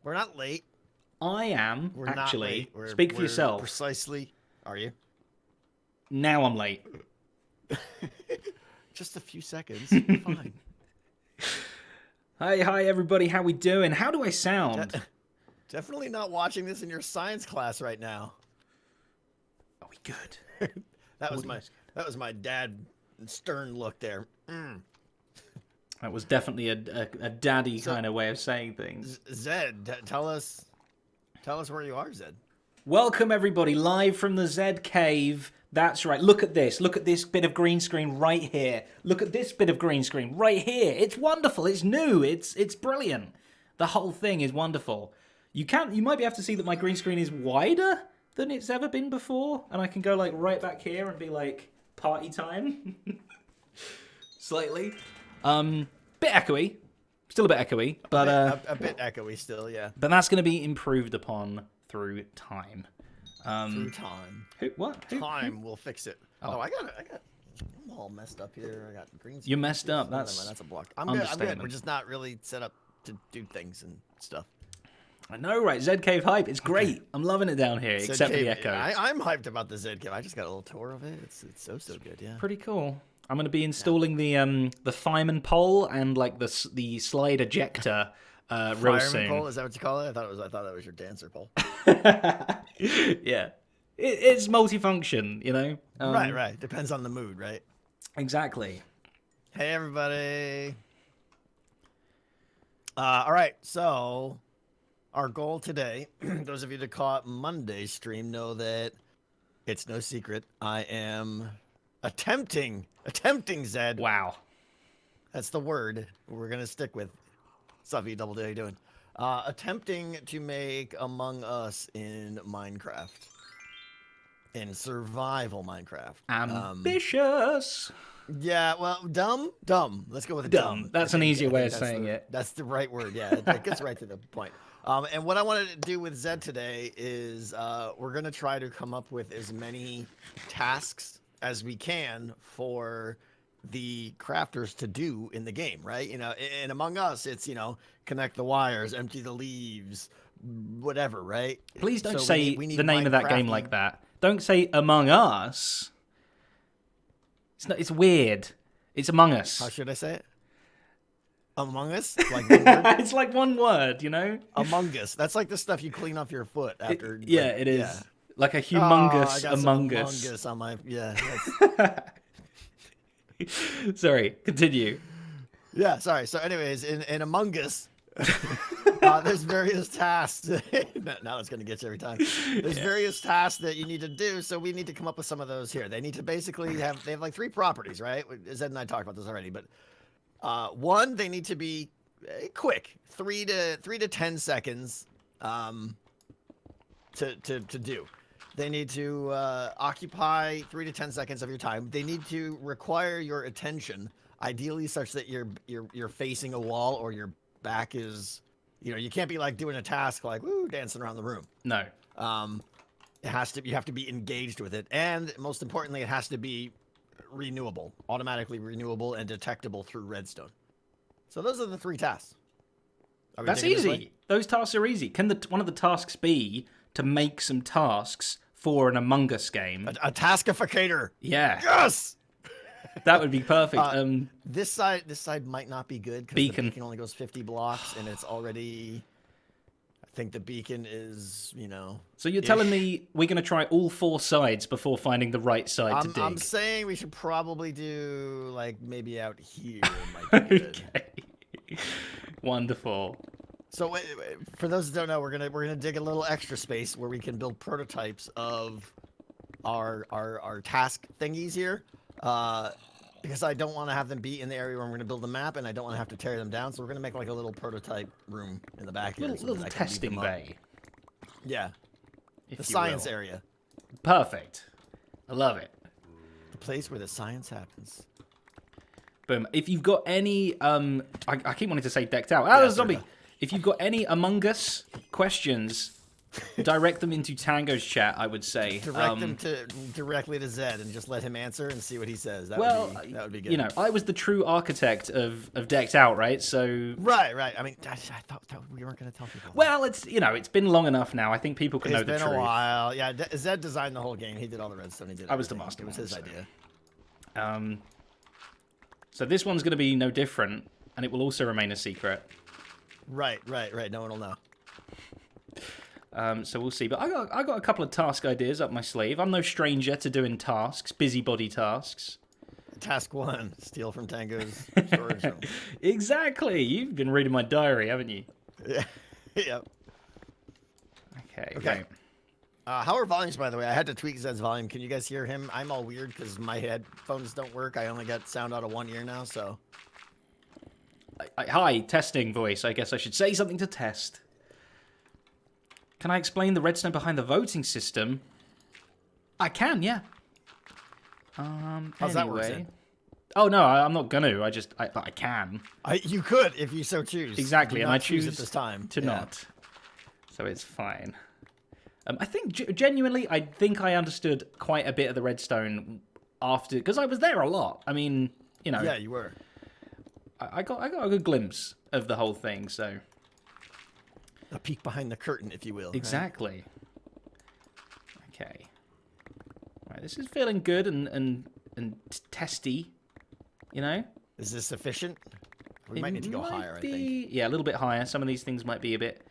We're not late. I am, We're actually. not late. Speak for we're yourself. Precisely. Are you? Now I'm late. Just a few seconds. You're fine. Hi, everybody. How we doing? How do I sound? Definitely not watching this in your science class right now. Are we good? That was my dad stern look there. That was definitely a daddy kind of way of saying things. Zed, tell us where you are, Zed. Welcome, everybody, live from the Zed Cave. That's right. Look at this. Look at this bit of green screen right here. Look at this bit of green screen right here. It's wonderful. It's new. It's brilliant. The whole thing is wonderful. You might be able to see that my green screen is wider than it's ever been before, and I can go like right back here and be like party time. Slightly. Bit echoey. Still a bit echoey, but a bit echoey still, yeah. But that's going to be improved upon through time. Through time. What? Time will fix it. Oh, I got. I'm all messed up here. I got green. You're messed up. That's a block. I'm good. We're just not really set up to do things and stuff. I know, right? Zed Cave hype. It's great. I'm loving it down here, except for the echo. I'm hyped about the Zed Cave. I just got a little tour of it. It's so good. Yeah. Pretty cool. I'm going to be installing the fireman pole and like the slide ejector real soon. Fireman pole? Is that what you call it? I thought that was your dancer pole. Yeah, it's multifunction, you know. Right. Depends on the mood, right? Exactly. Hey, everybody. All right, so our goal today, those of you that caught Monday's stream know that it's no secret. I am attempting, Zed. Wow. That's the word we're going to stick with. Stuffy Double D, how you doing? Attempting to make Among Us in Minecraft. In survival Minecraft. Ambitious. Yeah, well, dumb. Let's go with dumb. That's an easier way of saying it. That's the right word, yeah. It gets right to the point. And what I wanted to do with Zed today is we're going to try to come up with as many tasks as we can for the crafters to do in the game, right? You know, in Among Us, it's, connect the wires, empty the leaves, whatever, right? Please don't so say we need the name of that game like that. Don't say Among Us. It's weird. It's Among Us. How should I say it? Among Us? Like one word? It's like one word, you know? Among Us. That's like the stuff you clean off your foot after. It is. Yeah. Like a humongous Among Us. Among Us on my, yeah. Sorry, continue. Yeah, sorry. So anyways, in Among Us, there's various tasks. Now it's going to get you every time. There's various tasks that you need to do, so we need to come up with some of those here. They need to basically they have like 3 properties, right? Zed and I talked about this already, but one, they need to be quick, 3 to 10 seconds to do. They need to occupy 3 to 10 seconds of your time. They need to require your attention, ideally such that you're facing a wall or your back is, you can't be like doing a task like dancing around the room. No. You have to be engaged with it, and most importantly, it has to be renewable, automatically renewable and detectable through redstone. So those are the 3 tasks. That's easy. Those tasks are easy. Can one of the tasks be to make some tasks for an Among Us game? A taskificator. Yeah. Yes. That would be perfect. This side might not be good because the beacon only goes 50 blocks, and it's already. I think the beacon is, So you're telling me we're going to try all 4 sides before finding the right side to dig? I'm saying we should probably do like maybe out here. Might be good. Okay. Wonderful. So for those that don't know, we're gonna dig a little extra space where we can build prototypes of our task thingies here. Because I don't want to have them be in the area where I'm going to build a map, and I don't want to have to tear them down. So we're going to make like a little prototype room in the back here. Little testing bay. Yeah. The science area. Perfect. I love it. The place where the science happens. Boom. If you've got any, I keep wanting to say decked out. Ah, there's a zombie. If you've got any Among Us questions Direct them into Tango's chat, I would say. Direct them directly to Zed and just let him answer and see what he says. That would be good. You know, I was the true architect of Decked Out, right? So right. I mean, I thought we weren't going to tell people. Well, it's been long enough now. I think people can know the truth. It's been a while. Yeah, Zed designed the whole game. He did all the redstone. He did. I was the master. It was his idea. So this one's going to be no different, and it will also remain a secret. Right. No one will know. So we'll see. But I got a couple of task ideas up my sleeve. I'm no stranger to doing tasks, busybody tasks. Task 1, steal from Tango's storage room. Exactly. You've been reading my diary, haven't you? Yeah. Yep. Okay. Right. How are volumes, by the way? I had to tweak Zed's volume. Can you guys hear him? I'm all weird because my headphones don't work. I only got sound out of one ear now, so. Hi, testing voice. I guess I should say something to test. Can I explain the redstone behind the voting system? I can, yeah. How's that work? Oh no, I'm not gonna. I can. You could if you so choose. Exactly, and I choose at this time to not. So it's fine. I think genuinely, I think I understood quite a bit of the redstone after, because I was there a lot. I mean, you know. Yeah, you were. I got a good glimpse of the whole thing, so. A peek behind the curtain, if you will. Exactly. Right? Okay. Right, this is feeling good and testy, you know? Is this sufficient? We might need to go higher, I think. Yeah, a little bit higher. Some of these things might be a bit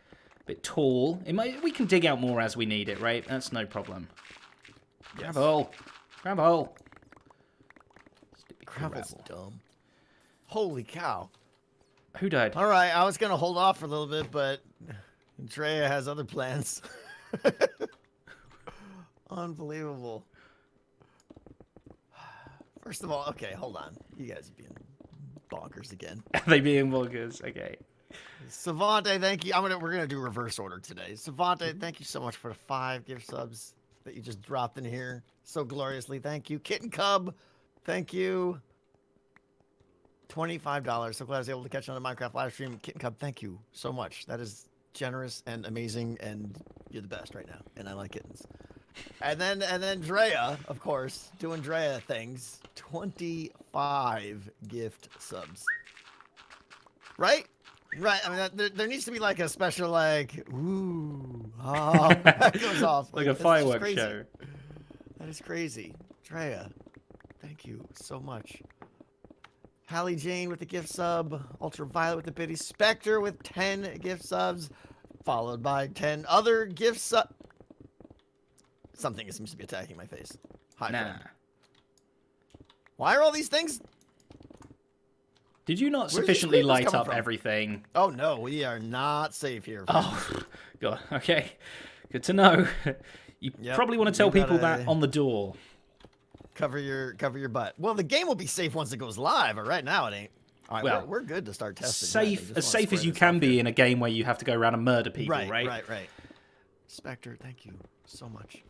tall. We can dig out more as we need it, right? That's no problem. Yes. Grab a hole. Grab a hole. Gravel's dumb. Holy cow. Who died? All right, I was going to hold off for a little bit, but Drea has other plans. Unbelievable. First of all, okay, hold on. You guys are being bonkers again. Are they being bonkers? Okay. Savante, thank you. We're gonna do reverse order today. Savante, thank you so much for the 5 gift subs that you just dropped in here so gloriously. Thank you. Kitten Cub, thank you. $25. So glad I was able to catch on the Minecraft live stream. Kitten Cub, thank you so much. That is generous and amazing, and you're the best right now. And I like kittens. And then Drea, of course, doing Drea things. 25 gift subs. Right? Right. I mean, there needs to be like a special, like, ooh, oh, that goes off. Like a fireworks show. That is crazy. Drea, thank you so much. Hallie Jane with the gift sub. Ultraviolet with the biddy. Spectre with 10 gift subs. Followed by 10 other gift subs. Something seems to be attacking my face. Hi, friend. Why are all these things? Did you not sufficiently light up everything? Oh, no. We are not safe here. Oh, God. Okay. Good to know. You probably want to tell people that on the door. Cover your butt. Well, the game will be safe once it goes live, but right now it ain't. All right, well, we're good to start testing. As safe as you can be in a game where you have to go around and murder people, right? Right. Spectre, thank you so much.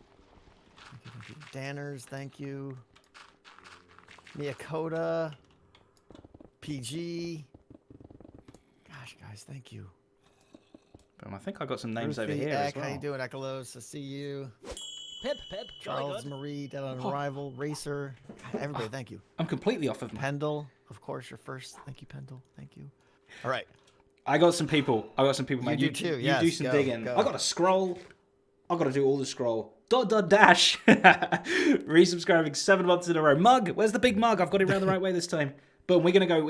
Thank you. Danners, thank you. Miyakota. PG. Gosh, guys, thank you. I think I got some names over here as well. How you doing, Echolos? I see you. Pip. Charles, Marie, Dead on Arrival, Racer. God, everybody, thank you. I'm completely off of Pendle, of course, you're first. Thank you, Pendle. Thank you. All right. I got some people. Man. You do too. Yes, you do some digging. I got to scroll. I got to do all the scroll. Dash. Resubscribing 7 months in a row. Mug. Where's the big mug? I've got it around the right way this time. But we're gonna go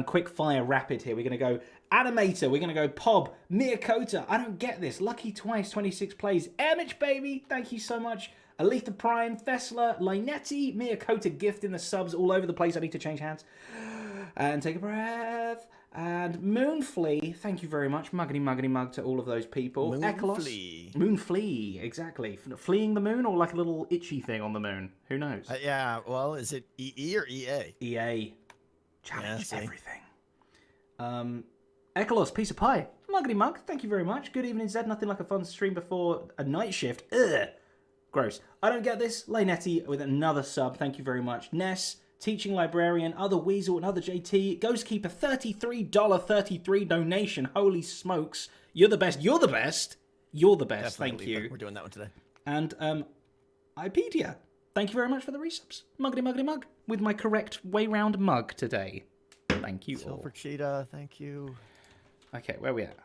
quick fire rapid here. We're gonna go Animator. We're gonna go Pob. Miyakota. I don't get this. Lucky Twice. 26 plays. Airmitch, baby. Thank you so much. Aletha Prime. Thesla. Linetti. Miyakota gift in the subs all over the place. I need to change hands. And take a breath. And Moonflea, thank you very much. Muggity mug to all of those people. Moonflea, exactly. Fleeing the moon or like a little itchy thing on the moon? Who knows? Yeah, well, is it EE or EA? EA. Challenges everything. Echolos, piece of pie. Muggity mug, thank you very much. Good evening, Zed. Nothing like a fun stream before a night shift. Ugh. Gross. I don't get this. Linetti with another sub. Thank you very much. Ness. Teaching Librarian, Other Weasel, Another JT, Ghostkeeper, $33.33 donation. Holy smokes. You're the best. You're the best. You're the best. Definitely, Thank you. We're doing that one today. And Ipedia, thank you very much for the resubs. Muggity muggity mug with my correct way round mug today. Thank you all. Silver Cheetah, thank you. Okay, where are we at?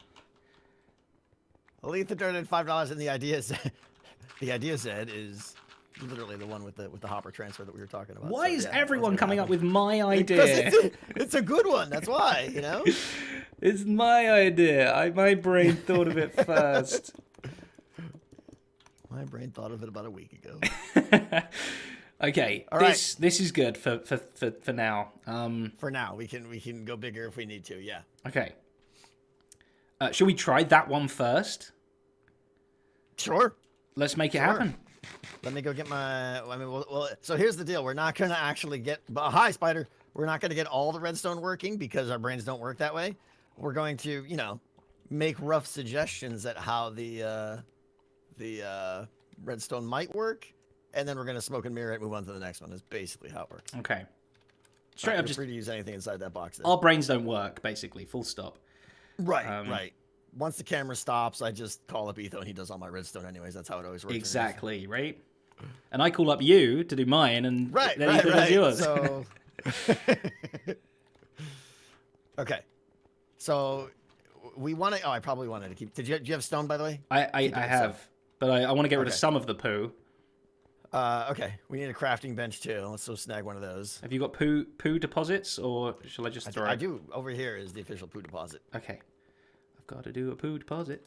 Aletha donated $5, and the idea Zed is literally the one with the hopper transfer that we were talking about. Why So, is yeah, everyone that's coming gonna up with my Because idea? it's a good one. That's why, It's my idea. My brain thought of it first. My brain thought of it about a week ago. Okay, All this is good for now. For now, we can go bigger if we need to. Yeah. Okay. Should we try that one first? Sure. Let's make it happen. Let me go get my. Well, so here's the deal. We're not gonna actually get. Hi, Spider. We're not gonna get all the redstone working because our brains don't work that way. We're going to, make rough suggestions at how the redstone might work, and then we're gonna smoke and mirror it. Move on to the next one. That's basically how it works. Okay. Straight up, You're free to use anything inside that box. Then. Our brains don't work. Basically, full stop. Right. Right. Once the camera stops, I just call up Etho, and he does all my redstone anyways. That's how it always works. Exactly, right? And I call up you to do mine, and right, then Etho does yours. So... okay. So we want to... Oh, I probably wanted to keep... Do you have stone, by the way? I have, but I want to get rid of some of the poo. Okay. We need a crafting bench, too. Let's go snag one of those. Have you got poo deposits, or shall I just throw it? I do. Over here is the official poo deposit. Okay. Got to do a poo deposit.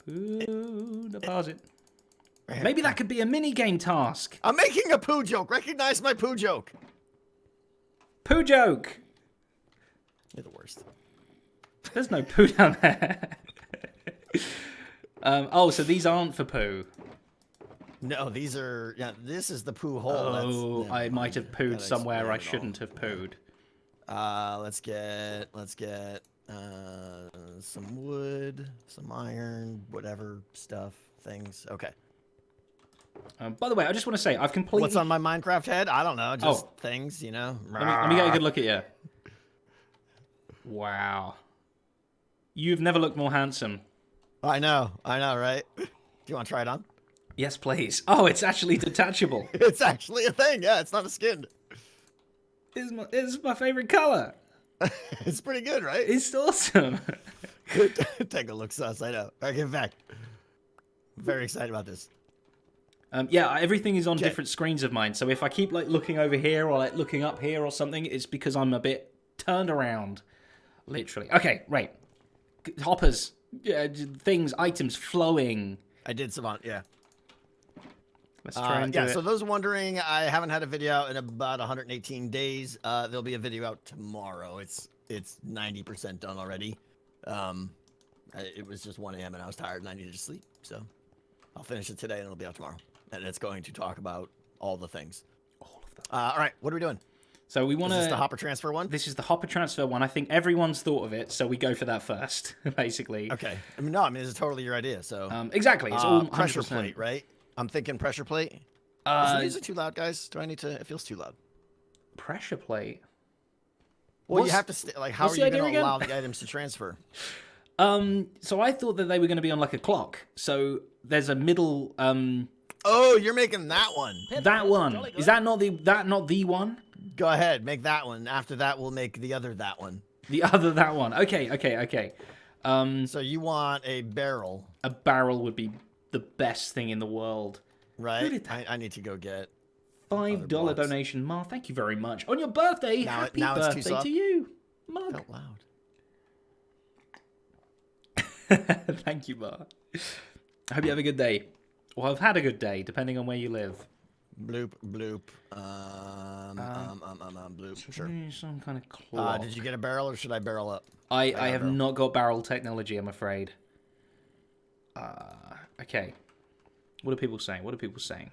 Poo deposit. Maybe that could be a mini game task. I'm making a poo joke. Recognize my poo joke. Poo joke. You're the worst. There's no poo down there. Oh, so these aren't for poo. No, these are. Yeah, this is the poo hole. Oh, I might have pooed somewhere I shouldn't have pooed. Let's get some wood, some iron, whatever stuff, things. Okay. By the way, I just want to say I've completely. What's on my Minecraft head? I don't know. Just things, Let me get a good look at you. Wow. You've never looked more handsome. I know, right? Do you want to try it on? Yes, please. Oh, it's actually detachable. It's actually a thing. Yeah, it's not a skin. It's my favorite color. It's pretty good, right? It's awesome. Good. Take a look, sus. I know. All right, get back. Very excited about this. Yeah, everything is on different screens of mine. So if I keep looking over here or looking up here or something, it's because I'm a bit turned around. Literally. Okay, right. Hoppers, things, items flowing. I did Savant, yeah. Let's try and do it. So those wondering, I haven't had a video out in about 118 days. There'll be a video out tomorrow. It's 90% done already. It was just 1 a.m. and I was tired and I needed to sleep. So I'll finish it today and it'll be out tomorrow. And it's going to talk about all the things. All of them. All right, what are we doing? So we want to... Is this the hopper transfer one? This is the hopper transfer one. I think everyone's thought of it, so we go for that first, basically. Okay. No, this is totally your idea. So exactly. It's all 100%. Pressure plate, right? I'm thinking pressure plate. Is the music too loud, guys? Do I need to... It feels too loud. Pressure plate? Well, you have to... how are you going to allow the items to transfer? So I thought that they were going to be on a clock. So there's a middle... Oh, you're making that one. That one. Is that not the one? Go ahead, make that one. After that, we'll make the other that one. The other that one. Okay. So you want a barrel. A barrel would be the best thing in the world. Right? I need to go get... $5 donation. Ma, thank you very much. On your birthday, happy birthday to you. Mug. Felt loud. Thank you, Ma. I hope you have a good day. Well, I've had a good day, depending on where you live. Bloop, bloop. Bloop. Sure. Some kind of claw. Did you get a barrel or should I barrel up? I have not got barrel technology, I'm afraid. Okay. What are people saying?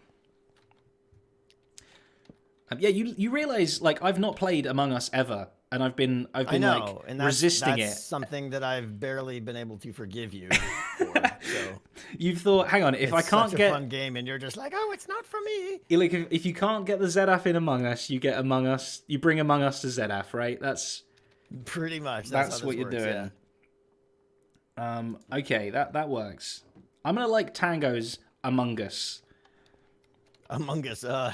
Yeah, you realize I've not played Among Us ever, and I've been resisting it. That's something that I've barely been able to forgive you for. So you've thought, hang on, if I can't get a fun game, and you're just like, oh, it's not for me. If you can't get the Zedaph in Among Us, you get Among Us. You bring Among Us to Zedaph, right? That's pretty much that's how what you're works, doing. Yeah. Okay, that works. I'm gonna like Tango's Among Us. Among Us. Yeah.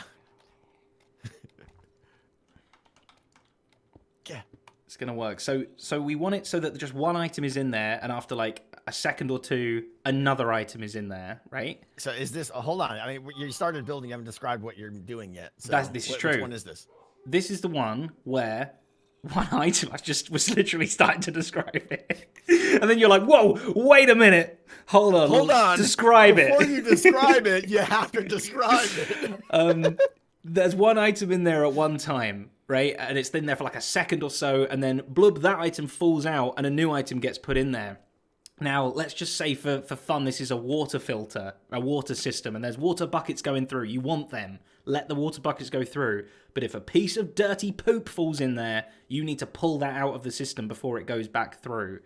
It's gonna work. So we want it so that just one item is in there, and after like a second or two, another item is in there, right? So is this? Hold on. I mean, you started building. You haven't described what you're doing yet. So This is true. Which one is this? This is the one where one item. I just was literally starting to describe it, and then you're like, "Whoa, wait a minute, hold on, describe it." Before you describe it, you have to describe it. There's one item in there at one time, right? And it's been there for like a second or so, and then blub, that item falls out, and a new item gets put in there. Now, let's just say for fun, this is a water filter, a water system, and there's water buckets going through. You want them. Let the water buckets go through. But if a piece of dirty poop falls in there, you need to pull that out of the system before it goes back through.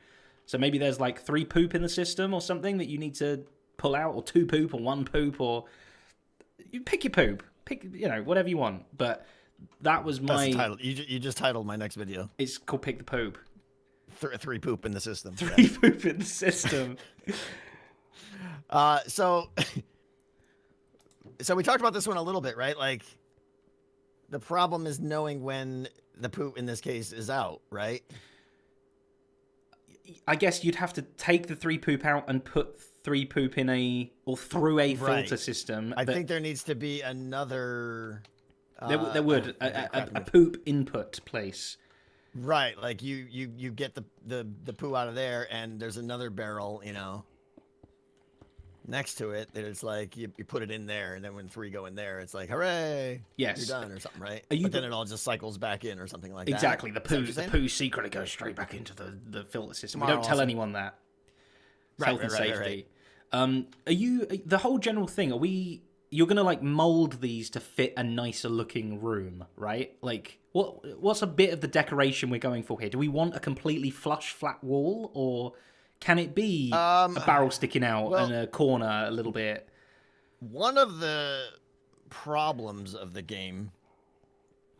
So maybe there's like 3 poop in the system or something that you need to pull out, or 2 poop, or 1 poop, or... You pick your poop. Pick, whatever you want. But that was my... That's the title. You just titled my next video. It's called Pick the Poop. 3 poop in the system. 3 poop in the system. So we talked about this one a little bit, right? Like, the problem is knowing when the poop in this case is out, right? I guess you'd have to take the 3 poop out and put 3 poop in through a filter system. I think there needs to be another... There would a poop input place. Right, like you get the poo out of there, and there's another barrel, next to it that it's like you put it in there, and then when 3 go in there, it's like, hooray, yes, you're done or something, right? But then it all just cycles back in or something like exactly. that. The poo secretly goes straight back into the filter system. We don't tell anyone that. Health and safety. Right. Are you the whole general thing? You're gonna like mold these to fit a nicer looking room, right? Like, what's a bit of the decoration we're going for here? Do we want a completely flush, flat wall, or can it be a barrel sticking out and a corner a little bit? One of the problems of the game,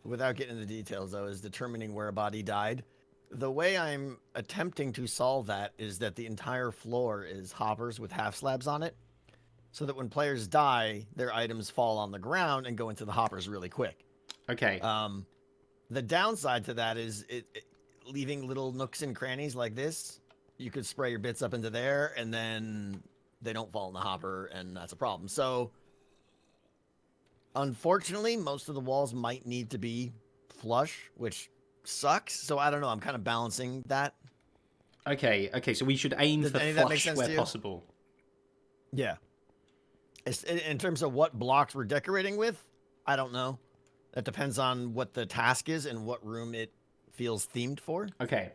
without getting into the details though, is determining where a body died. The way I'm attempting to solve that is that the entire floor is hoppers with half slabs on it, so that when players die, their items fall on the ground and go into the hoppers really quick. Okay. The downside to that is leaving little nooks and crannies like this. You could spray your bits up into there, and then they don't fall in the hopper, and that's a problem. So, unfortunately, most of the walls might need to be flush, which sucks. So, I don't know. I'm kind of balancing that. Okay, so we should aim for flush where possible. Yeah. In terms of what blocks we're decorating with, I don't know. That depends on what the task is and what room it feels themed for. Okay.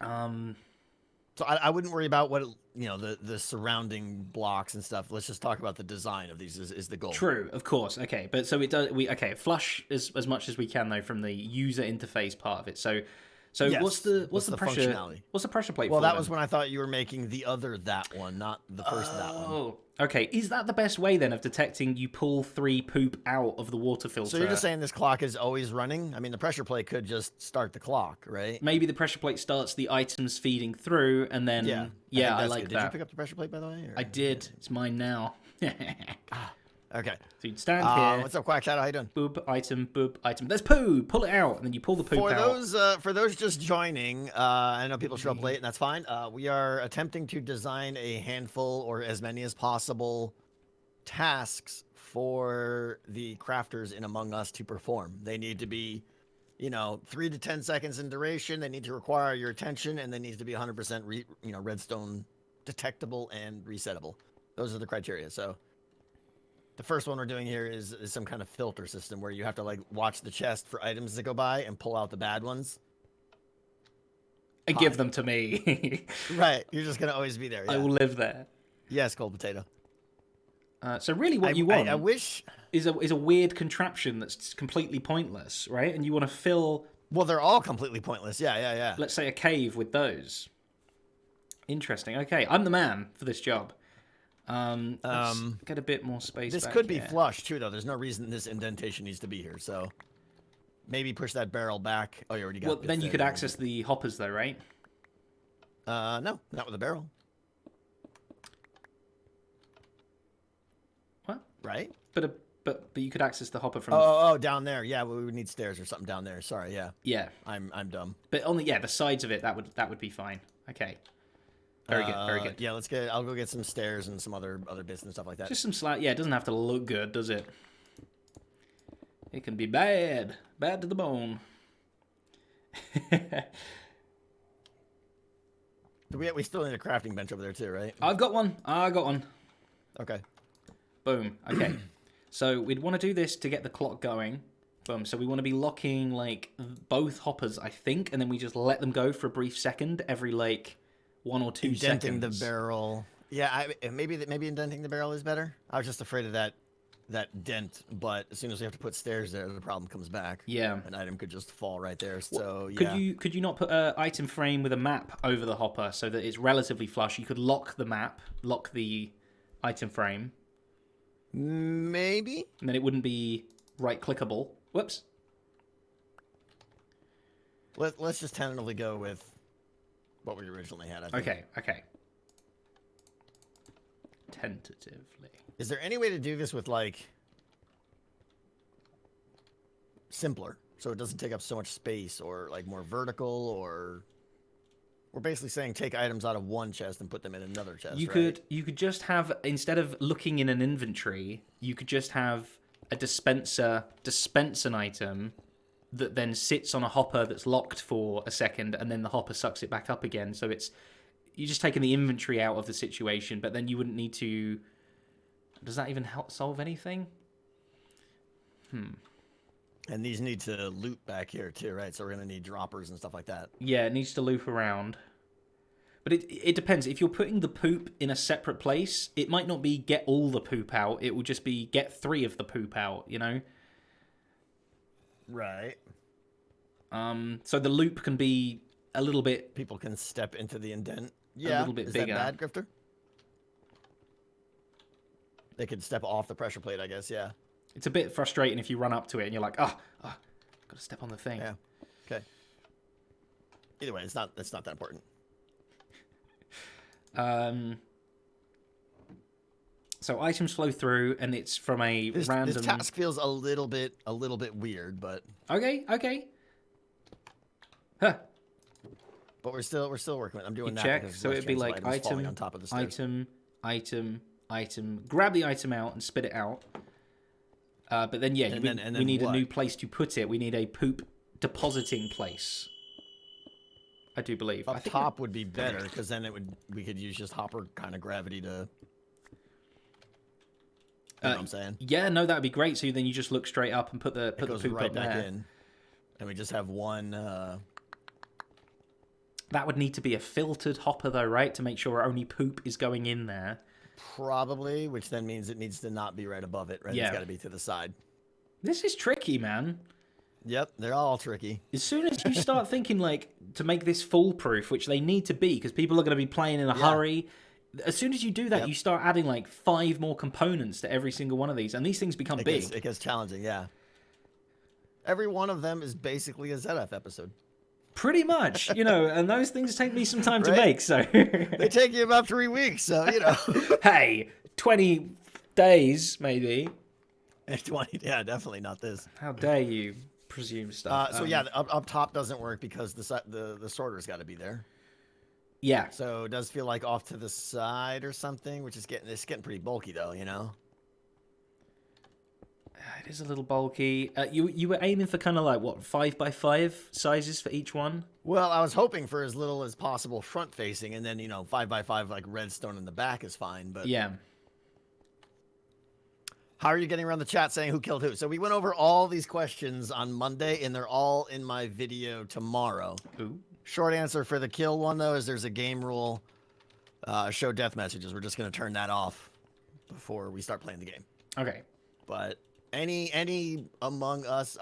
So I wouldn't worry about what the surrounding blocks and stuff. Let's just talk about the design of these is the goal. True, of course. Okay, but so it does. Flush as much as we can though from the user interface part of it. So yes. what's the pressure? Functionality? What's the pressure plate? Well, for that was when I thought you were making the other that one, not the first that one. Oh, okay. Is that the best way then of detecting you pull 3 poop out of the water filter? So you're just saying this clock is always running? I mean, the pressure plate could just start the clock, right? Maybe the pressure plate starts the items feeding through, and then I like that. Did you pick up the pressure plate by the way? Or? I did. It's mine now. Okay. So you'd stand here. What's up, Quack Shadow? How you doing? Boop, item, boop, item. There's poo! Pull it out, and then you pull the poop out. For those just joining, I know people show up late, and that's fine. We are attempting to design a handful, or as many as possible, tasks for the crafters in Among Us to perform. They need to be, 3 to 10 seconds in duration. They need to require your attention, and they need to be 100% redstone detectable and resettable. Those are the criteria. So the first one we're doing here is some kind of filter system where you have to watch the chest for items that go by and pull out the bad ones and give them to me. Right, you're just gonna always be there. Yeah. I will live there. Yes, cold potato. So really, what you want, I wish, is a weird contraption that's completely pointless, right? And you want to fill. Well, they're all completely pointless. Yeah. Let's say a cave with those. Interesting. Okay, I'm the man for this job. Let's get a bit more space. This could be flush too, though. There's no reason this indentation needs to be here. So maybe push that barrel back. Oh, you already got. Well, then you could access the hoppers, though, right? No, not with a barrel. What? Right? But you could access the hopper from. Oh, down there. Yeah, we would need stairs or something down there. Sorry, yeah. Yeah. I'm dumb. But on the sides of it, that would be fine. Okay. Very good. Very good. Yeah, I'll go get some stairs and some other bits and stuff like that. Just some slight. Yeah, it doesn't have to look good, does it? It can be bad to the bone. We still need a crafting bench over there too, right? I got one. Okay. Boom. Okay. So we'd want to do this to get the clock going. Boom. So we want to be locking like both hoppers, I think, and then we just let them go for a brief second every like 1 or 2 seconds. Indenting the barrel. Yeah, maybe indenting the barrel is better. I was just afraid of that dent, but as soon as we have to put stairs there, the problem comes back. Yeah. An item could just fall right there. So yeah. Could you not put an item frame with a map over the hopper so that it's relatively flush? You could lock the map, lock the item frame. Maybe. And then it wouldn't be right-clickable. Whoops. Let's just tentatively go with what we originally had, I think. Okay. Tentatively. Is there any way to do this with, like, simpler, so it doesn't take up so much space, or, like, more vertical, or... We're basically saying take items out of one chest and put them in another chest, You could just have, instead of looking in an inventory, you could just have a dispenser dispense an item that then sits on a hopper that's locked for a second, and then the hopper sucks it back up again. So you're just taking the inventory out of the situation, but then you wouldn't need to... Does that even help solve anything? And these need to loop back here too, right? So we're going to need droppers and stuff like that. Yeah, it needs to loop around. But it depends. If you're putting the poop in a separate place, it might not be get all the poop out. It will just be get 3 of the poop out, you know? Right. So the loop can be a little bit... People can step into the indent. Yeah. A little bit bigger. Is that bad, Grifter? They could step off the pressure plate, I guess, yeah. It's a bit frustrating if you run up to it and you're like, got to step on the thing. Yeah. Okay. Either way, it's not that important. So items flow through, and it's from a random... This task feels a little bit weird, but... Okay. Huh. But we're still working with it. I'm doing that. Check, so it'd be like item, on top of the stairs. item, grab the item out and spit it out. But then, yeah, we need a new place to put it. We need a poop depositing place. I do believe. Up top would be better, because then we could use just hopper kind of gravity to... You know what I'm saying? Yeah, no, that would be great. So then you just look straight up and put the poop right up back there. in, and we just have one... That would need to be a filtered hopper, though, right? To make sure only poop is going in there. Probably, which then means it needs to not be right above it, right? Yeah. It's got to be to the side. This is tricky, man. Yep, they're all tricky. As soon as you start thinking, like, to make this foolproof, which they need to be, because people are going to be playing in a hurry, as soon as you do that, you start adding, like, 5 more components to every single one of these, and these things become big. It gets challenging, yeah. Every one of them is basically a Zedaph episode. Pretty much, and those things take me some time to make, so... They take you about 3 weeks, so, Hey, 20 days, maybe. 20, yeah, definitely not this. How dare you presume stuff. So, yeah, up top doesn't work because the sorter's got to be there. Yeah. So, it does feel like off to the side or something, which is getting pretty bulky, though, It is a little bulky. You were aiming for kind of like, what, 5x5 sizes for each one? Well, I was hoping for as little as possible front-facing, and then, 5x5, like, redstone in the back is fine, but... Yeah. How are you getting around the chat saying who killed who? So we went over all these questions on Monday, and they're all in my video tomorrow. Ooh. Short answer for the kill one, though, is there's a game rule, show death messages. We're just going to turn that off before we start playing the game. Okay. But... Any Among Us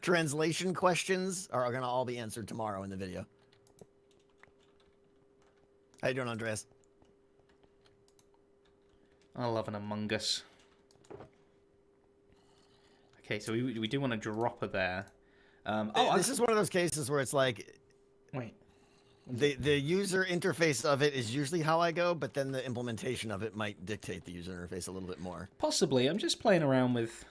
translation questions are going to all be answered tomorrow in the video. How you doing, Andreas? I love an Among Us. Okay, so we do want a dropper there. This is one of those cases where it's like, Wait. The user interface of it is usually how I go, but then the implementation of it might dictate the user interface a little bit more. Possibly. I'm just playing around with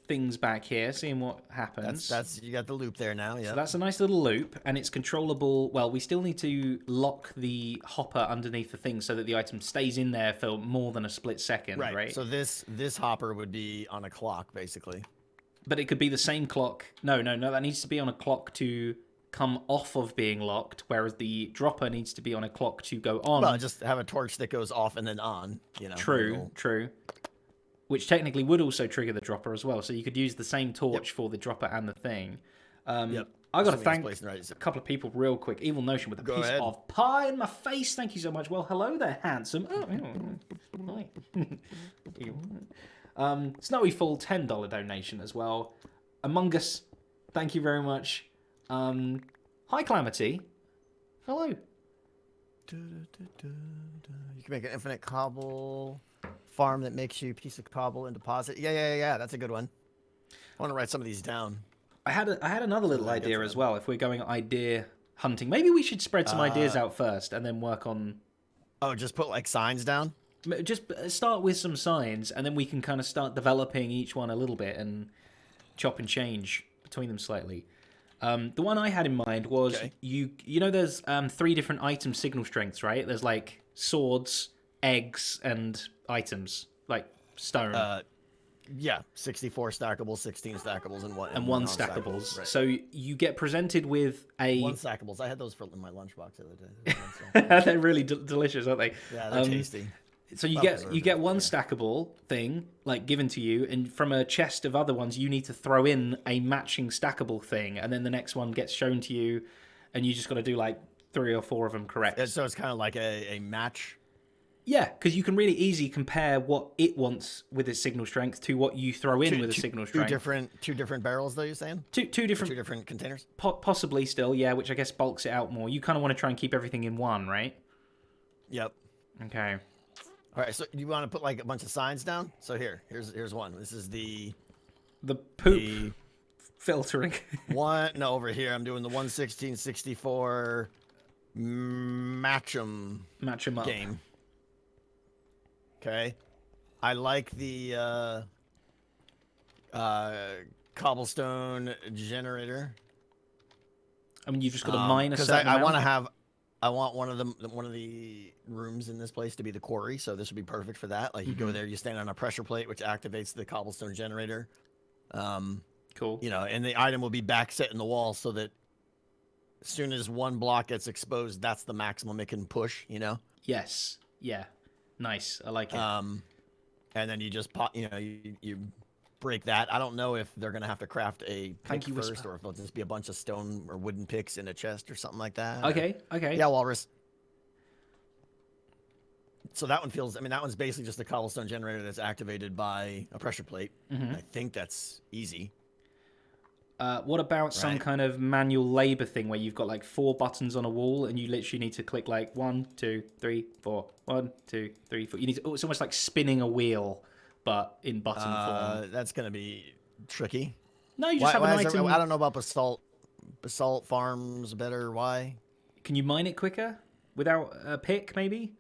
things back here, seeing what happens. That's you got the loop there now. Yeah. So that's a nice little loop, and it's controllable. Well, we still need to lock the hopper underneath the thing so that the item stays in there for more than a split second, right? So this hopper would be on a clock, basically. But it could be the same clock. No, that needs to be on a clock to come off of being locked, whereas the dropper needs to be on a clock to go on. Well, just have a torch that goes off and then on, you know. True. Which technically would also trigger the dropper as well. So you could use the same torch for the dropper and the thing. I got to thank a couple of people real quick. Evil Notion with a piece of pie in my face. Thank you so much. Well, hello there, handsome. Snowy Full, $10 donation as well. Among Us, thank you very much. Hi, Calamity. Hello. You can make an infinite cobble farm that makes you a piece of cobble and deposit. Yeah. That's a good one. I want to write some of these down. I had another little idea as well. If we're going idea hunting, maybe we should spread some ideas out first and then work on. Oh, just put like signs down. Just start with some signs, and then we can kind of start developing each one a little bit and chop and change between them slightly. The one I had in mind was you know there's 3 different item signal strengths, right? There's like swords, eggs, and items like stone. 64 stackables, 16 stackables, and one stackables. Right. So you get presented with a 1 stackables. I had those in my lunchbox the other day. They're really delicious, aren't they? Yeah, they're tasty. So you get one stackable thing like given to you, and from a chest of other ones, you need to throw in a matching stackable thing, and then the next one gets shown to you, and you just got to do like 3 or 4 of them correct. So it's kind of like a match. Yeah, because you can really easily compare what it wants with its signal strength to what you throw in with a signal strength. Two different barrels, though. You're saying two different containers. Possibly still, yeah. Which I guess bulks it out more. You kind of want to try and keep everything in one, right? Yep. Okay. All right, so you want to put like a bunch of signs down? So here's one. This is the poop filtering. Over here I'm doing the 11664 match 'em up game. Okay, I like the cobblestone generator. I mean, you've just got to mine a certain amount. I want one of the rooms in this place to be the quarry, so this would be perfect for that. Like you go there, you stand on a pressure plate, which activates the cobblestone generator. Cool. You know, and the item will be back set in the wall so that as soon as one block gets exposed, that's the maximum it can push. You know. Yes. Yeah. Nice. I like it. And then you just pop. You know, you break that. I don't know if they're gonna have to craft a pick first, or if it'll just be a bunch of stone or wooden picks in a chest or something like that. Okay. Yeah, Walrus. So that one feels. I mean, that one's basically just a cobblestone generator that's activated by a pressure plate. I think that's easy. What about some kind of manual labor thing where you've got like 4 buttons on a wall and you literally need to click like 1, 2, 3, 4, 1, 2, 3, 4. You need to. It's almost like spinning a wheel, but in button form. That's gonna be tricky. No, you just have an item. I don't know about basalt. Basalt farms better. Why? Can you mine it quicker without a pick, maybe?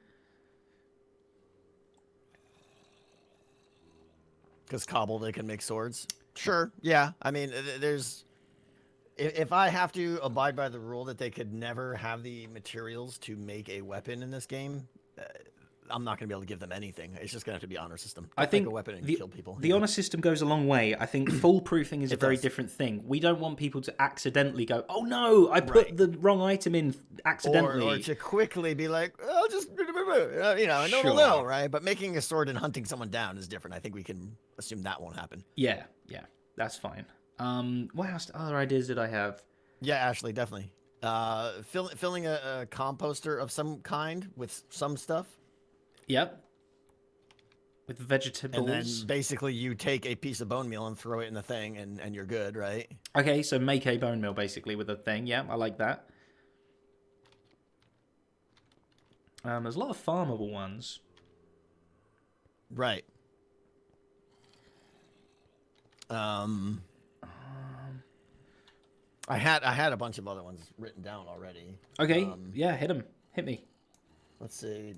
Because cobble, they can make swords. Sure. Yeah. I mean, there's. If I have to abide by the rule that they could never have the materials to make a weapon in this game, I'm not going to be able to give them anything. It's just going to have to be honor system. I think a weapon and kill people. The honor system goes a long way. I think foolproofing is a very different thing. We don't want people to accidentally go, "Oh no, I put the wrong item in accidentally," or to quickly be like, "Oh, just no one will know, right?" But making a sword and hunting someone down is different. I think we can assume that won't happen. Yeah, that's fine. What else? Other ideas did I have? Yeah, Ashley, definitely. Filling a composter of some kind with some stuff. Yep. With vegetables. And then basically you take a piece of bone meal and throw it in the thing and you're good, right? Okay, so make a bone meal basically with a thing. Yeah, I like that. There's a lot of farmable ones. Right. I had a bunch of other ones written down already. Okay, yeah, hit him. Hit me. Let's see.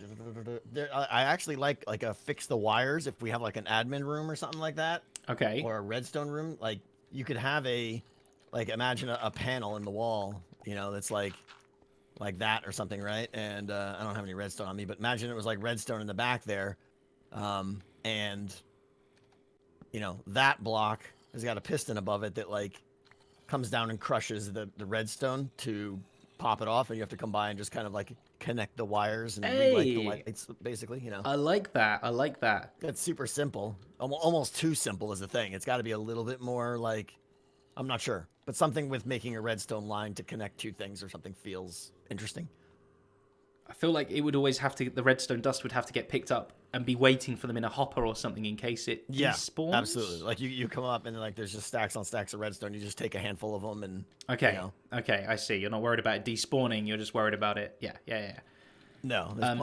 I actually like a fix the wires if we have like an admin room or something like that, Okay. or a redstone room. Like you could have imagine a panel in the wall, that's like that or something, right? And I don't have any redstone on me, but imagine it was like redstone in the back there, and that block has got a piston above it that like comes down and crushes the redstone to pop it off, and you have to come by and just kind of like connect the wires and relight the lights, basically. I like that. I like that. It's super simple, almost too simple is the thing. It's got to be a little bit more like, I'm not sure, but something with making a redstone line to connect two things or something feels interesting. I feel like it would always have to, the redstone dust would have to get picked up and be waiting for them in a hopper or something in case it despawns. Absolutely. Like you come up and like there's just stacks on stacks of redstone. You just take a handful of them and okay, okay, I see. You're not worried about it despawning. You're just worried about it. Yeah. No, add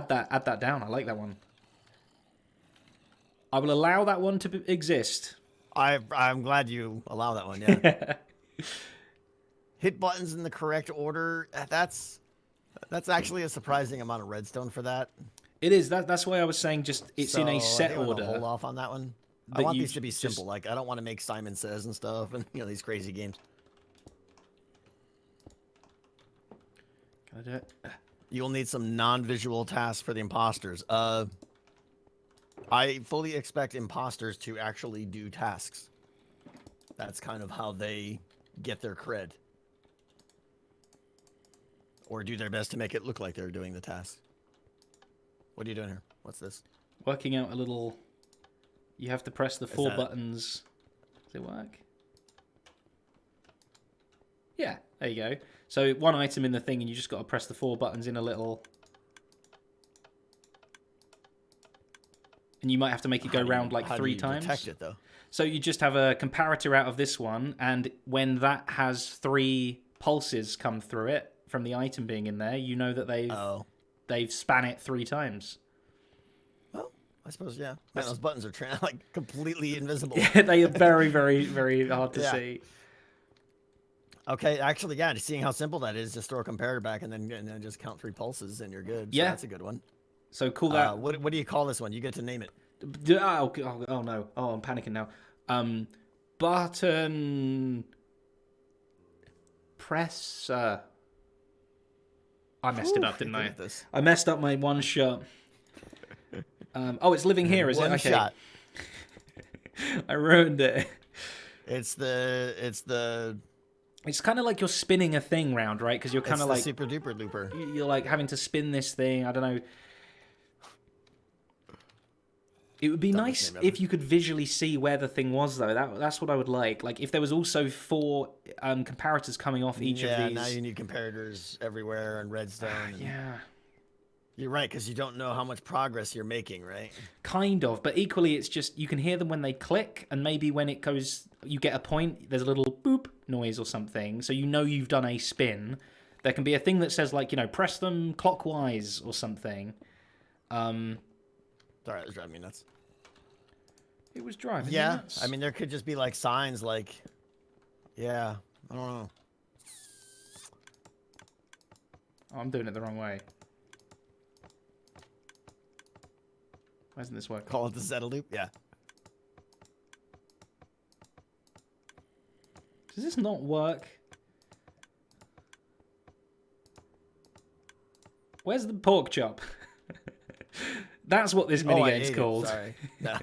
that down. I like that one. I will allow that one to exist. I'm glad you allow that one. Yeah. Hit buttons in the correct order. That's actually a surprising amount of redstone for that. It is. That's why I was saying just it's in a set order. Hold off on that one. I want these to be simple. Like I don't want to make Simon Says and stuff, and these crazy games. Can I do it? You'll need some non-visual tasks for the imposters. I fully expect imposters to actually do tasks. That's kind of how they get their cred. Or do their best to make it look like they're doing the task. What are you doing here? What's this? Working out a little... You have to press the 4 buttons. Does it work? Yeah, there you go. So one item in the thing and you just got to press the 4 buttons in a little... And you might have to make it go round like 3 times. Detect it, though? So you just have a comparator out of this one, and when that has 3 pulses come through it from the item being in there, you know that they've span it 3 times. Well, I suppose, yeah. Man, those buttons are like completely invisible. Yeah, they are very, very, very hard to see. Okay, actually, yeah, seeing how simple that is, just throw a comparator back and then just count 3 pulses and you're good. So that's a good one. So call that. What do you call this one? You get to name it. Oh no! Oh, I'm panicking now. Button press. I messed it up, didn't I? I messed up my one shot. It's living here, is it? Okay. Shot. I ruined it. It's kind of like you're spinning a thing round, right? Because you're kind of like super duper looper. You're like having to spin this thing. I don't know. It would be nice if you could visually see where the thing was, though. That's what I would like. Like, if there was also 4 comparators coming off each of these. Yeah, now you need comparators everywhere and redstone. Yeah. You're right, because you don't know how much progress you're making, right? Kind of, but equally it's just, you can hear them when they click, and maybe when it goes, you get a point, there's a little boop noise or something, so you know you've done a spin. There can be a thing that says, like, press them clockwise or something. Sorry, it was driving me nuts. It was driving me nuts. I mean, there could just be, like, signs like... Yeah, I don't know. Oh, I'm doing it the wrong way. Why isn't this working? Call it the Zedaph loop? Yeah. Does this not work? Where's the pork chop? That's what this minigame's called. Sorry. No.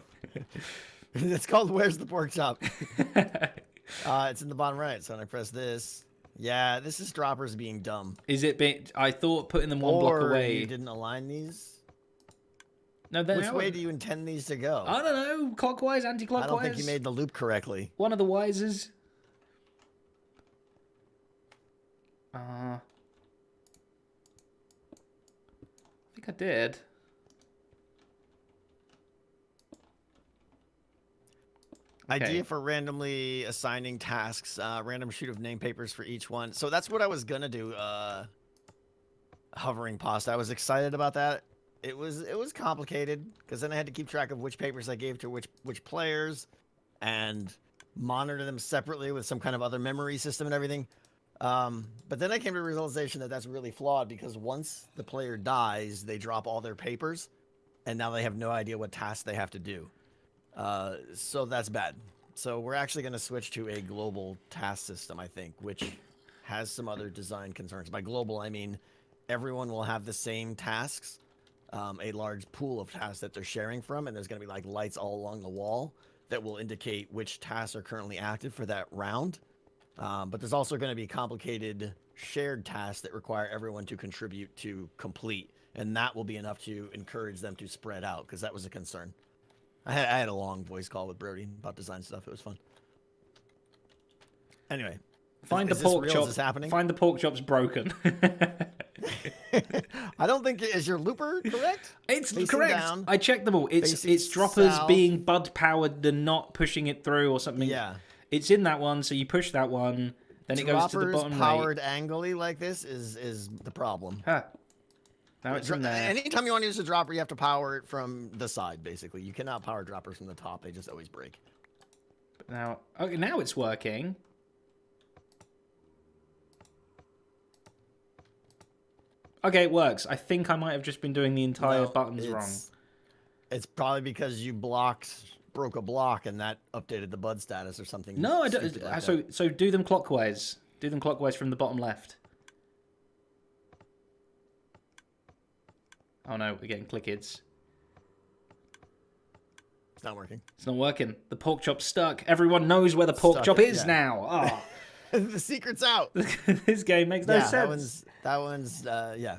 It's called Where's the Pork Chop? It's in the bottom right. So when I press this... Yeah, this is droppers being dumb. Is it being... I thought putting them one block away... you didn't align these? No, which way do you intend these to go? I don't know. Clockwise, anti-clockwise? I don't think you made the loop correctly. One of the wises. I think I did. Okay. Idea for randomly assigning tasks. Random shoot of name papers for each one. So that's what I was gonna do. Hovering pasta. I was excited about that. It was complicated because then I had to keep track of which papers I gave to which players, and monitor them separately with some kind of other memory system and everything. But then I came to the realization that that's really flawed because once the player dies, they drop all their papers, and now they have no idea what tasks they have to do. So that's bad. So we're actually going to switch to a global task system, I think, which has some other design concerns. By global, I mean everyone will have the same tasks, a large pool of tasks that they're sharing from, and there's going to be like lights all along the wall that will indicate which tasks are currently active for that round. But there's also going to be complicated shared tasks that require everyone to contribute to complete, and that will be enough to encourage them to spread out, because that was a concern. I had a long voice call with Brody about design stuff. It was fun. Anyway, Find is the this pork real? chop. Is this happening? Find the pork chop's broken. I don't think is your looper correct? It's Facing correct. down, I checked them all. It's facing droppers south. being bud powered and not pushing it through or something. Yeah. It's in that one, so you push that one, then it goes to the Droppers bottom powered angly like this is the problem. right. Huh. Now it's in there. Anytime you want to use a dropper, you have to power it from the side, basically. You cannot power droppers from the top. They just always break. Now, okay, now it's working. Okay, it works. I think I might have just been doing the entire No, buttons wrong. It's probably because you broke a block and that updated the bud status or something. No, I don't. stupid like So that. so do them clockwise. Do them clockwise from the bottom left. Oh no, we're getting clickeds. It's not working. It's not working. The pork chop's stuck. Everyone knows where the pork Stuck chop it, is yeah. now. The secret's out. Oh, this game makes no Yeah, sense. that one's yeah.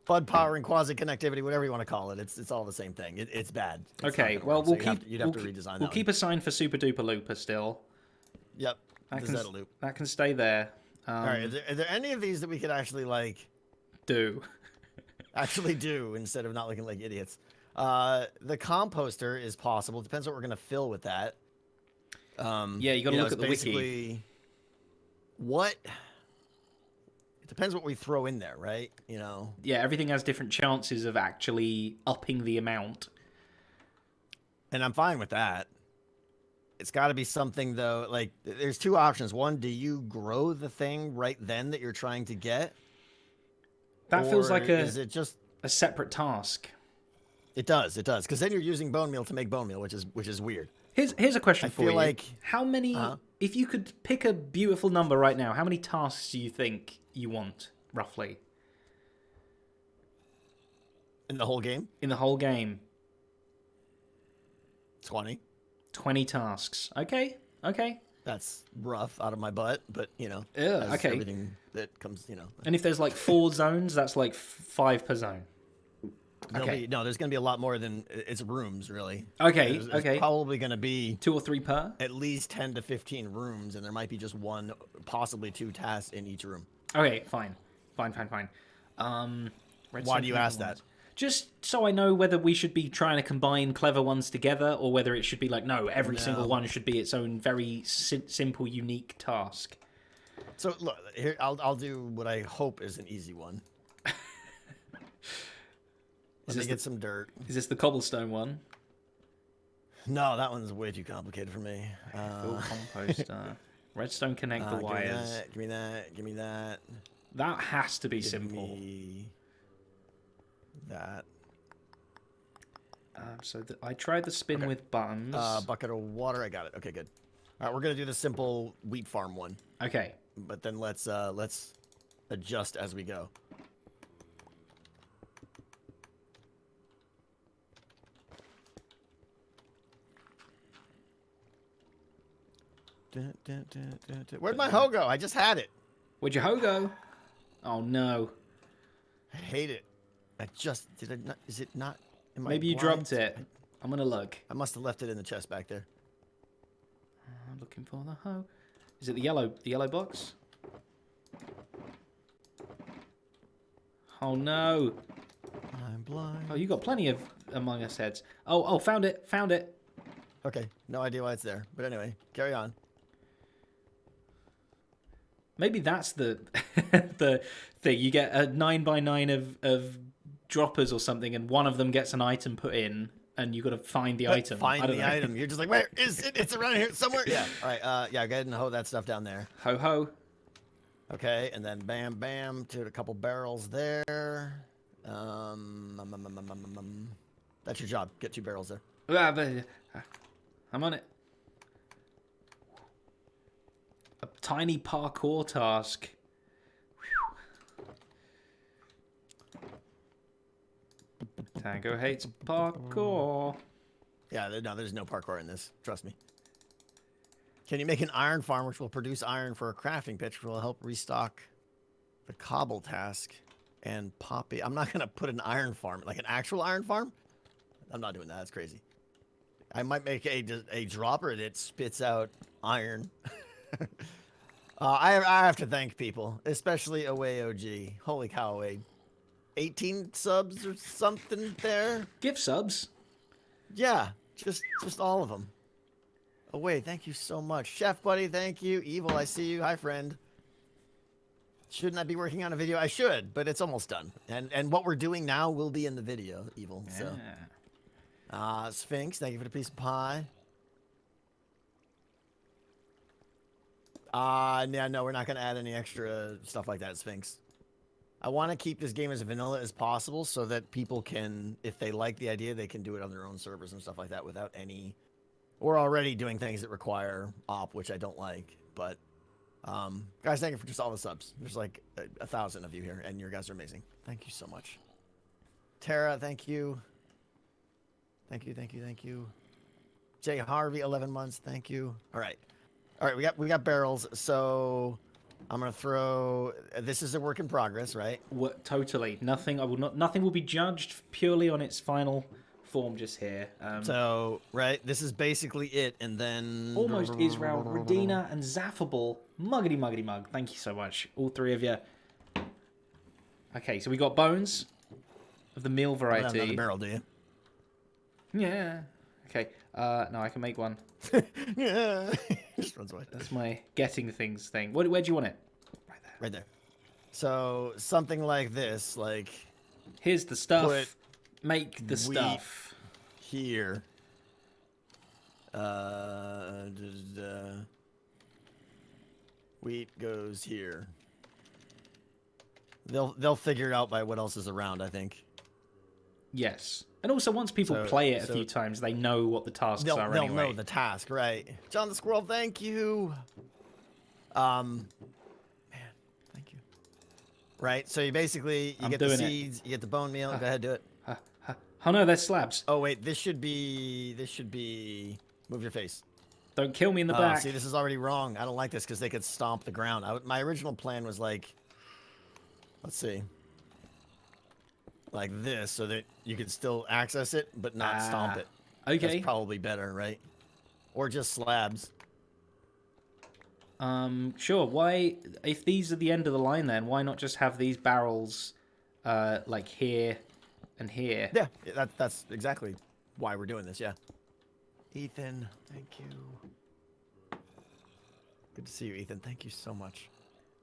Bud powering quasi connectivity, whatever you want to call it. It's all the same thing. It's bad. It's not Okay, gonna well work, so we'll you'd have to keep redesign we'll that keep a sign for Super Duper Looper still. Yep. That The can Zedaph loop. that can stay there. All right. Are there any of these that we could actually like Do. actually do instead of not looking like idiots? The composter is possible. Depends what we're gonna fill with that. Yeah, you got to look it's at the wiki. basically what. It depends what we throw in there, right? You know. Yeah, everything has different chances of actually upping the amount. And I'm fine with that. It's got to be something though. Like, there's two options. One, do you grow the thing right then that you're trying to get? That feels Or like is it just? a separate task. It does, because then you're using bone meal to make bone meal, which is weird. Here's a question I for feel you. like- How many, if you could pick a beautiful number right now, how many tasks do you think you want, roughly? In the whole game, In the whole game? 20. 20 tasks. Okay. That's rough out of my butt, but Yeah, as okay. everything that comes, And if there's like 4 zones, that's like 5 per zone. Okay. there's gonna be a lot more than it's rooms, really. Okay, There's okay. probably gonna be 2 or 3 per? at least 10 to 15 rooms, and there might be just one, possibly 2 tasks in each room. Okay, fine. Fine. Why do you ask that? Just so I know whether we should be trying to combine clever ones together, or whether it should be like, no, every single one should be its own very simple, unique task. So look, here I'll do what I hope is an easy one. Let me get some dirt. Is this the cobblestone one? No, that one's way too complicated for me. Full composter. Redstone connect the wires. Give me that. Give me that. That has to be Give simple. me that. So I tried the spin with buttons. Bucket of water. I got it. Okay, good. All right, we're gonna do the simple wheat farm one, Okay. but then let's adjust as we go. Where'd my hoe go? I just had it. Where'd your hoe go? Oh no. I hate it. Did I not? Is it not in my Maybe you blinds? dropped it. I'm gonna look. I must have left it in the chest back there. I'm looking for the hoe. Is it the yellow box? Oh no. I'm blind. Oh, you got plenty of Among Us heads. Oh, found it. Okay, no idea why it's there. But anyway, carry on. Maybe that's the the thing. You get a 9x9 of droppers or something, and one of them gets an item put in, and you got to find the item. I Find don't the know. item. You're just like, where is it? It's around here somewhere. Yeah. All right. Yeah. Go ahead and hoe that stuff down there. Ho ho. Okay, and then bam, bam, to a couple barrels there. That's your job. Get 2 barrels there. I'm on it. A tiny parkour task. Tango hates parkour. Yeah, no, there's no parkour in this. Trust me. Can you make an iron farm which will produce iron for a crafting pitch, which will help restock the cobble task and poppy? I'm not going to put an iron farm, like an actual iron farm. I'm not doing that. That's crazy. I might make a dropper that spits out iron. I have to thank people, especially Away OG. Holy cow, Away. 18 subs or something there. Give subs. Yeah, just all of them. Away, thank you so much. Chef Buddy, thank you. Evil, I see you. Hi, friend. Shouldn't I be working on a video? I should, but it's almost done. And what we're doing now will be in the video, Evil. Yeah. So. Sphinx, thank you for the piece of pie. Yeah, no, we're not going to add any extra stuff like that, Sphinx. I want to keep this game as vanilla as possible so that people can, if they like the idea, they can do it on their own servers and stuff like that without any... We're already doing things that require op, which I don't like, but... guys, thank you for just all the subs. There's like 1,000 of you here, and your guys are amazing. Thank you so much. Tara, thank you. Thank you, thank you, thank you. Jay Harvey, 11 months, thank you. All right, we got barrels, so I'm gonna throw. This is a work in progress, right? What, totally. Nothing. Nothing will be judged purely on its final form just here. So right, this is basically it, and then Almost Israel, Radina, and Zaffable. Muggity muggity mug. Thank you so much, all 3 of you. Okay, so we got bones of the meal variety. Another barrel, do you? Yeah. Okay. No, I can make one. Yeah. Just runs away. That's my getting things thing. Where do you want it? Right there. Right there. So something like this, like here's the stuff. put Make the wheat stuff. Here. Wheat goes here. They'll figure it out by what else is around, I think. Yes. And also, once people play it a few times, they know what the tasks are they'll anyway. know the task, right? John the Squirrel, thank you. Man, thank you. Right, so you basically, you get the seeds, you get the bone meal. Go ahead, do it. Oh no, they're slabs. Oh wait, this should be, move your face. Don't kill me in the back. See, this is already wrong. I don't like this because they could stomp the ground. My original plan was like, let's see. Like this, so that you could still access it, but not stomp it. Okay. That's probably better, right? Or just slabs. Sure. Why, if these are the end of the line, then why not just have these barrels, like here and here? Yeah, that's exactly why we're doing this. Yeah. Ethan, thank you. Good to see you, Ethan. Thank you so much.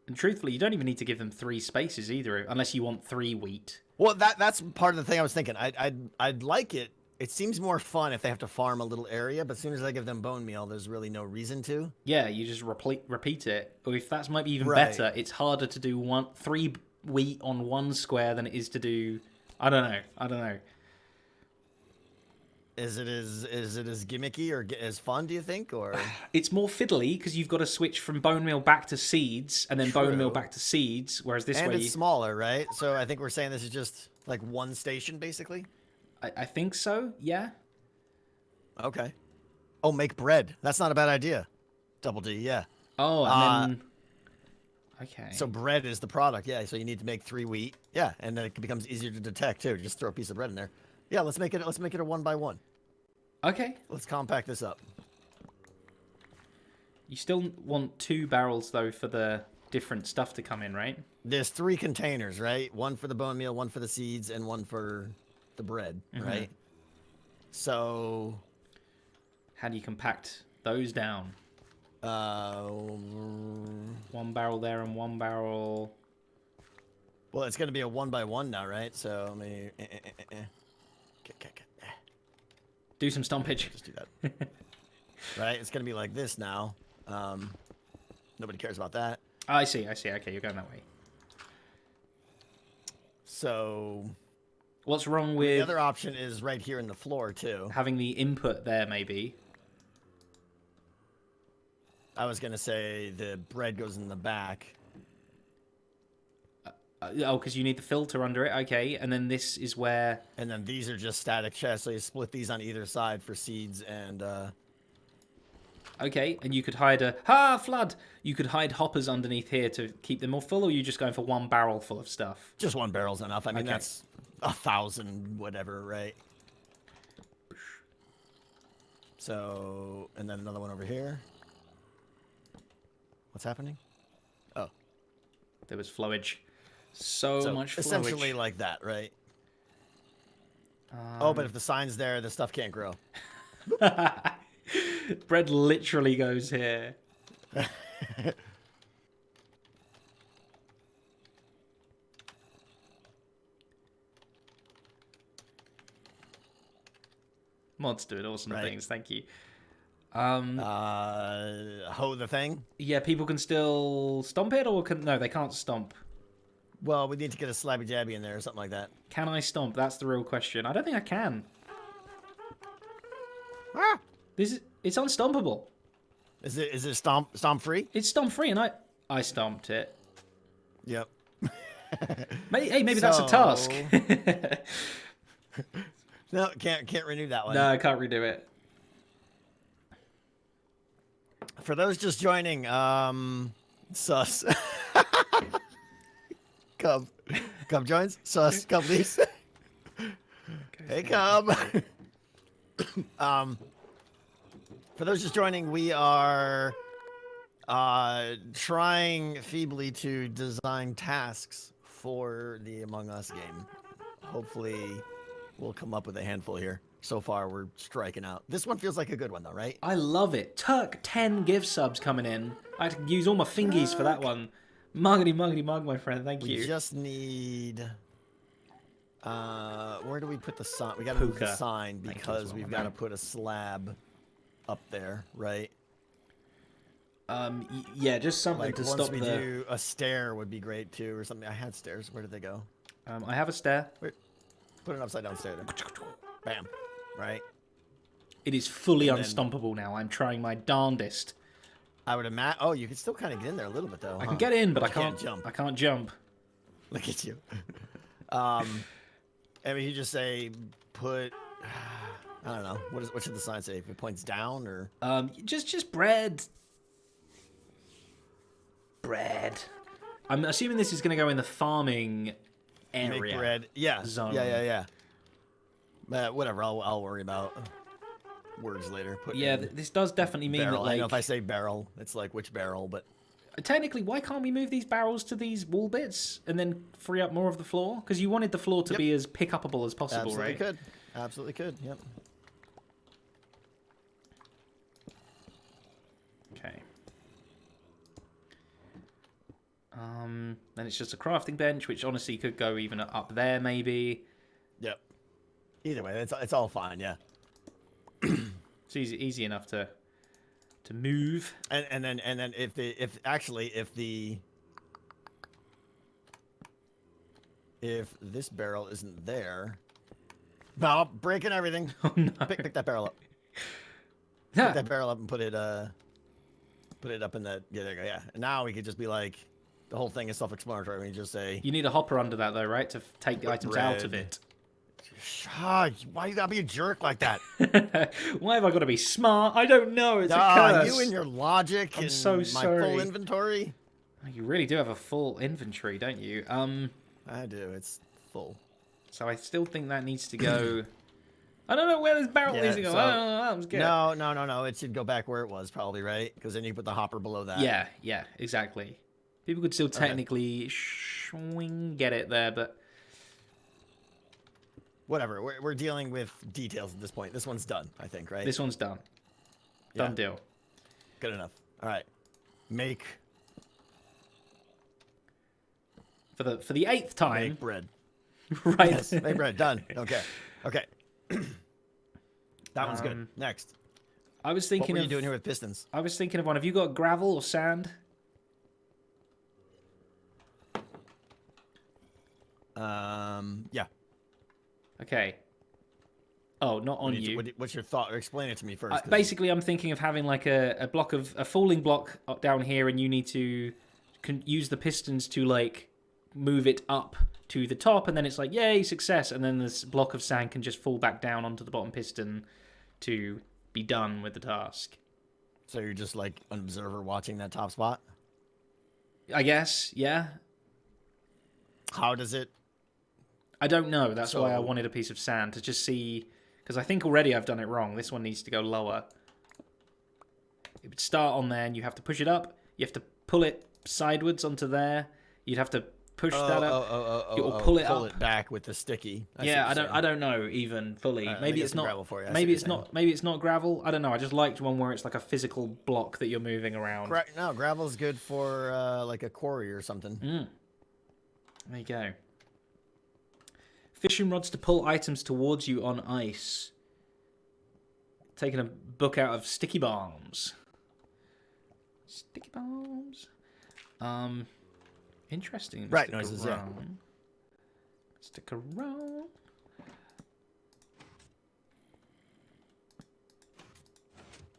And truthfully, you don't even need to give them 3 spaces either, unless you want 3 wheat. Well, that's part of the thing I was thinking. I'd like it. It seems more fun if they have to farm a little area, but as soon as I give them bone meal, there's really no reason to. Yeah, you just repeat it. Or if that's might be even Right. better, it's harder to do 3 wheat on 1 square than it is to do. I don't know. Is it as gimmicky or as fun? Do you think, or it's more fiddly because you've got to switch from bone meal back to seeds and then bone meal back to seeds, whereas this way it's smaller, right? So I think we're saying this is just like one station, basically. I think so. Yeah. Okay. Oh, make bread. That's not a bad idea. Double D, yeah. Oh, and then okay. So bread is the product, yeah. So you need to make 3 wheat, yeah, and then it becomes easier to detect too. Just throw a piece of bread in there. Yeah, let's make it a 1x1. Okay. Let's compact this up. You still want 2 barrels though for the different stuff to come in, right? There's 3 containers, right? 1 for the bone meal, 1 for the seeds, and 1 for the bread, right? So how do you compact those down? 1 barrel there and 1 barrel. Well, it's going to be a 1x1 now, right? So let me. Do some stompage. Just do that. Right? It's gonna be like this now. Nobody cares about that. I see. Okay, you're going that way. So what's wrong the with other option is right here in the floor too. having the input there? Maybe. I was gonna say the bread goes in the back. Oh, because you need the filter under it. Okay, and then this is where. And then these are just static chests, so you split these on either side for seeds and. Okay, and you could hide flood. You could hide hoppers underneath here to keep them all full, or are you just going for one barrel full of stuff? Just one barrel's enough. I mean, Okay. that's 1,000 whatever, right? So, and then another one over here. What's happening? Oh, There was flowage. So much flowage. essentially like that, right? Oh, but if the sign's there, the stuff can't grow. Bread literally goes here. Mods doing awesome Right. things, thank you. Hoe the thing. Yeah, people can still stomp it, or no, they can't stomp. Well, we need to get a slabby jabby in there or something like that. Can I stomp? That's the real question. I don't think I can. Ah! It's unstompable. Is it stomp free? It's stomp free, and I stomped it. Yep. Maybe that's a task. No, can't renew that one. No, I can't redo it. For those just joining, sus. Cub joins. Sus. Cub leaves. Hey, Cub. For those just joining, we are trying feebly to design tasks for the Among Us game. Hopefully, we'll come up with a handful here. So far, we're striking out. This one feels like a good one, though, right? I love it. Turk 10 gift subs coming in. I had to use all my fingies for that one. Muggity mug, my friend. Thank you. We just need. Where do we put the sign? We got to move the Puka. sign Thank you because as well, we've my got to man. put a slab up there, right? Yeah, just something Like to once stop we the. do a stair would be great too, or something. I had stairs. Where did they go? I have a stair. Put an upside down stair there. Bam. Right. It is fully And then- unstompable now. I'm trying my darndest. I would imagine. Oh, you can still kind of get in there a little bit though. I can get in, but I You can't jump. I can't jump. Look at you. I mean, you just say put. I don't know. What should the sign say? If it points down or? Just bread. Bread. I'm assuming this is going to go in the farming area. Make bread. Yeah. Zone. Yeah. Whatever. I'll worry about words later. Put Yeah, in this does definitely mean barrel. that, I know like, if I say barrel, it's like which barrel, but technically, why can't we move these barrels to these wall bits and then free up more of the floor? Because you wanted the floor to Yep. be as pick-upable as possible, absolutely right? could. Absolutely could. Yep. Okay. Then it's just a crafting bench, which honestly could go even up there, maybe. Yep. Either way, it's all fine. Yeah. It's easy enough to move. And then if this barrel isn't there, no, breaking everything. Oh no! Pick that barrel up. Pick that barrel up and put it up in that. Yeah, there you go. Yeah. And now we could just be like, the whole thing is self-explanatory. We just say, You need a hopper under that though, right, to take the items out of bread. it. why you gotta be a jerk like that? Why have I got to be smart? I don't know. It's a curse. You and your logic I'm and so my sorry. full inventory. You really do have a full inventory, don't you? I do. It's full. So I still think that needs to go. I don't know where this barrel Yeah, needs to go. so- I don't know. That was good. No. It should go back where it was, probably, right? Because then you put the hopper below that. Yeah, exactly. People could still technically get it there, but Whatever. We're dealing with details at this point. This one's done, I think, right? this one's done. Yeah. Done deal. Good enough. All right. Make For the eighth time, bread. right? Yes, make bread. Done. Okay. That one's good. Next. I was What thinking were of you doing here with pistons? I was thinking of one. Have you got gravel or sand? Yeah. Okay. Oh, not on you. What's your thought? Explain it to me first. Basically, I'm thinking of having like a falling block up down here, and you need to use the pistons to like move it up to the top, and then it's like yay success, and then this block of sand can just fall back down onto the bottom piston to be done with the task. So you're just like an observer watching that top spot? I guess, yeah. How does it? I don't know. That's why I wanted a piece of sand to just see, because I think already I've done it wrong. This one needs to go lower. It would start on there, and you have to push it up. You have to pull it sideways onto there. You'd have to push that up. It will pull it up. Pull it back with the sticky. I don't know even fully. Right, maybe it's not. Maybe it's not. Maybe it's not gravel. I don't know. I just liked one where it's like a physical block that you're moving around. No, gravel's good for like a quarry or something. There you go. Fishing rods to pull items towards you on ice. Taking a book out of sticky bombs. Sticky bombs. Interesting. Right noises, yeah. Stick around.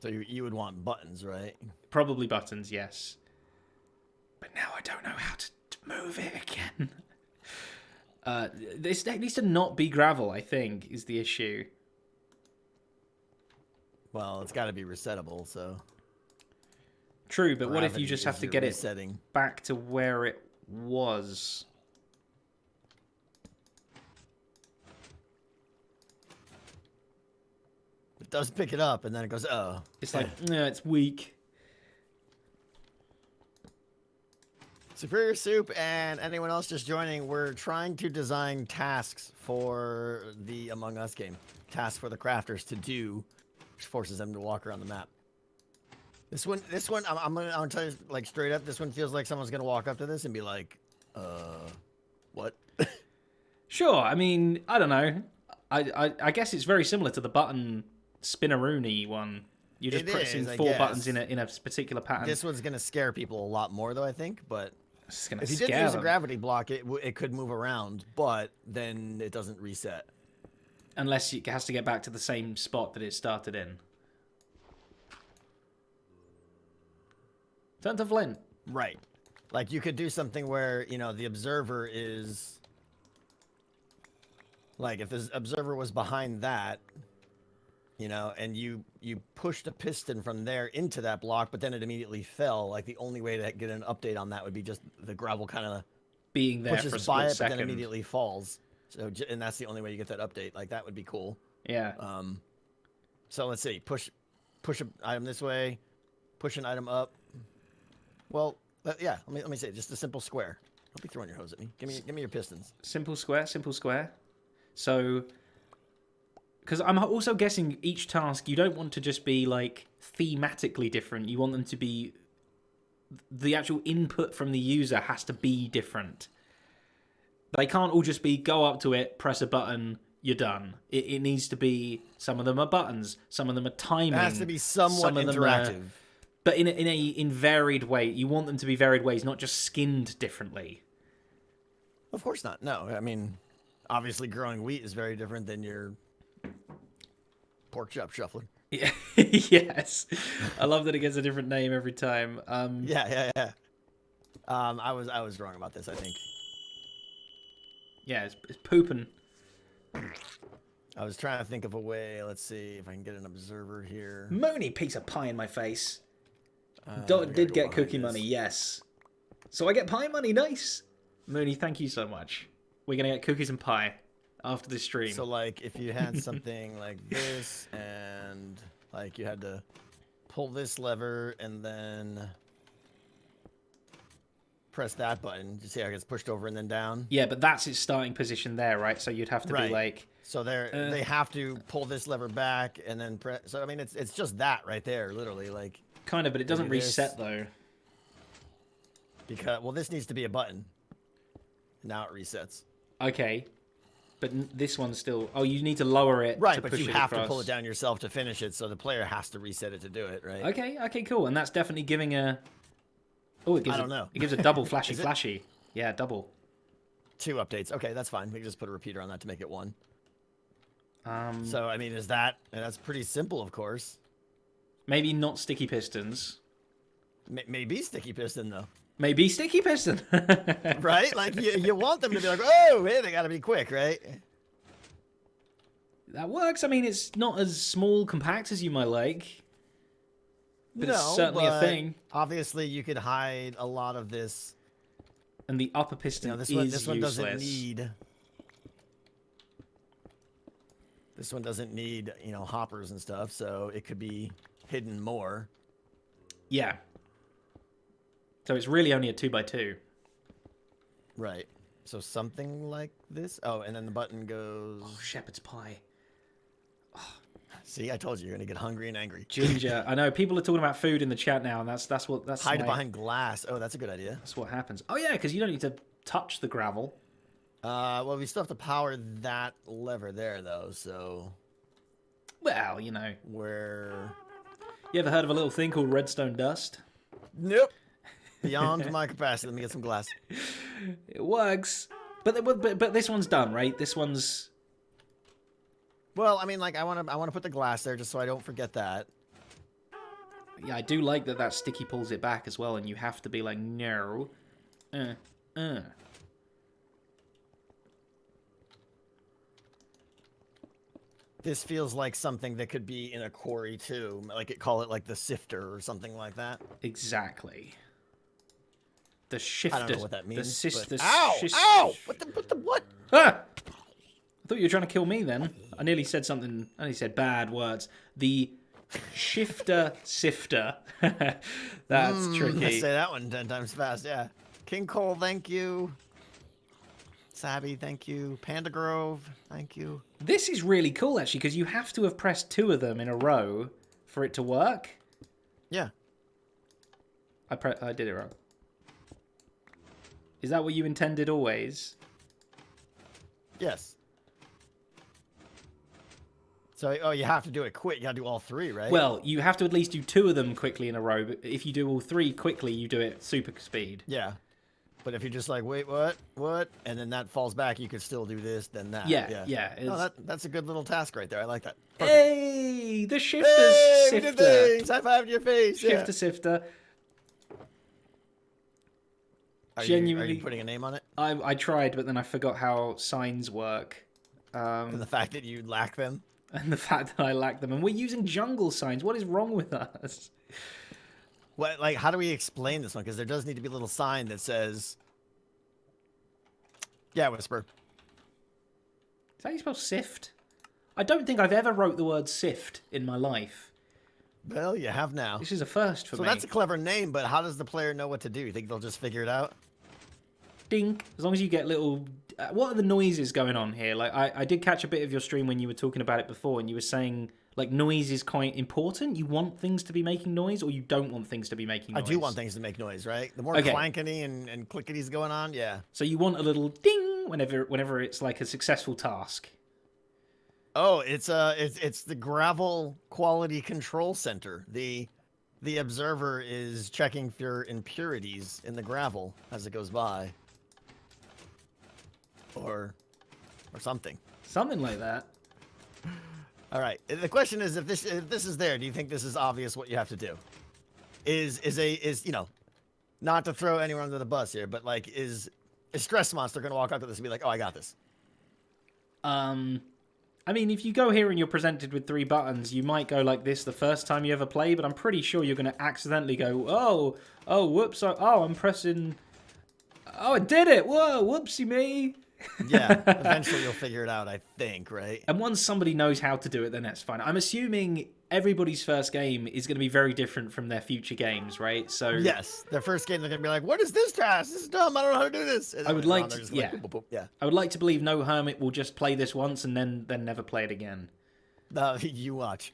So you would want buttons, right? Probably buttons, yes. But now I don't know how to move it again. This needs to not be gravel, I think, is the issue. Well, it's got to be resettable, so... True, but what if you just have to get resetting. It back to where it was? It does pick it up, and then it goes, oh. It's like, no, it's weak. Superior Soup and anyone else just joining, we're trying to design tasks for the Among Us game. Tasks for the crafters to do, which forces them to walk around the map. This one, I'm gonna tell you like straight up. This one feels like someone's gonna walk up to this and be like, what? Sure. I mean, I don't know. I guess it's very similar to the button spinneroony one. You're just pressing four buttons in a particular pattern. This one's gonna scare people a lot more, though. I think, but if you did use a gravity block, it could move around, but then it doesn't reset. Unless it has to get back to the same spot that it started in. Turn to Flint. Right. Like, you could do something where, you know, the observer is... Like, if the observer was behind that, you know, and you pushed a piston from there into that block, but then it immediately fell, like, the only way to get an update on that would be just the gravel kind of... being there pushes for a by split it, second. but then immediately falls. So, and that's the only way you get that update. Like, that would be cool. Yeah. So, let's see. Push an item this way. Push an item up. Well, yeah. Let me say just a simple square. Don't be throwing your hose at me. Give me your pistons. Simple square. Simple square. So, because I'm also guessing each task you don't want to just be like thematically different. You want them to be the actual input from the user has to be different. They can't all just be go up to it, press a button, you're done. It needs to be some of them are buttons, some of them are timing. It has to be somewhat interactive. But in varied way. You want them to be varied ways, not just skinned differently. Of course not. No, I mean, obviously growing wheat is very different than your pork chop shuffler. Yeah. Yes. I love that it gets a different name every time. Yeah. I was wrong about this, I think. Yeah, it's pooping. I was trying to think of a way. Let's see if I can get an observer here. Moony piece of pie in my face. Did get cookie money, yes. So I get pie money, nice. Mooney, thank you so much. We're going to get cookies and pie after this stream. So, like, if you had something like this, and, like, you had to pull this lever, and then press that button. You see how it gets pushed over and then down? Yeah, but that's its starting position there, right? So you'd have to be like... So they have to pull this lever back, and then press... So, I mean, it's just that right there, literally, like... Kind of, but it doesn't reset, though. Because, well, this needs to be a button. Now it resets. Okay. But this one's still... Oh, you need to lower it Right, to but push you it have across. to pull it down yourself to finish it, so the player has to reset it to do it, right? Okay, cool. And that's definitely giving a... Oh, it gives I don't know. It gives a double Is it? flashy. Yeah, double. 2 updates. Okay, that's fine. We can just put a repeater on that to make it 1. Um, So, I mean, is that... And that's pretty simple, of course. maybe not sticky pistons. Maybe sticky piston, though. Maybe sticky piston. Right? Like, you want them to be like, oh, hey, they got to be quick, right? That works. I mean, it's not as small, compact as you might like. But it's certainly a thing. Obviously, you could hide a lot of this. And the upper piston This is one useless. doesn't need... This one doesn't need, hoppers and stuff, so it could be hidden more. Yeah. So it's really only a 2x2. Right. So something like this. Oh, and then the button goes... Oh, shepherd's pie. See, I told you, you're going to get hungry and angry. Ginger. I know, people are talking about food in the chat now, and that's Hide behind glass. Oh, that's a good idea. That's what happens. Oh, yeah, because you don't need to touch the gravel. Well, we still have to power that lever there, though, so... Well, Where... You ever heard of a little thing called redstone dust? Nope. Beyond my capacity. Let me get some glass. It works. But this one's done, right? This one's... Well, I mean, like, I want to put the glass there just so I don't forget that. Yeah, I do like that sticky pulls it back as well, and you have to be like, no. This feels like something that could be in a quarry, too. Call it, like, the sifter or something like that. Exactly. The shifter. I don't know what that means. Ow! Ow! What the what? Ah! I thought you were trying to kill me then. I nearly said something. I nearly said bad words. The shifter sifter. That's tricky. I say that one 10 times fast, yeah. King Cole, thank you. Sabby, thank you. Panda Grove, thank you. This is really cool, actually, because you have to have pressed 2 of them in a row for it to work. Yeah. I did it wrong. Is that what you intended always? Yes. So, you have to do it quick. You gotta do all 3, right? Well, you have to at least do 2 of them quickly in a row, but if you do all 3 quickly, you do it super speed. Yeah. But if you're just like, wait, what? And then that falls back, you could still do this, then that. Yeah. No, that's a good little task right there. I like that. Perfect. Hey! The shifter Hey, we sifter. did things! High five to your face! Shifter sifter. Are Genuinely, you putting a name on it? I tried, but then I forgot how signs work. And the fact that you lack them? And the fact that I lack them. And we're using jungle signs. What is wrong with us? What, like, how do we explain this one? Because there does need to be a little sign that says... Yeah, Whisper. Is that how you spell sift? I don't think I've ever wrote the word sift in my life. Well, you have now. This is a first for me. So that's a clever name, but how does the player know what to do? You think they'll just figure it out? Dink. As long as you get little... what are the noises going on here? Like, I did catch a bit of your stream when you were talking about it before, and you were saying, like, noise is quite important. You want things to be making noise, or you don't want things to be making noise? I do want things to make noise, right? The more clankety and clickity's going on, yeah. So you want a little ding whenever it's like a successful task. Oh, it's the gravel quality control center. The observer is checking for impurities in the gravel as it goes by. Or something. Something like that. All right. The question is, if this is there, do you think this is obvious what you have to do? Is not to throw anyone under the bus here, but like, is Stress Monster going to walk up to this and be like, oh, I got this? I mean, if you go here and you're presented with 3 buttons, you might go like this the first time you ever play, but I'm pretty sure you're going to accidentally go, oh, whoops, I'm pressing... Oh, I did it! Whoa, whoopsie me! Yeah, eventually you'll figure it out, I think, right? And once somebody knows how to do it, then that's fine. I'm assuming everybody's first game is going to be very different from their future games, right? So yes, their first game they're going to be like, "What is this task? This is dumb. I don't know how to do this." I would like to, yeah. Like, boop, boop, boop. Yeah. I would like to believe no hermit will just play this once and then never play it again. You watch.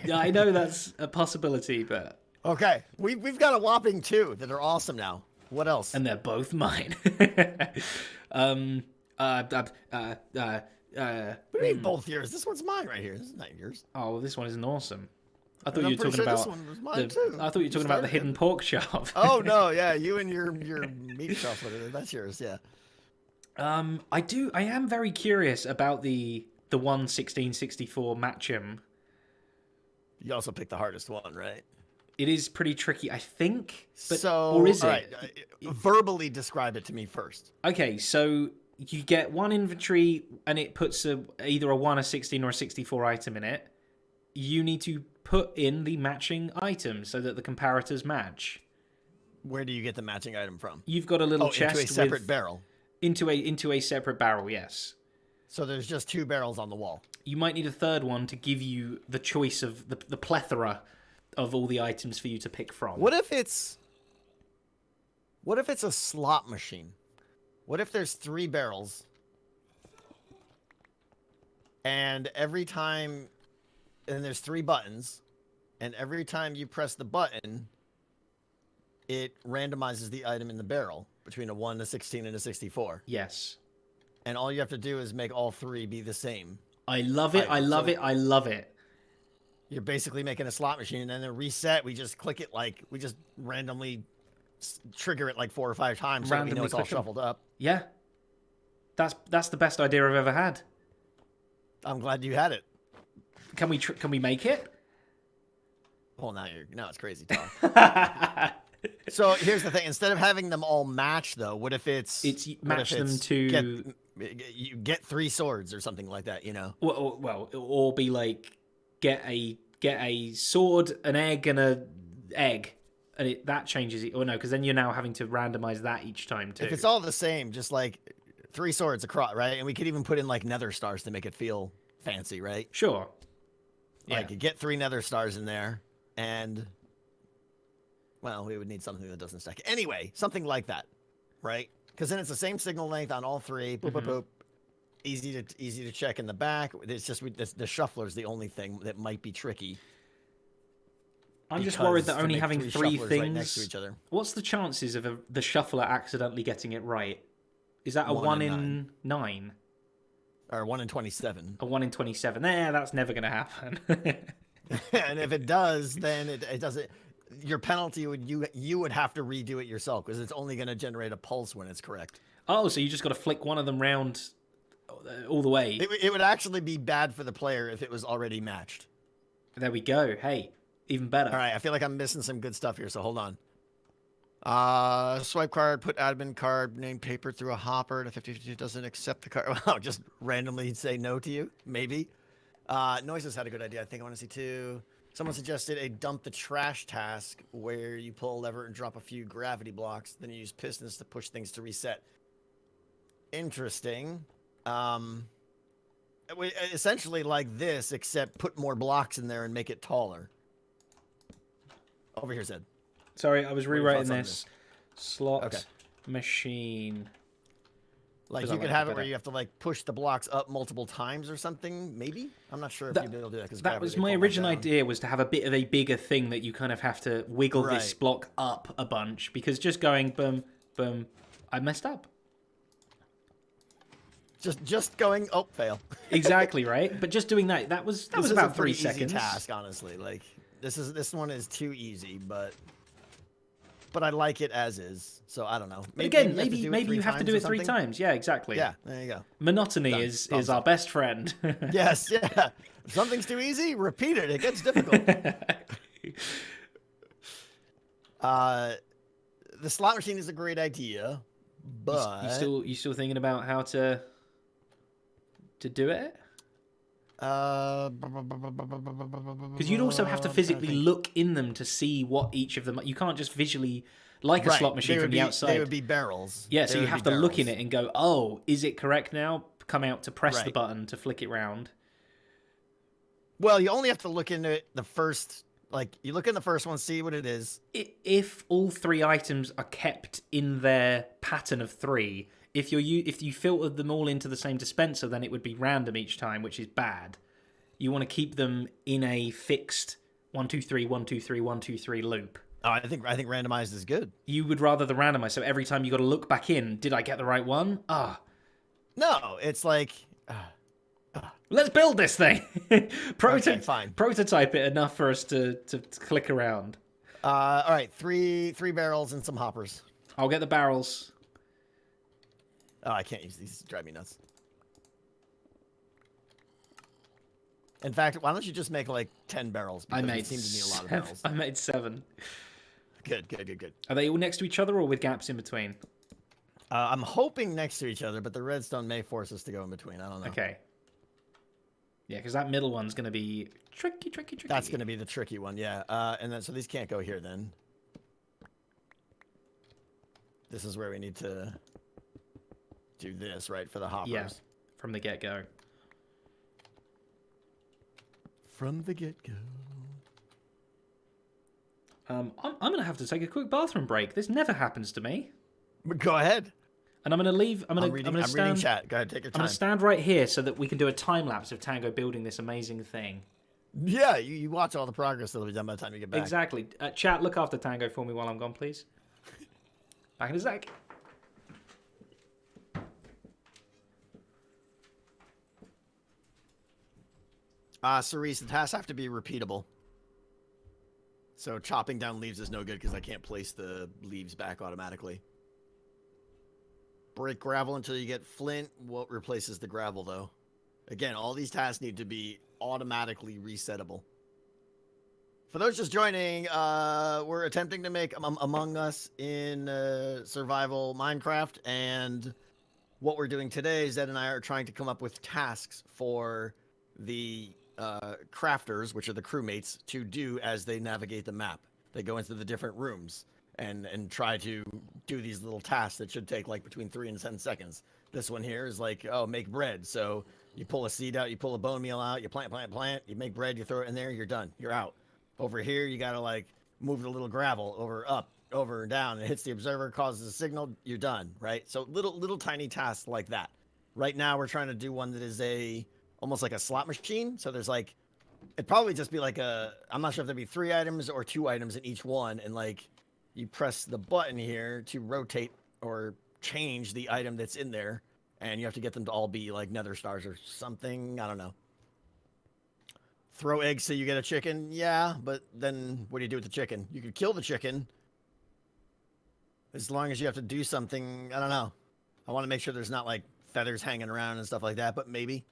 Yeah, I know that's a possibility, but okay, we've got a whopping 2 that are awesome now. What else? And they're both mine. What do you mean both yours? This one's mine right here. This is not yours. Oh, well, this one isn't awesome. I thought And you were talking this about one was mine too. I thought you were talking about the hidden pork chop. Oh no, yeah, you and your meat shuffler. That's yours, yeah. I am very curious about the 1/16/64 matchem. You also picked the hardest one, right? It is pretty tricky, I think. But, so, or is it? Right, verbally describe it to me first. Okay, so you get one inventory, and it puts either a 1, a 16, or a 64 item in it. You need to put in the matching item so that the comparators match. Where do you get the matching item from? You've got a little chest into a separate barrel. Into a separate barrel, yes. So there's just 2 barrels on the wall. You might need a third one to give you the choice of the plethora of all the items for you to pick from. What if it's a slot machine? What if there's 3 barrels, and there's 3 buttons, and every time you press the button, it randomizes the item in the barrel between a 1, a 16, and a 64. Yes. And all you have to do is make all 3 be the same. I love it. I love it. I love it. You're basically making a slot machine, and then the reset, we just click it we just randomly trigger it 4 or 5 times so we know it's all shuffled up. Yeah. That's the best idea I've ever had. I'm glad you had it. Can we make it? Well, now it's crazy talk. So here's the thing: instead of having them all match, though, what if it's match them to you get 3 swords or something like that? You know. Well, or be like get a sword, an egg, and a egg, and that changes it. Or no, because then you're now having to randomize that each time too. If it's all the same, just 3 swords across, right? And we could even put in nether stars to make it feel fancy, right? Sure. You get 3 nether stars in there, and well, we would need something that doesn't stack. Anyway, something like that, right? Because then it's the same signal length on all 3. Boop, boop, boop. Easy to check in the back. It's just the shuffler's the only thing that might be tricky. I'm just worried that only having 3 things right next to each other. What's the chances of the shuffler accidentally getting it right? Is that a 1 in 9? Or 1 in 27? A 1 in 27. That's never going to happen. And if it does, then it doesn't. Your penalty you would have to redo it yourself because it's only going to generate a pulse when it's correct. Oh, so you just got to flick one of them round all the way. It would actually be bad for the player if it was already matched. There we go. Hey, even better. All right, I feel like I'm missing some good stuff here, so hold on. Swipe card, put admin card, name paper through a hopper. And if 50 doesn't accept the card, wow, just randomly say no to you, maybe. Noises had a good idea. I think I want to see 2. Someone suggested a dump the trash task where you pull a lever and drop a few gravity blocks. Then you use pistons to push things to reset. Interesting. Essentially like this, except put more blocks in there and make it taller. Over here, Zed. Sorry, I was rewriting this. Slot machine. You could have it where you have to push the blocks up multiple times or something, maybe? I'm not sure if you'd be able to do that. That was my original idea, was to have a bit of a bigger thing that you kind of have to wiggle this block up a bunch, because just going boom, boom, I messed up. Just going, fail. Exactly, right? But just doing that was about 3 seconds. Easy task, honestly. This one is too easy, but I like it as is. So I don't know. Maybe you have to do it 3 times. Yeah, exactly. Yeah, there you go. Monotony is our best friend. Yes, yeah. If something's too easy, repeat it. It gets difficult. The slot machine is a great idea, but you still thinking about how to do it? Because you'd also have to physically look in them to see what each of them. You can't just visually, a slot machine from the outside. They would be barrels. Yeah, so you have to look in it and go, oh, is it correct now? Come out to press the button to flick it round. Well, you only have to look into it the first. You look in the first one, see what it is. If all 3 items are kept in their pattern of 3. If you filtered them all into the same dispenser, then it would be random each time, which is bad. You want to keep them in a fixed 1, 2, 3, 1, 2, 3, 1, 2, 3 loop. Oh, I think randomized is good. You would rather the randomized, so every time you got to look back in, did I get the right one? No, it's Let's build this thing. Okay, fine. Prototype it enough for us to click around. All right, three barrels and some hoppers. I'll get the barrels. Oh, I can't use these. Drive me nuts. In fact, why don't you just make like 10 barrels? Because I made it seems to need a lot of barrels. I made 7. Good. Are they all next to each other or with gaps in between? I'm hoping next to each other, but the redstone may force us to go in between. I don't know. Okay. Yeah, because that middle one's going to be tricky. That's going to be the tricky one, yeah. And then so these can't go here then. This is where we need to do this, right, for the hoppers. Yeah, from the get-go. From the get-go. I'm going to have to take a quick bathroom break. This never happens to me. Go ahead. And I'm going to leave. I'm reading chat. Go ahead, take your time. I'm going to stand right here so that we can do a time lapse of Tango building this amazing thing. Yeah, you watch all the progress that'll be done by the time you get back. Exactly. Chat, look after Tango for me while I'm gone, please. Back in a sec. Cerise, the tasks have to be repeatable. So chopping down leaves is no good because I can't place the leaves back automatically. Break gravel until you get flint. What replaces the gravel, though? Again, all these tasks need to be automatically resettable. For those just joining, we're attempting to make Among Us in survival Minecraft, and what we're doing today, Zed and I are trying to come up with tasks for the crafters, which are the crewmates, to do as they navigate the map. They go into the different rooms and try to do these little tasks that should take like between 3 and 10 seconds. This one here is like, oh, make bread. So you pull a seed out, you pull a bone meal out, you plant, you make bread, you throw it in there, you're done. You're out. Over here, you got to like move the little gravel over and down. It hits the observer, causes a signal, you're done, right? So little tiny tasks like that. Right now, we're trying to do one that is almost like a slot machine. So there's like, it'd probably just be like I'm not sure if there'd be 3 items or 2 items in each one. And like, you press the button here to rotate or change the item that's in there. And you have to get them to all be like nether stars or something. I don't know. Throw eggs so you get a chicken. Yeah, but then what do you do with the chicken? You could kill the chicken. As long as you have to do something. I don't know. I want to make sure there's not like feathers hanging around and stuff like that, but maybe.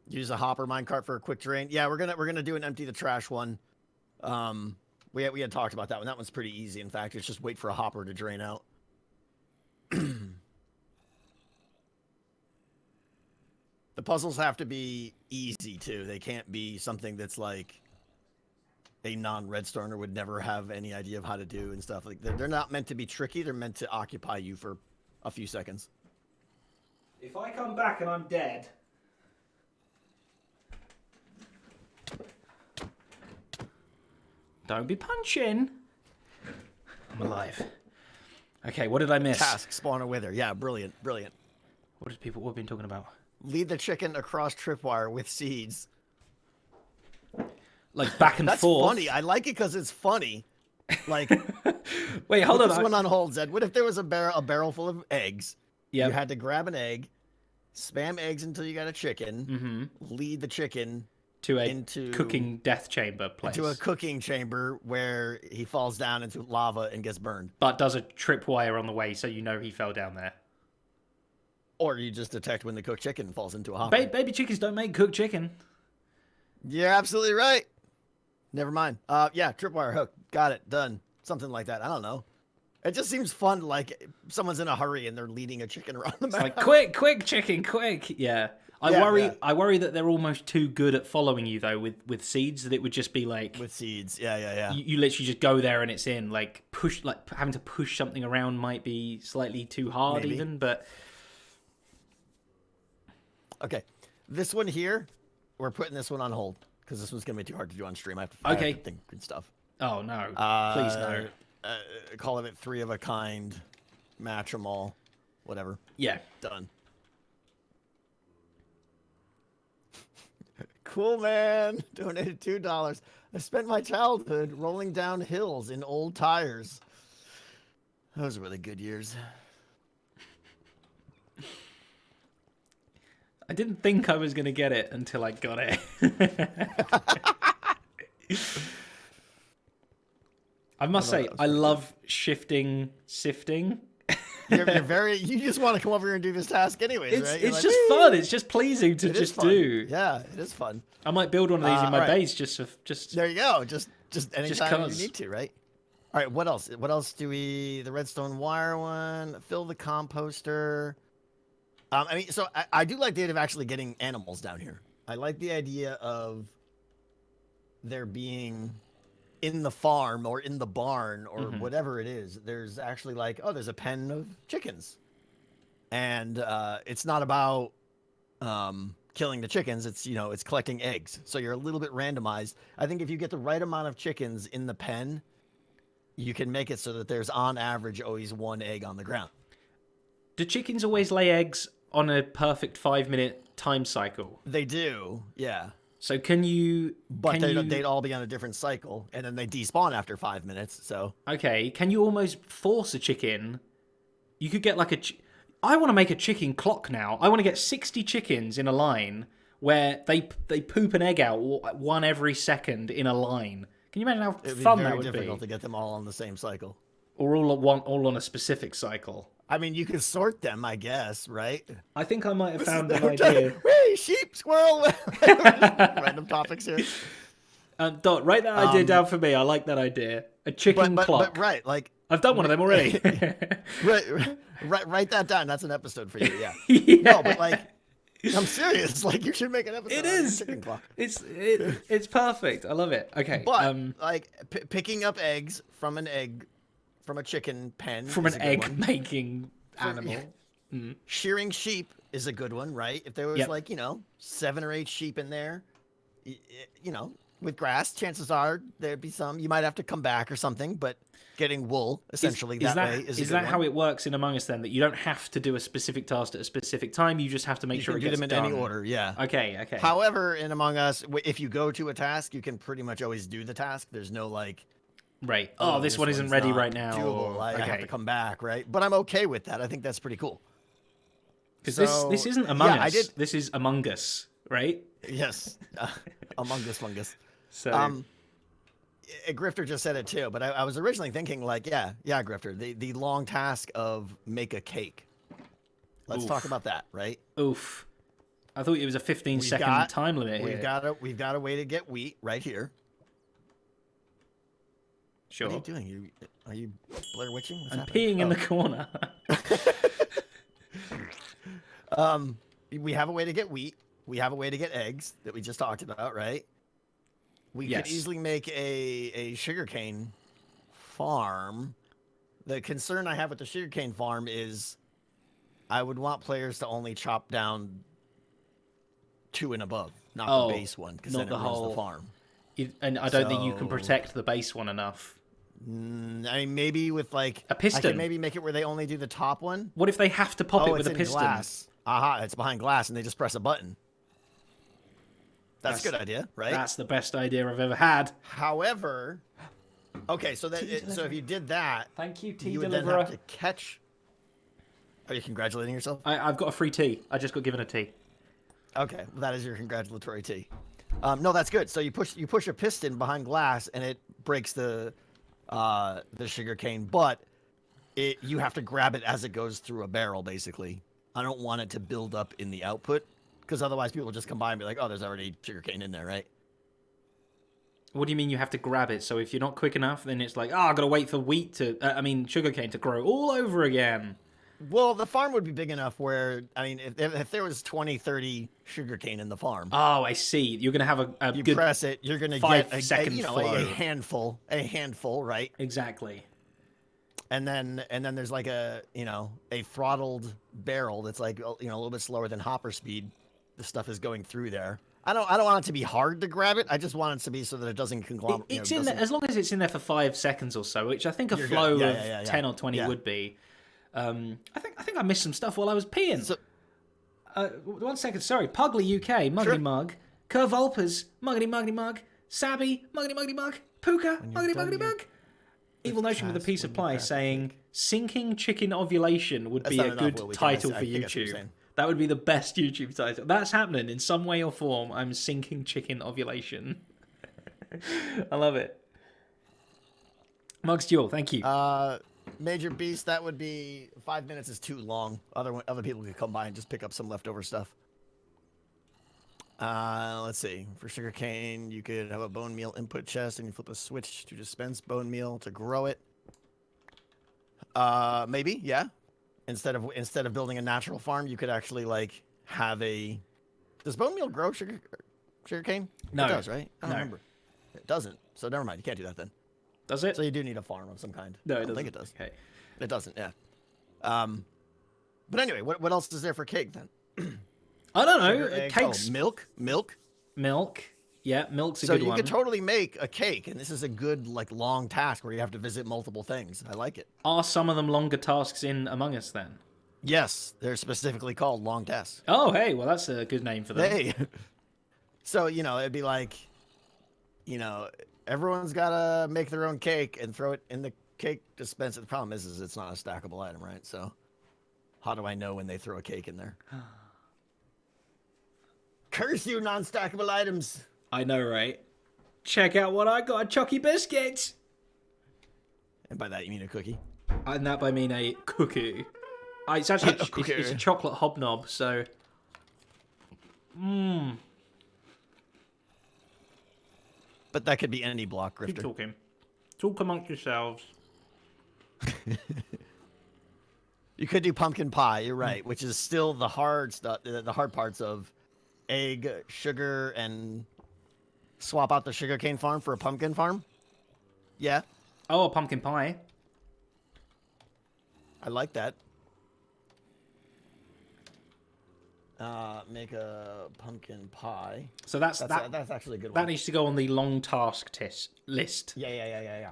Use a hopper minecart for a quick drain. Yeah, we're gonna do an empty the trash one. We had talked about that one. That one's pretty easy. In fact, it's just wait for a hopper to drain out. The puzzles have to be easy too. They can't be something that's like a non-redstoner would never have any idea of how to do and stuff. Like they're not meant to be tricky. They're meant to occupy you for a few seconds. If I come back and I'm dead. Don't be punching. I'm alive. Okay, what did I miss? Task, spawn a wither. Yeah, brilliant. What have we been talking about? Lead the chicken across tripwire with seeds. Like back and forth. That's funny. I like it because it's funny. Like, wait, hold on. Put this one on hold, Zed. What if there was a barrel full of eggs? Yeah. You had to grab an egg, spam eggs until you got a chicken, lead the chicken into cooking death chamber place. Into a cooking chamber where he falls down into lava and gets burned. But does a tripwire on the way so you know he fell down there. Or you just detect when the cooked chicken falls into a hopper. Baby chickens don't make cooked chicken. You're absolutely right. Never mind. Yeah, tripwire hook. Got it. Done. Something like that. I don't know. It just seems fun, like someone's in a hurry and they're leading a chicken around the map. It's like, quick, chicken, quick. Yeah. I worry that they're almost too good at following you though with seeds, that it would just be like with seeds. Yeah. You literally just go there and it's in. Like having to push something around might be slightly too hard. Maybe. Even, but okay. This one here, we're putting this one on hold because this one's gonna be too hard to do on stream. I have to think good stuff. Oh no! Please no. Call it 3 of a kind, match them all, whatever. Yeah, done. Cool, man. Donated $2. I spent my childhood rolling down hills in old tires. Those were the good years. I didn't think I was going to get it until I got it. I must say, I love shifting, sifting. You're very. You just want to come over here and do this task anyways, right? It's just fun. It's just pleasing to just do. Yeah, it is fun. I might build one of these in my base just. There you go. Just anytime you 'cause. need to, right? All right. What else? What else do we? The redstone wire one. Fill the composter. I mean, so I do like the idea of actually getting animals down here. I like the idea of there being in the farm or in the barn or whatever it is. There's actually like, oh, there's a pen of chickens, and it's not about killing the chickens. It's it's collecting eggs. So you're a little bit randomized. I think if you get the right amount of chickens in the pen, you can make it so that there's on average always one egg on the ground. Do chickens always lay eggs on a perfect 5-minute time cycle? They do, yeah. So can you... But they'd all be on a different cycle, and then they despawn after 5 minutes, so... Okay, can you almost force a chicken? You could get like a... I want to make a chicken clock now. I want to get 60 chickens in a line where they poop an egg out one every second in a line. Can you imagine how fun that would be? It'd be very difficult to get them all on the same cycle. Or all on a specific cycle. I mean, you could sort them, I guess, right? I think I might have found an idea. Hey, sheep, squirrel. Random topics here. Dot, write that idea down for me. I like that idea. A chicken clock. But right, like I've done one of them already. Write that down. That's an episode for you. Yeah. Yeah. No, but like, I'm serious. Like, you should make an episode. It is. Chicken clock. It's perfect. I love it. Okay. But like picking up eggs from a chicken pen. From an egg-making animal. Shearing sheep is a good one, right? If there was 7 or 8 sheep in there, with grass, chances are there'd be some. You might have to come back or something, but getting wool essentially is that how one. it works in Among Us then? That you don't have to do a specific task at a specific time. You just have to make sure it gets done. You can do them in any order. Yeah. Okay. However, in Among Us, if you go to a task, you can pretty much always do the task. There's no like. Right. Oh, this one isn't ready right now. Doable. I have to come back, right? But I'm okay with that. I think that's pretty cool. Because this isn't Among Us. This is Among Us, right? Yes. Among Us fungus. So, a Grifter just said it too, but I was originally thinking like, yeah, Grifter, the long task of make a cake. Let's talk about that, right? Oof. I thought it was a 15-second time limit here. We've got a way to get wheat right here. Sure. What are you doing? Are you Blair Witching? What's I'm happening? peeing in the corner. We have a way to get wheat. We have a way to get eggs that we just talked about, right? We could easily make a sugarcane farm. The concern I have with the sugarcane farm is I would want players to only chop down 2 and above, not the base one, because then it ruins the farm. And I don't think you can protect the base one enough. I mean, maybe with like a piston. I could maybe make it where they only do the top one. What if they have to pop it with a piston? Glass. Aha, it's behind glass, and they just press a button. That's a good idea, right? That's the best idea I've ever had. However, okay, so so if you did that, thank you, tea you would deliverer. then have to catch. Are you congratulating yourself? I've got a free tea. I just got given a tea. Okay, well, that is your congratulatory tea. No, that's good. So you push a piston behind glass, and it breaks the sugar cane, but you have to grab it as it goes through a barrel, basically. I don't want it to build up in the output, because otherwise people will just come by and be like, oh, there's already sugar cane in there, right? What do you mean you have to grab it? So if you're not quick enough, then it's like, oh, I've got to wait for sugarcane to grow all over again. Well, the farm would be big enough where, I mean, if there was 20, 30 sugarcane in the farm. Oh, I see. You're going to have a you good press it, you're going to get flow. a handful, right? Exactly. And then there's like a throttled barrel that's like, a little bit slower than hopper speed. The stuff is going through there. I don't want it to be hard to grab it. I just want it to be so that it doesn't conglomerate. It's in there, as long as it's in there for 5 seconds or so, which I think a flow of 10 or 20 would be. I think I missed some stuff while I was peeing. So, 1 second, sorry. Pugly UK, Muggity Mug, Curvulpers, Muggity Mug, Sabby, Muggity Mug, Puka, Muggity Mug. Evil Notion with a piece of pie saying, sinking chicken ovulation would be a good title for YouTube. That would be the best YouTube title. That's happening in some way or form. I'm sinking chicken ovulation. I love it. Mugs Duel, thank you. Major Beast, that would be 5 minutes is too long. Other people could come by and just pick up some leftover stuff. Let's see. For sugarcane, you could have a bone meal input chest and you flip a switch to dispense bone meal to grow it. Maybe, yeah. Instead of building a natural farm, you could actually like have a. Does bone meal grow sugarcane? No, it does, right? I don't no. remember. It doesn't. So never mind. You can't do that then. Does it? So you do need a farm of some kind. No, I don't think it does. Okay. It doesn't. Yeah. But anyway, what else is there for cake then? I don't know. Sugar, egg, Cakes. milk. Milk. Yeah, milk's a So good you one. could totally make a cake, and this is a good like long task where you have to visit multiple things. I like it. Are some of them longer tasks in Among Us then? Yes, they're specifically called long tasks. Oh, hey, well that's a good name for them. Hey. So, it'd be like, everyone's got to make their own cake and throw it in the cake dispenser. The problem is it's not a stackable item, right? So how do I know when they throw a cake in there? Curse you, non-stackable items. I know, right? Check out what I got, a Chucky biscuit. And by that, you mean a cookie? And that by mean a cookie. It's actually A cookie. it's a chocolate hobnob, so... But that could be any block Keep grifter. talking. Talk amongst yourselves. You could do pumpkin pie, you're right, which is still the hard stuff, the hard parts of egg, sugar, and swap out the sugarcane farm for a pumpkin farm. Yeah, Oh, a pumpkin pie. I like that. Make a pumpkin pie. So that's actually a good that one. needs to go on the long task list. Yeah.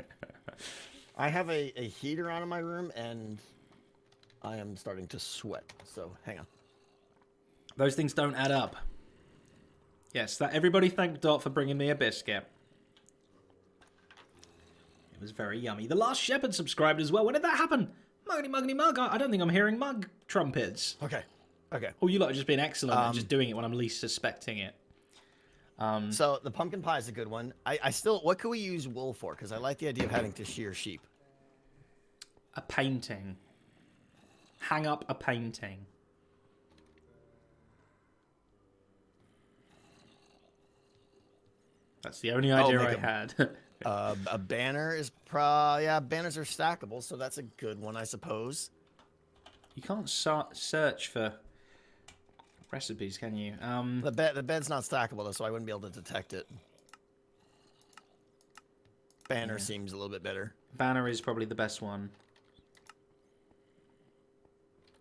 I have a heater on in my room, and I am starting to sweat. So hang on. Those things don't add up. Yes, that everybody thank Dot for bringing me a biscuit. It was very yummy. The Last Shepherd subscribed as well. When did that happen? Muggity mug. I don't think I'm hearing mug trumpets. Okay. Oh, you lot are just being excellent and just doing it when I'm least suspecting it. So the pumpkin pie is a good one. I still, what can we use wool for? Because I like the idea of having to shear sheep. A painting. Hang up a painting. That's the only idea I had. A banner is banners are stackable, so that's a good one, I suppose. You can't search for recipes, can you? The bed's not stackable though, so I wouldn't be able to detect it. Banner seems a little bit better. Banner is probably the best one.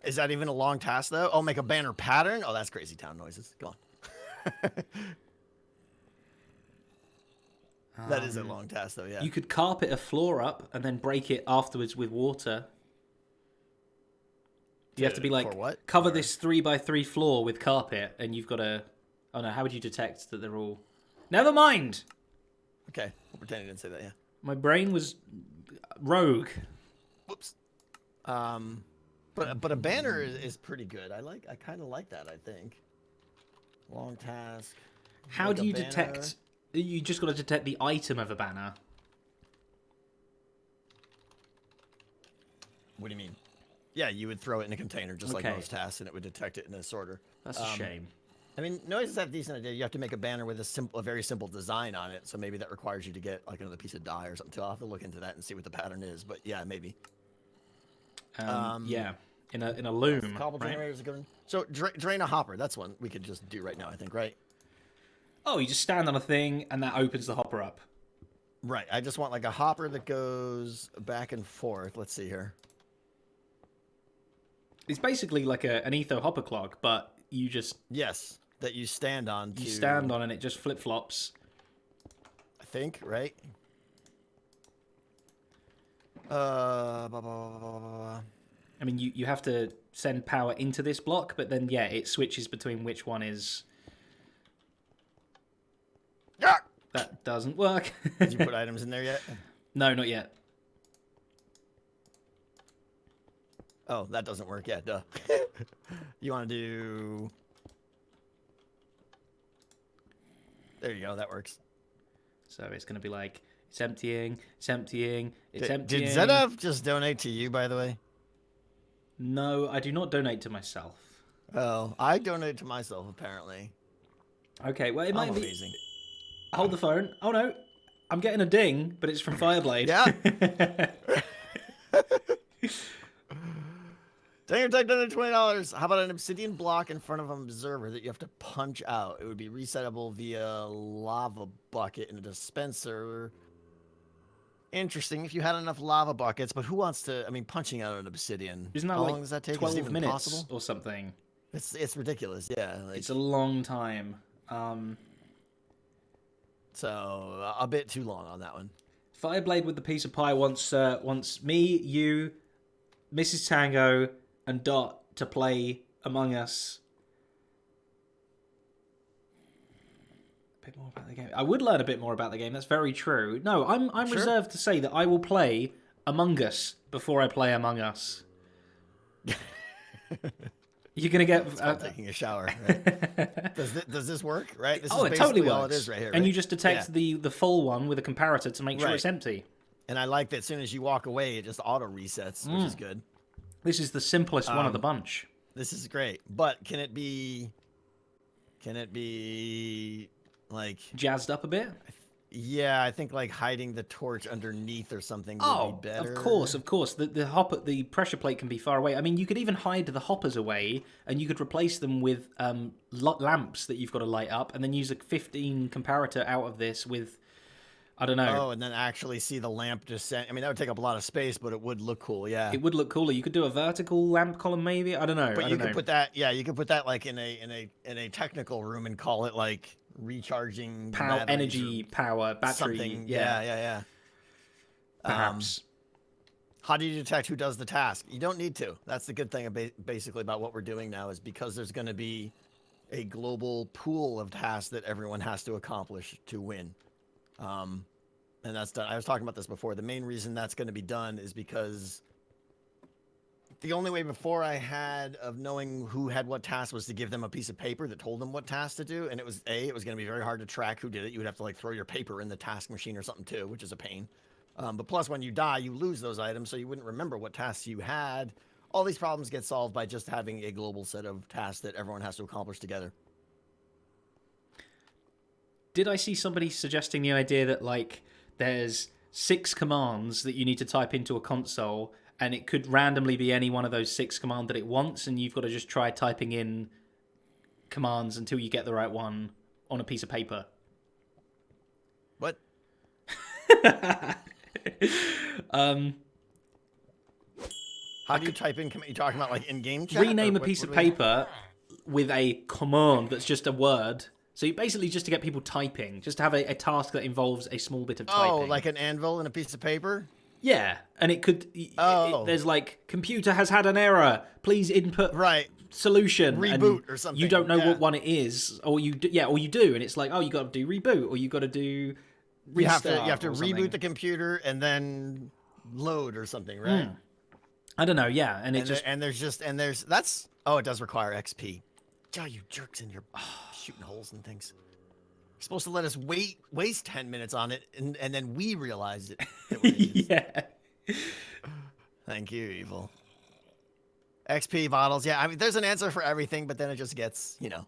Is that even a long task though? Oh, make a banner pattern? Oh, that's crazy town noises. Go on. That is a long task though, yeah. You could carpet a floor up and then break it afterwards with water. You have to be like, For what? cover Or- this 3x3 floor with carpet, and you've got to... Oh no, how would you detect that they're all... Never mind! Okay, we'll pretend I didn't say that, yeah. My brain was rogue. Whoops. But a banner is pretty good. I kind of like that, I think. Long task. How Make do a you banner. detect... You just got to detect the item of a banner. What do you mean? Yeah, you would throw it in a container just like Okay. most tasks, and it would detect it in a sorter. That's a shame. I mean, Noises have a decent idea. You have to make a banner with a very simple design on it, so maybe that requires you to get like another piece of dye or something. So I'll have to look into that and see what the pattern is. But yeah, maybe. Yeah, in a loom, Cobble right? generators are good. So drain a hopper. That's one we could just do right now, I think, right? Oh, you just stand on a thing, and that opens the hopper up. Right. I just want like a hopper that goes back and forth. Let's see here. It's basically like an etho hopper clog, but you just... Yes, that you stand on. You stand on and it just flip-flops. I think, right? Blah, blah, blah, blah, blah. I mean, you have to send power into this block, but then, yeah, it switches between which one is... Ah! That doesn't work. Did you put items in there yet? No, not yet. Oh, that doesn't work yet. Duh. You want to do? There you go. That works. So it's going to be like, it's emptying, it's emptying, it's emptying. Did Zedaph just donate to you, by the way? No, I do not donate to myself. Oh, I donate to myself, apparently. Okay, well, it might be... Amazing. Hold the phone. Oh, no. I'm getting a ding, but it's from Fireblade. Yeah. Dang, you're donated $20. How about an obsidian block in front of an observer that you have to punch out? It would be resettable via lava bucket in a dispenser. Interesting if you had enough lava buckets, but who wants to? I mean, punching out an obsidian. Isn't that How like long does that take? 12 minutes possible? or something? It's ridiculous. Yeah, like, It's a long time. So a bit too long on that one. Fireblade with the piece of pie wants me, you, Mrs. Tango, and Dot to play Among Us. A bit more about the game. I would learn a bit more about the game. That's very true. No, I'm Sure. reserved to say that I will play Among Us before I play Among Us. You're gonna get Taking a shower. Right? Does this work? Right? This is it totally works. all it is right here. And right? you just detect the full one with a comparator to make sure Right. it's empty. And I like that as soon as you walk away, it just auto resets, which is good. This is the simplest one of the bunch. This is great. But can it be like, Jazzed up a bit. yeah, I think like hiding the torch underneath or something would be better. Of course. The pressure plate can be far away. I mean, you could even hide the hoppers away, and you could replace them with lamps that you've got to light up, and then use a 15 comparator out of this with, I don't know. Oh, and then actually see the lamp descend. I mean, that would take up a lot of space, but it would look cool. Yeah. It would look cooler. You could do a vertical lamp column, maybe. I don't know. But you could put that. Yeah, you could put that like in a technical room and call it like recharging power, energy, power, battery. Something. Yeah. Perhaps. How do you detect who does the task? You don't need to. That's the good thing basically about what we're doing now is because there's going to be a global pool of tasks that everyone has to accomplish to win. And that's done. I was talking about this before. The main reason that's going to be done is because the only way before I had of knowing who had what task was to give them a piece of paper that told them what task to do. And it was going to be very hard to track who did it. You would have to like throw your paper in the task machine or something too, which is a pain. But plus when you die, you lose those items. So you wouldn't remember what tasks you had. All these problems get solved by just having a global set of tasks that everyone has to accomplish together. Did I see somebody suggesting the idea that like there's 6 commands that you need to type into a console, and it could randomly be any one of those 6 commands that it wants, and you've got to just try typing in commands until you get the right one on a piece of paper? What? How do you type in? You talking about like in-game chat? Rename a piece of paper with a command that's just a word. So you basically just to get people typing, just to have a task that involves a small bit of typing. Oh, like an anvil and a piece of paper? Yeah, and it could. There's like computer has had an error. Please input solution. Reboot or something. You don't know what one it is, or you do, and it's like, oh, you got to do reboot, or you got to do restart. You have to reboot the computer and then load or something, right? I don't know. Yeah, and it does require XP. Oh, you jerks, and you're shooting holes and things. You're supposed to let us waste 10 minutes on it, and then we realize it. Yeah. Thank you, Evil. XP bottles. Yeah, I mean, there's an answer for everything, but then it just gets, Yeah,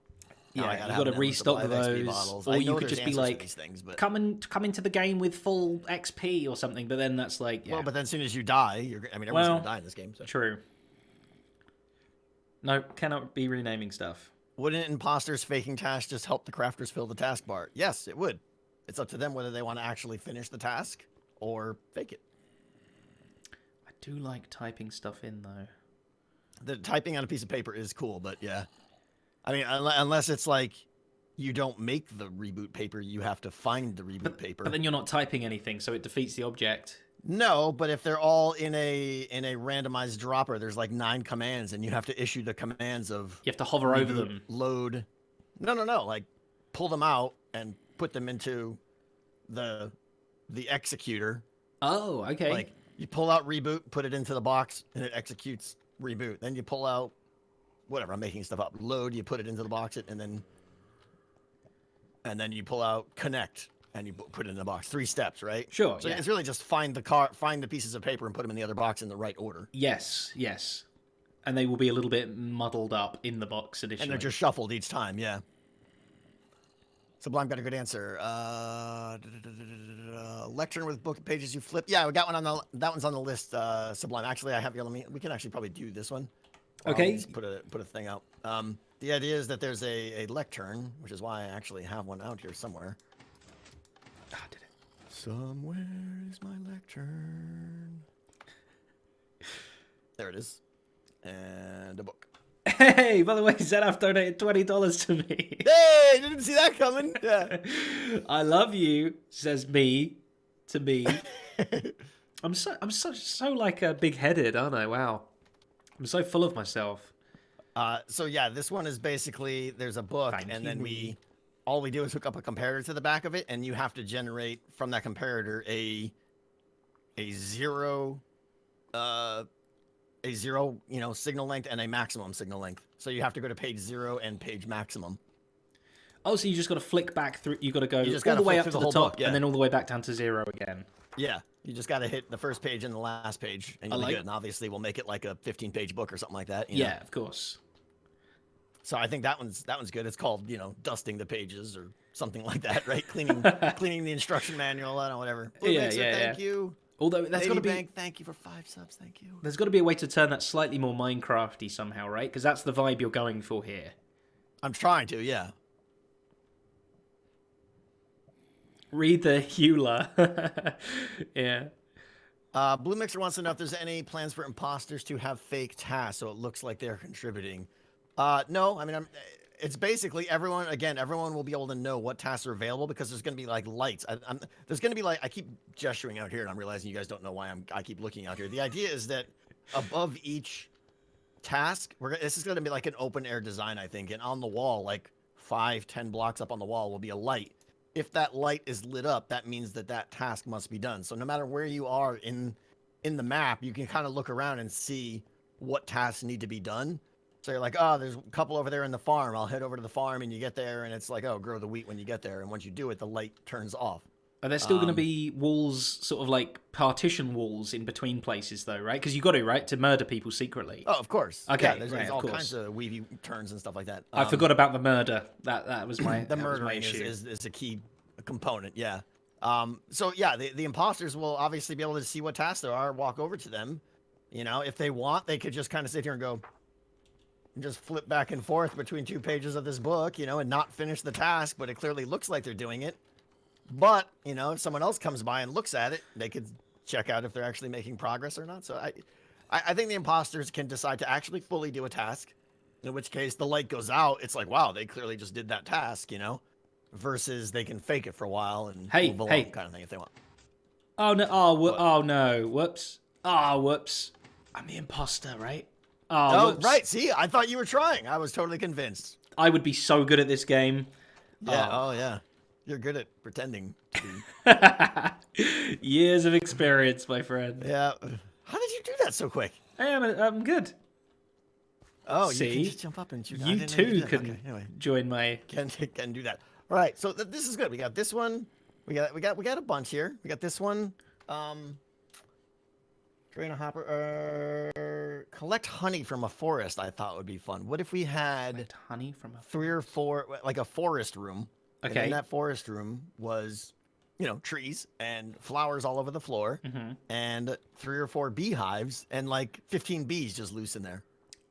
you got to restock those, or you could just be like, come into the game with full XP or something. But then that's like, well, but then as soon as you die, everyone's gonna die in this game. So. True. No, cannot be renaming stuff. Wouldn't imposters faking tasks just help the crafters fill the taskbar? Yes, it would. It's up to them whether they want to actually finish the task or fake it. I do like typing stuff in, though. The typing on a piece of paper is cool, but yeah. I mean, unless it's like you don't make the reboot paper, you have to find the reboot paper. But then you're not typing anything, so it defeats the object. No, but if they're all in a randomized dropper, there's like 9 commands, and you have to issue the commands of. You have to hover over them. Load. No. Like, pull them out and put them into the executor. Oh, okay. Like you pull out reboot, put it into the box, and it executes reboot. Then you pull out whatever. I'm making stuff up. Load. You put it into the box. And then you pull out connect. And you put it in the box. 3 steps, right? Sure. So yeah. it's really just find the pieces of paper and put them in the other box in the right order. Yes. And they will be a little bit muddled up in the box initially. And they're just shuffled each time, yeah. Sublime got a good answer. Lectern with book pages you flip. Yeah, we got one on that one's on the list. Sublime. Actually, I have here. We can actually probably do this one. Okay. Just put a thing out. The idea is that there's a lectern, which is why I actually have one out here somewhere. Ah, did it? Somewhere is my lectern. There it is. And a book. Hey, by the way, Zedaph donated $20 to me. Hey, didn't see that coming. Yeah. I love you, says me to me. I'm so like big-headed, aren't I? Wow. I'm so full of myself. So yeah, this one is basically there's a book, and then all we do is hook up a comparator to the back of it, and you have to generate from that comparator a zero, signal length and a maximum signal length. So you have to go to page 0 and page maximum. Oh, so you just got to flick back through. You got to go all all the way up to the top, book, yeah. and then all the way back down to 0 again. Yeah, you just got to hit the first page and the last page, and you'll be good. And obviously, we'll make it like a 15-page book or something like that. You know? Of course. So I think that one's good. It's called dusting the pages or something like that, right? Cleaning the instruction manual. I don't know, whatever. Blue Mixer, thank you. Although that's got to be. Bank, thank you for 5 subs. Thank you. There's got to be a way to turn that slightly more Minecrafty somehow, right? Because that's the vibe you're going for here. I'm trying to, yeah. Read the Eula. Yeah. Blue Mixer wants to know if there's any plans for imposters to have fake tasks, so it looks like they're contributing. No, I mean, it's basically everyone will be able to know what tasks are available because there's going to be like lights. There's going to be like, I keep gesturing out here and I'm realizing you guys don't know why I keep looking out here. The idea is that above each task, this is going to be like an open air design, I think. And on the wall, like 5-10 blocks up on the wall will be a light. If that light is lit up, that means that task must be done. So no matter where you are in the map, you can kind of look around and see what tasks need to be done. So you're like, oh, there's a couple over there in the farm. I'll head over to the farm, and you get there, and it's like, oh, grow the wheat when you get there. And once you do it, the light turns off. Are there still going to be walls, sort of like partition walls in between places, though, right? Because you got to, right, to murder people secretly. Oh, of course. Okay, yeah, there's all kinds of weavy turns and stuff like that. I forgot about the murder. That was my the murdering issue. is a key component. Yeah. So yeah, the imposters will obviously be able to see what tasks there are, walk over to them. If they want, they could just kind of sit here and go. And just flip back and forth between 2 pages of this book, and not finish the task, but it clearly looks like they're doing it. But, if someone else comes by and looks at it, they could check out if they're actually making progress or not. So I think the imposters can decide to actually fully do a task, in which case the light goes out. It's like, wow, they clearly just did that task, versus they can fake it for a while and move along kind of thing if they want. Oh, no. Oh, no. Whoops. Oh, whoops. I'm the imposter, right? Oh, right. See, I thought you were trying. I was totally convinced. I would be so good at this game. Yeah. Oh, yeah. You're good at pretending to be. Years of experience, my friend. Yeah. How did you do that so quick? Hey, I'm good. Oh, See? you can just jump up and shoot. You too can join my. Can do that. All right. So this is good. We got this one. We got a bunch here. We got this one. Drain a hopper. Collect honey from a forest. I thought would be fun. What if we had honey from a 3 or 4, like a forest room? Okay. And in that forest room was, trees and flowers all over the floor, and 3 or 4 beehives, and like 15 bees just loose in there.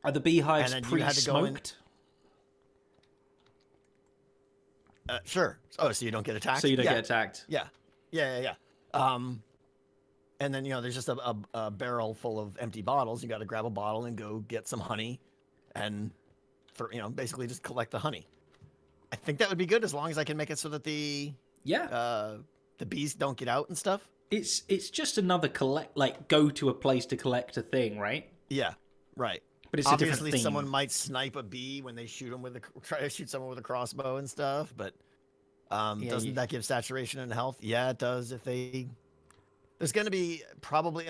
Are the beehives pre-smoked? Sure. Oh, so you don't get attacked? So you don't get attacked. Yeah. And then, there's just a barrel full of empty bottles. You got to grab a bottle and go get some honey and, basically just collect the honey. I think that would be good as long as I can make it so that the bees don't get out and stuff. It's just another go to a place to collect a thing, right? Yeah, right. But it's obviously a different thing. Someone might snipe a bee when they try to shoot someone with a crossbow and stuff, but doesn't that give saturation and health? Yeah, it does. There's going to be probably,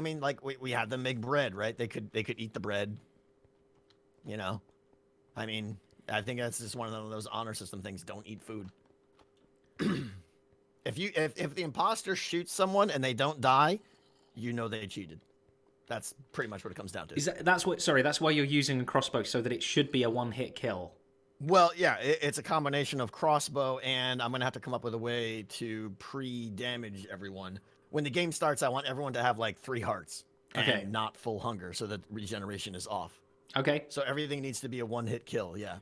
we had them make bread, right? They could eat the bread. you know? I mean, I think that's just one of those honor system things. Don't eat food. If the imposter shoots someone and they don't die, you know they cheated. That's pretty much what it comes down to. That's why you're using a crossbow, so that it should be a one-hit kill. Well, yeah, it's a combination of crossbow, and I'm going to have to come up with a way to pre-damage everyone. When the game starts, I want everyone to have like 3 hearts and not full hunger, so that regeneration is off. Okay. So everything needs to be a one-hit kill, yeah.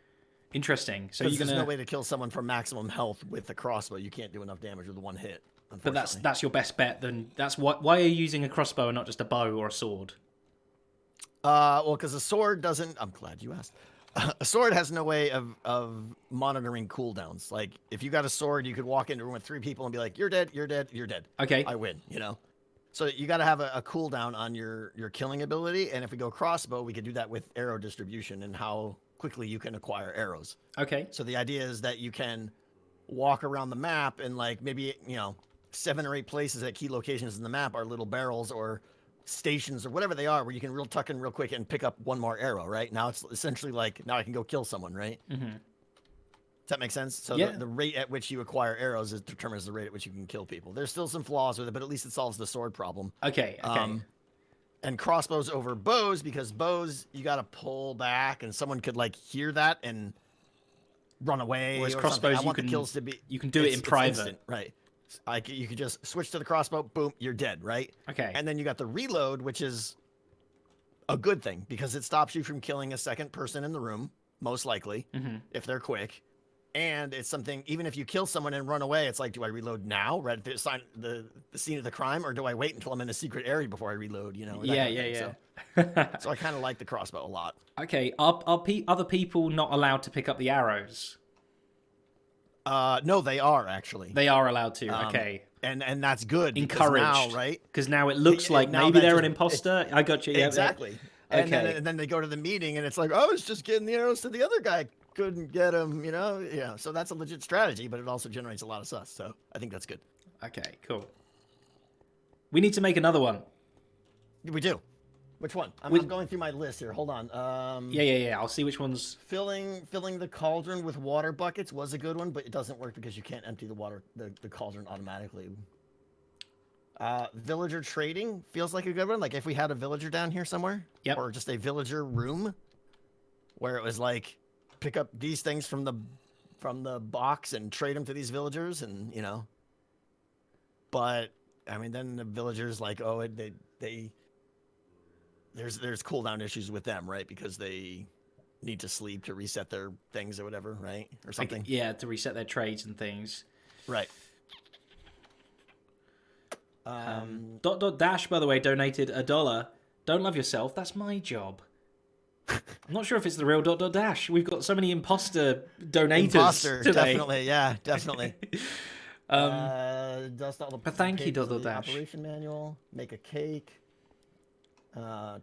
Interesting. So there's no way to kill someone for maximum health with the crossbow. You can't do enough damage with one hit. But that's your best bet. Then why are you using a crossbow and not just a bow or a sword? Well, because a sword doesn't. I'm glad you asked. A sword has no way of monitoring cooldowns. Like if you got a sword, you could walk into a room with 3 people and be like, "You're dead. You're dead. You're dead." Okay. I win. You know. So you got to have a cooldown on your killing ability. And if we go crossbow, we could do that with arrow distribution and how quickly you can acquire arrows. Okay. So the idea is that you can walk around the map and like maybe 7 or 8 places at key locations in the map are little barrels or stations or whatever they are where you can tuck in real quick and pick up one more arrow. Right now it's essentially like now I can go kill someone. Right. Mm-hmm. Does that make sense? So the rate at which you acquire arrows determines the rate at which you can kill people. There's still some flaws with it, but at least it solves the sword problem. Okay. And crossbows over bows, because bows you got to pull back, and someone could like hear that and run away. Whereas or crossbows, I want the kills to be. You can do it in private, instant, right? Like you could just switch to the crossbow, boom, you're dead, right? Okay. And then you got the reload, which is a good thing because it stops you from killing a second person in the room, most likely, if they're quick. And it's something, even if you kill someone and run away, it's like, do I reload now, right at the scene of the crime, or do I wait until I'm in a secret area before I reload? Yeah. So I kind of like the crossbow a lot. Okay, are other people not allowed to pick up the arrows? No, they are actually. They are allowed to. Okay. And that's good. Encouraged, now, right? Because now it looks like maybe they're an imposter. I got you. Yeah, exactly. Okay. And then they go to the meeting, and it's like, I was just getting the arrows to the other guy. Couldn't get him, Yeah. So that's a legit strategy, but it also generates a lot of sus. So I think that's good. Okay, cool. We need to make another one. We do. Which one? I'm going through my list here. Hold on. Yeah. I'll see which ones. Filling the cauldron with water buckets was a good one, but it doesn't work because you can't empty the cauldron automatically. Villager trading feels like a good one. Like if we had a villager down here somewhere, or just a villager room, where it was like, pick up these things from the box and trade them to these villagers, and But I mean, then the villagers like, there's cooldown issues with them, right? Because they need to sleep to reset their things or whatever, right? Or something. To reset their trades and things. Right. Dash, by the way, donated $1. Don't love yourself. That's my job. I'm not sure if it's the real Dash. We've got so many imposter donators today. Definitely, yeah, definitely. Dust all the but thank you, the Dash. Operation manual. Make a cake. The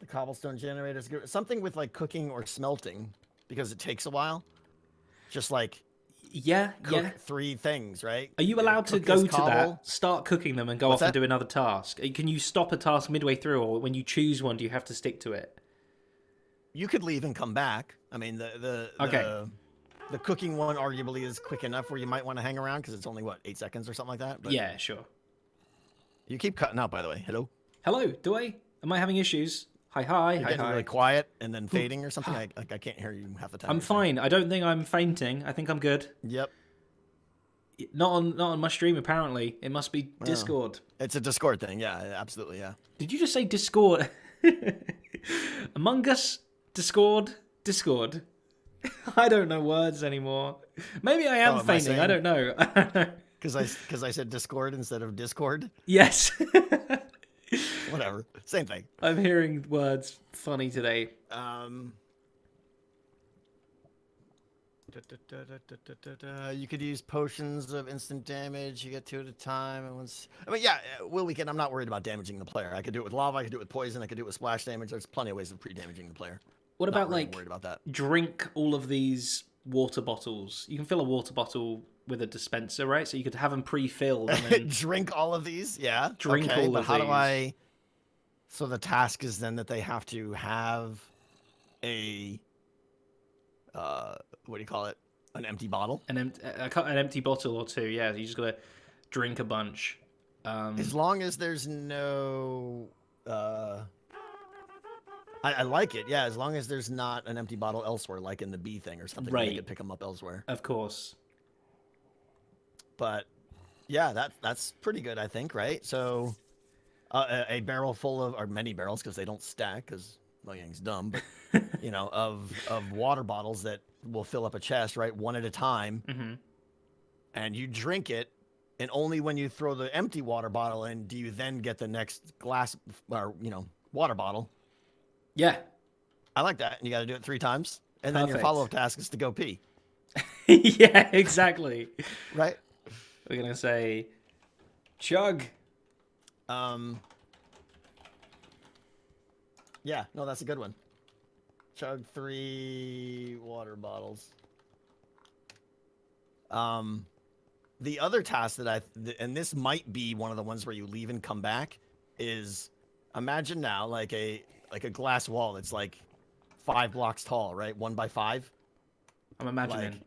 cobblestone generator is good. Something with like cooking or smelting, because it takes a while. Just like cook 3 things, right? Are you allowed to go to that, start cooking them, and go off and do another task? Can you stop a task midway through, or when you choose one, do you have to stick to it? You could leave and come back. I mean, the cooking one arguably is quick enough where you might want to hang around because it's only 8 seconds or something like that. But yeah, sure. You keep cutting out, by the way. Hello. Am I having issues? Hi. You're getting really quiet and then fading or something. I can't hear you half the time. I'm fine. I don't think I'm fainting. I think I'm good. Yep. Not on my stream, apparently. It must be Discord. It's a Discord thing. Yeah, absolutely. Yeah. Did you just say Discord? Among Us, Discord. I don't know words anymore. Maybe I am fainting. I don't know. Because I said Discord instead of Discord. Yes. Whatever. Same thing. I'm hearing words funny today. You could use potions of instant damage. You get 2 at a time. Will Weekend, I'm not worried about damaging the player. I could do it with lava. I could do it with poison. I could do it with splash damage. There's plenty of ways of pre-damaging the player. What about worried about that. Drink all of these water bottles? You can fill a water bottle with a dispenser, right? So you could have them pre-filled. And then drink all of these, yeah. Drink all of these. How do I So the task is then that they have to have a what do you call it? An empty bottle. An empty bottle or two. Yeah, you just gotta drink a bunch. As long as there's no, I like it. Yeah, as long as there's not an empty bottle elsewhere, like in the bee thing or something, where you could pick them up elsewhere. Of course. But yeah, that's pretty good, I think, right? So a barrel full of, or many barrels, because they don't stack, because Mojang's dumb, but you know, of water bottles that will fill up a chest, right, one at a time, and you drink it, and only when you throw the empty water bottle in do you then get the next glass or water bottle. Yeah, I like that. And you got to do it 3 times, and then your follow-up task is to go pee. Yeah, exactly. Right. We're gonna say, chug. Yeah, no, that's a good one. Chug 3 water bottles. The other task that and this might be one of the ones where you leave and come back, is imagine now like a glass wall that's like 5 blocks tall, right? 1 by 5. I'm imagining. Like,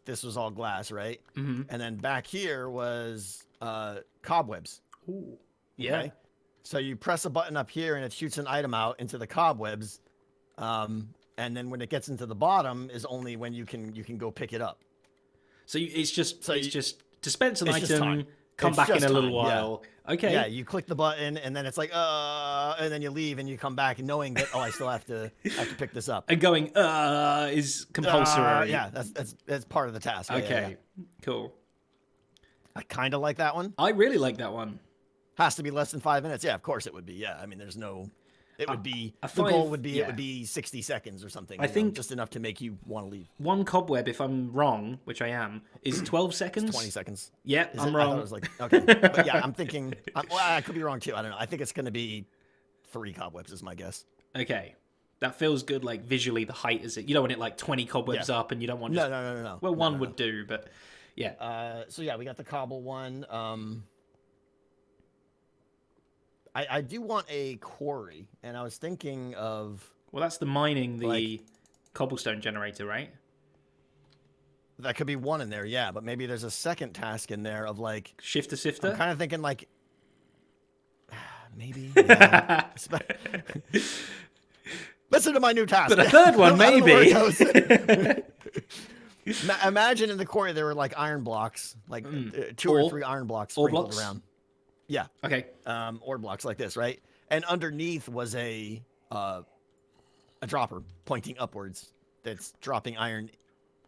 this was all glass, right? Mm-hmm. And then back here was cobwebs. Ooh. Yeah. Okay? So you press a button up here and it shoots an item out into the cobwebs. And then when it gets into the bottom is only when you can go pick it up. So it's just dispense an item, come it's back in a little time, while. Yeah. Okay. Yeah, you click the button and then it's like and then you leave and you come back knowing that I still have to pick this up. And going is compulsory. Yeah, that's part of the task. Okay. Yeah. Cool. I kind of like that one. I really like that one. Has to be less than 5 minutes. Yeah, of course it would be. Yeah, I mean, there's no. It would be the goal would be it would be 60 seconds or something. I think just enough to make you want to leave. One cobweb, if I'm wrong, which I am, is 12 seconds. It's 20 seconds. Yeah, I'm I wrong. thought it was like okay, but yeah, I'm thinking. Well, I could be wrong too. I don't know. I think it's going to be 3 cobwebs is my guess. Okay, that feels good. Like visually, the height is it. You don't want it like 20 cobwebs up, and you don't want just no. Well, one would do, but yeah. So yeah, we got the cobble one. I do want a quarry, and I was thinking of. Well, that's the mining the cobblestone generator, right? That could be one in there, yeah. But maybe there's a second task in there of like shifter sifter. I'm kind of thinking like maybe. Yeah. Listen to my new task. But a third one, maybe. Imagine in the quarry there were like iron blocks, like 2 or 3 iron blocks sprinkled around. Yeah. Okay. Ore blocks like this, right? And underneath was a dropper pointing upwards that's dropping iron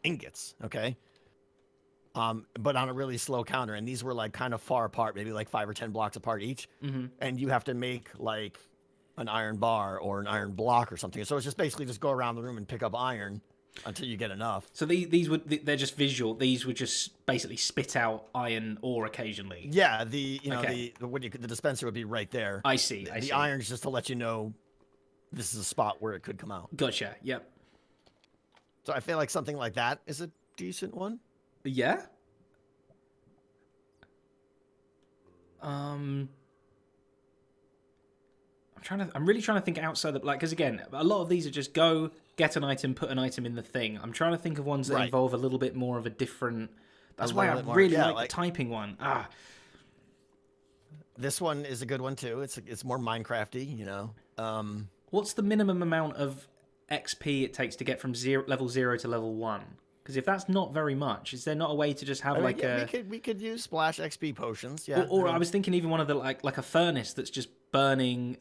ingots, okay? But on a really slow counter, and these were like kind of far apart, maybe like 5 or 10 blocks apart each. Mm-hmm. And you have to make like an iron bar or an iron block or something. So it's just basically just go around the room and pick up iron until you get enough. So they're just visual. These would just basically spit out iron ore occasionally. Yeah, the dispenser would be right there. I see. The iron's just to let you know this is a spot where it could come out. Gotcha. Yep. So I feel like something like that is a decent one. Yeah. I'm really trying to think outside the because again, a lot of these are just go get an item, put an item in the thing. I'm trying to think of ones that involve a little bit more of a different. That's why I really like the typing one. This one is a good one too. It's more Minecrafty, you know. What's the minimum amount of XP it takes to get from level 0 to level 1? Because if that's not very much, is there not a way to just have we could use splash XP potions, yeah. Or I was thinking even one of the like a furnace that's just burning.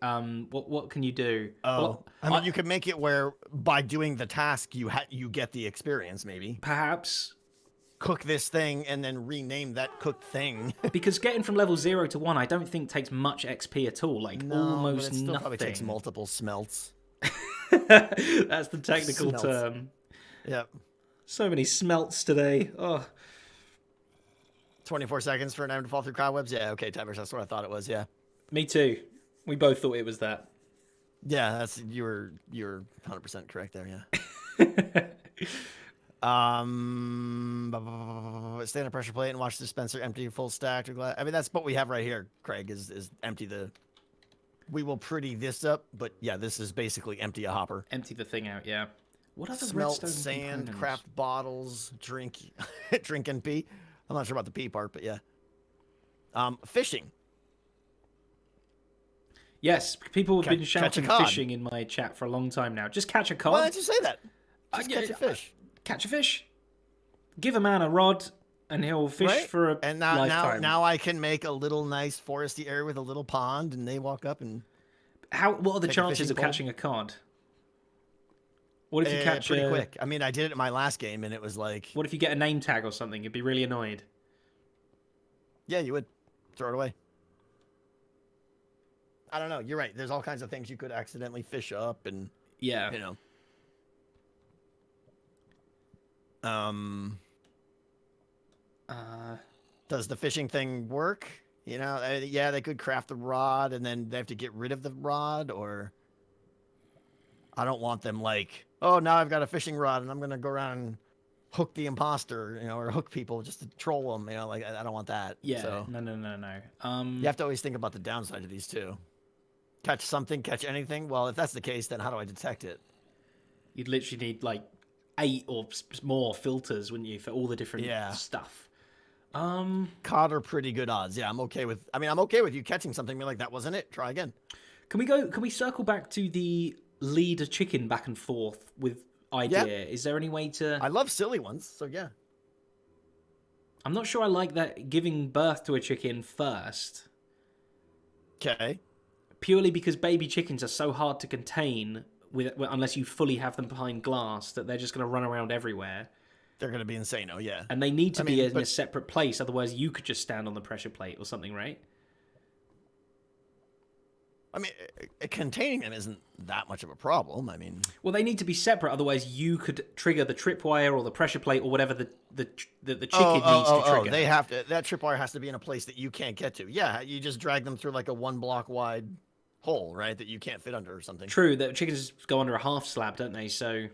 What can you do? I mean, you could make it where by doing the task you get the experience, maybe. Perhaps cook this thing and then rename that cooked thing. Because getting from level 0 to 1, I don't think takes much XP at all. Like almost but it still nothing. Probably takes multiple smelts. That's the technical term. Yep. So many smelts today. Oh. 24 seconds for an item to fall through cobwebs. Yeah, okay, timers. That's what I thought it was. Yeah. Me too. We both thought it was that. Yeah, you're 100% correct there. Yeah. Stay on a pressure plate and watch the dispenser empty full stack or glass. I mean, that's what we have right here. Craig is empty the we will pretty this up, but yeah, this is basically empty a hopper. Empty the thing out, yeah. What other Smelt redstone sand, components? craft bottles, drink, drink and pee. I'm not sure about the pee part, but yeah. Fishing. Yes, people have been Catch shouting a cod. fishing in my chat for a long time now. Just catch a cod. Why don't you say that? Just yeah, catch a fish. Catch a fish. Give a man a rod, and he'll fish Right? for a And now, lifetime. now I can make a little nice foresty area with a little pond, and they walk up and What are the take a chances fishing of pole. catching a cod? What if you catch pretty quick. I mean, I did it in my last game, and it was like, What if you get a name tag or something? You'd be really annoyed. yeah, you would throw it away. I don't know. You're right. There's all kinds of things you could accidentally fish up, and Yeah. you know. Does the fishing thing work? You know, yeah, they could craft the rod, and then they have to get rid of the rod, or I don't want them like, oh, now I've got a fishing rod, and I'm gonna go around and hook the imposter, you know, or hook people just to troll them. You know, like I don't want that. Yeah. So No. you have to always think about the downside of these too. Catch something, catch anything. Well, if that's the case, then how do I detect it? You'd literally need like 8 or more filters, wouldn't you, for all the different stuff? Cod are pretty good odds. Yeah, I'm okay with. I mean, I'm okay with you catching something. Be like, that wasn't it. Try again. Can we circle back to the lead a chicken back and forth with idea? Yeah. Is there any way to? I love silly ones. So yeah. I'm not sure I like that giving birth to a chicken first. Okay. Purely because baby chickens are so hard to contain unless you fully have them behind glass that they're just going to run around everywhere. They're going to be insane. Oh, yeah. And they need to be in a separate place, otherwise you could just stand on the pressure plate or something, right? I mean, containing them isn't that much of a problem. I mean... Well, they need to be separate, otherwise you could trigger the tripwire or the pressure plate or whatever the chicken needs to trigger. They have to... That tripwire has to be in a place that you can't get to. Yeah, you just drag them through like a 1 block wide hole, right? That you can't fit under or something. True, the chickens go under a half slab, don't they? So...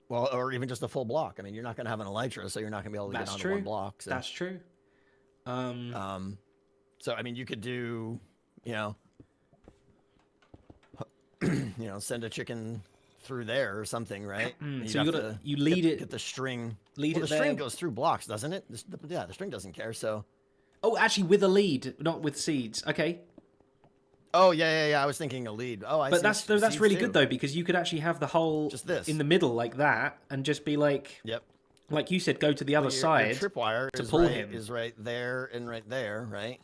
Well, or even just a full block. I mean, you're not going to have an elytra, so you're not going to be able to get onto 1 block. So. That's true. So, I mean, you could do, send a chicken through there or something, right? So you lead it. Get the string. Lead it the there. string goes through blocks, doesn't it? The string doesn't care, so. Oh, actually, with a lead, not with seeds. Okay. Oh yeah. I was thinking a lead. Oh, I see. But that's really good though, because you could actually have the hole just this in the middle like that, and just be like, yep, like you said, go to the other side. Your tripwire to pull him is right there and right there, right?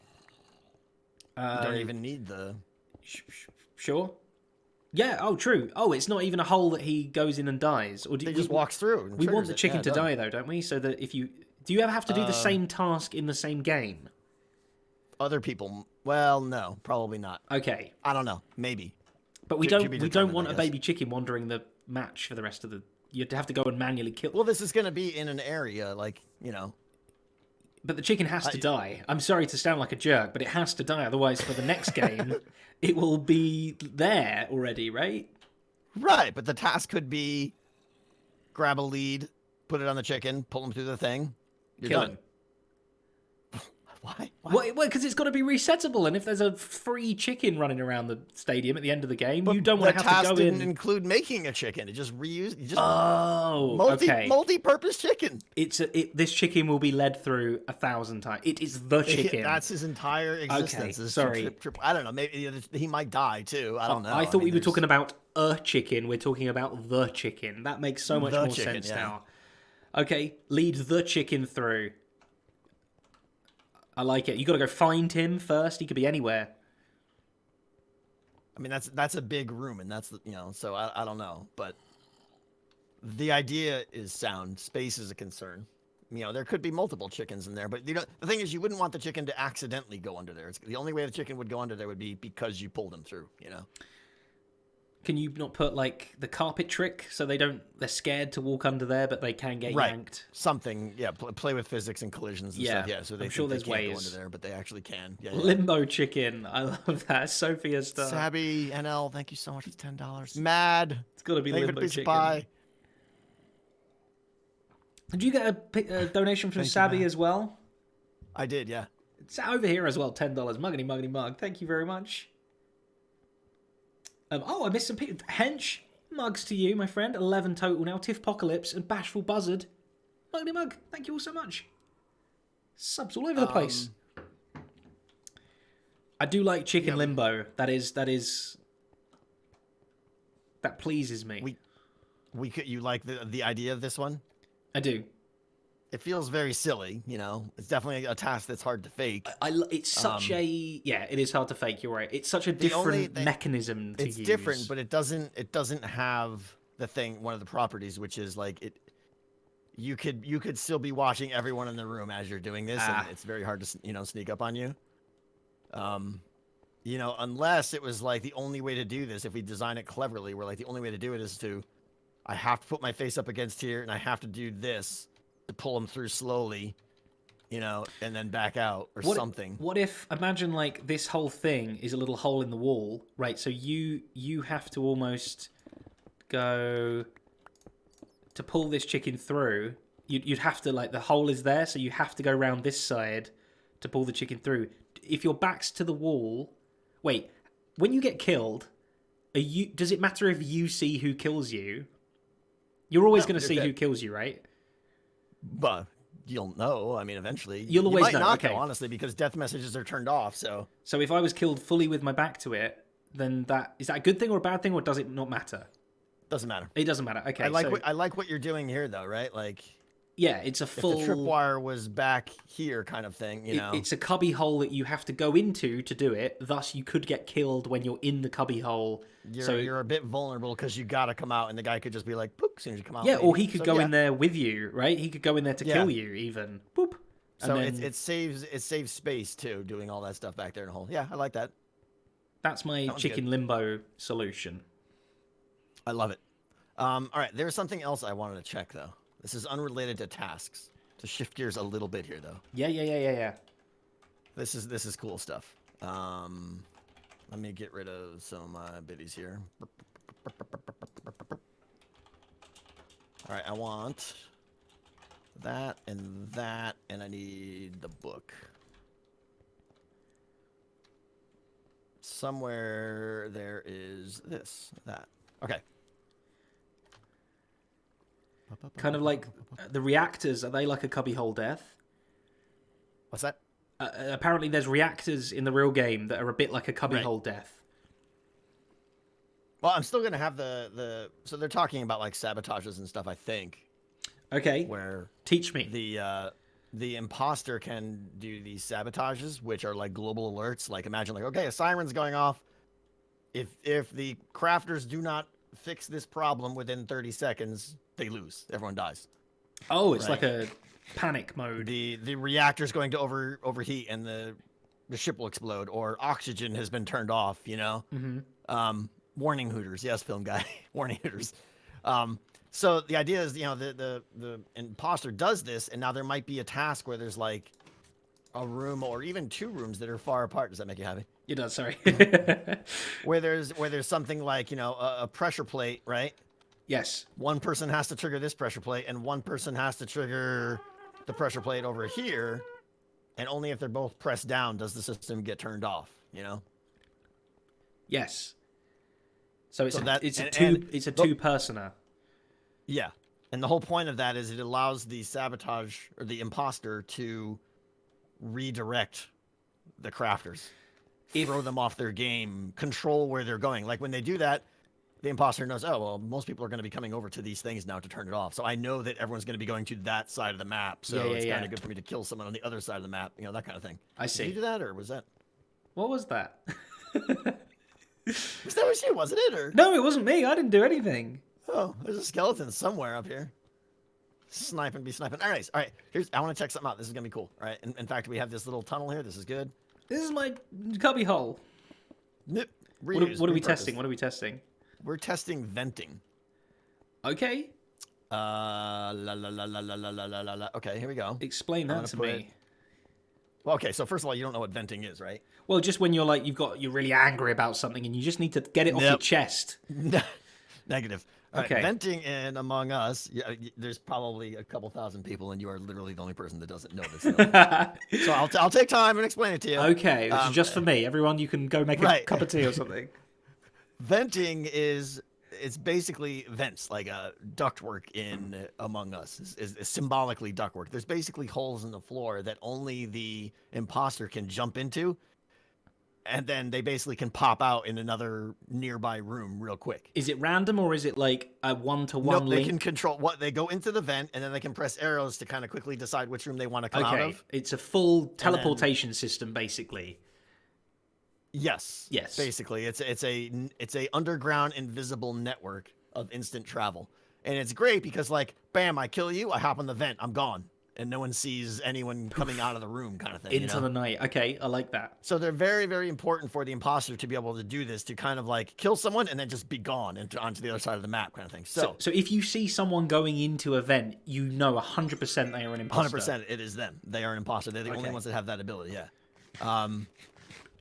You don't even need the. Sure. Yeah. Oh, true. Oh, it's not even a hole that he goes in and dies, or he just walks through. We want the chicken to die though, don't we? So that do you ever have to do the same task in the same game? Other people, well, no, probably not. Okay. I don't know, maybe. But we don't want a baby chicken wandering the match for the rest of the. You'd have to go and manually kill. Well, this is going to be in an area like But the chicken has to die. I'm sorry to sound like a jerk, but it has to die. Otherwise, for the next game, it will be there already, right? Right, but the task could be grab a lead, put it on the chicken, pull him through the thing. You're kill done. him. Why? Well, because it's got to be resettable, and if there's a free chicken running around the stadium at the end of the game, you don't want to have to go in. The task didn't include making a chicken; it just reused. Okay. Multi-purpose chicken. This chicken will be led through 1,000 times. It is the chicken. That's his entire existence. Okay, sorry. I don't know. Maybe he might die too. I don't know. I thought we were talking about a chicken. We're talking about the chicken. That makes so much more sense now. Okay, lead the chicken through. I like it. You got to go find him first. He could be anywhere. I mean, that's a big room, and that's so I don't know, but the idea is sound. Space is a concern. There could be multiple chickens in there, but the thing is, you wouldn't want the chicken to accidentally go under there. The only way the chicken would go under there would be because you pulled him through. Can you not put like the carpet trick so they're scared to walk under there, but they can get yanked? Something, yeah. Play with physics and collisions and stuff. Yeah, so I'm sure there's ways go under there, but they actually can. Yeah, Limbo chicken, I love that. Sophia stuff. Sabby NL, thank you so much for $10. Mad, it's got to be Limbo chicken. Pie. Did you get a donation from Sabby as well? I did, yeah. It's over here as well. $10. Muggity mug. Thank you very much. Oh, I missed some people. Hench, mugs to you, my friend. 11 total now. Tiffpocalypse and Bashful Buzzard. Mugly Mug, thank you all so much. Subs all over the place. I do like Chicken Limbo. That pleases me. You like the idea of this one? I do. It feels very silly, you know. It's definitely a task that's hard to fake. It's such it is hard to fake. You're right. It's such a different mechanism to use. It's different, but it doesn't have the thing. One of the properties, which is like it. You could still be watching everyone in the room as you're doing this, and it's very hard to sneak up on you. Unless it was like the only way to do this, if we design it cleverly, where like the only way to do it is I have to put my face up against here, and I have to do this to pull them through slowly, and then back out or something. What if, imagine like this whole thing is a little hole in the wall, right? So you have to almost go to pull this chicken through. You'd have to, like, the hole is there, so you have to go around this side to pull the chicken through. If your back's to the wall, wait, when you get killed, does it matter if you see who kills you? You're always going to see who kills you, right? But you'll know. I mean, eventually. You'll always know. You might not, okay. Though, honestly, because death messages are turned off. So if I was killed fully with my back to it, then is that a good thing or a bad thing, or does it not matter? Doesn't matter. It doesn't matter. Okay. I like what you're doing here, though, right? Like. Yeah, it's a full. If the tripwire was back here, kind of thing, It's a cubby hole that you have to go into to do it. Thus, you could get killed when you're in the cubby hole. You're a bit vulnerable because you got to come out, and the guy could just be like, "Poop!" As soon as you come out. Yeah, or he could go in there with you, right? He could go in there to kill you, even. Boop. So it saves space too, doing all that stuff back there in the hole. Yeah, I like that. That's my chicken limbo solution. I love it. All right, there's something else I wanted to check though. This is unrelated to tasks. To shift gears a little bit here, though. Yeah. This is cool stuff. Let me get rid of some of my biddies here. All right, I want that, and I need the book. Somewhere there is that. Okay. Kind of like the reactors, are they like a cubbyhole death? What's that? Apparently there's reactors in the real game that are a bit like a cubbyhole death. Well, I'm still going to have so they're talking about like sabotages and stuff, I think. Okay. Where teach me. The imposter can do these sabotages, which are like global alerts. Like imagine like, okay, a siren's going off. If the crafters do not fix this problem within 30 seconds, they lose. Everyone dies. Oh, it's like a panic mode. The reactor's going to overheat and the ship will explode, or oxygen has been turned off, Mm-hmm. Warning Hooters. Yes, film guy. Warning Hooters. So the idea is, the imposter does this, and now there might be a task where there's like a room or even two rooms that are far apart. Does that make you happy? It does, sorry. where there's something like, a pressure plate, right? Yes. One person has to trigger this pressure plate, and one person has to trigger the pressure plate over here, and only if they're both pressed down does the system get turned off, Yes. So it's a two-personer. Yeah. And the whole point of that is it allows the sabotage or the imposter to redirect the crafters, throw them off their game, control where they're going. Like when they do that, the imposter knows, oh, well, most people are going to be coming over to these things now to turn it off. So I know that everyone's going to be going to that side of the map. So it's kind of good for me to kill someone on the other side of the map, that kind of thing. I see. Did you do that, or was that? What was that? That was you, wasn't it? Or? No, it wasn't me. I didn't do anything. Oh, there's a skeleton somewhere up here. Sniping. All right. I want to check something out. This is going to be cool. All right. In fact, we have this little tunnel here. This is good. This is my cubby hole. What are we testing? We're testing venting. Okay. Okay, here we go. Explain that to me. Well, okay, so first of all, you don't know what venting is, right? Well, just when you're really angry about something and you just need to get it off your chest. Negative. All okay. Right, venting in Among Us, there's probably a couple thousand people, and you are literally the only person that doesn't know this. So I'll take time and explain it to you. Okay, this is just for me. Everyone, you can go make a cup of tea or something. venting it's basically vents, like ductwork in Among Us is symbolically ductwork. There's basically holes in the floor that only the imposter can jump into, and then they basically can pop out in another nearby room real quick. Is it random or is it like a one-to-one Nope, link? they can control what they go into the vent, and then they can press arrows to kind of quickly decide which room they want to come out of. It's a full teleportation system, basically. Yes. Yes. Basically, it's a underground invisible network of instant travel, and it's great because like, bam, I kill you, I hop on the vent, I'm gone, and no one sees anyone coming out of the room, kind of thing. Into the night. Okay, I like that. So they're very, very important for the imposter to be able to do this, to kind of like kill someone and then just be gone and onto the other side of the map, kind of thing. So if you see someone going into a vent, you know 100% they are an imposter. 100%, it is them. They are an imposter. They're the only ones that have that ability. Yeah.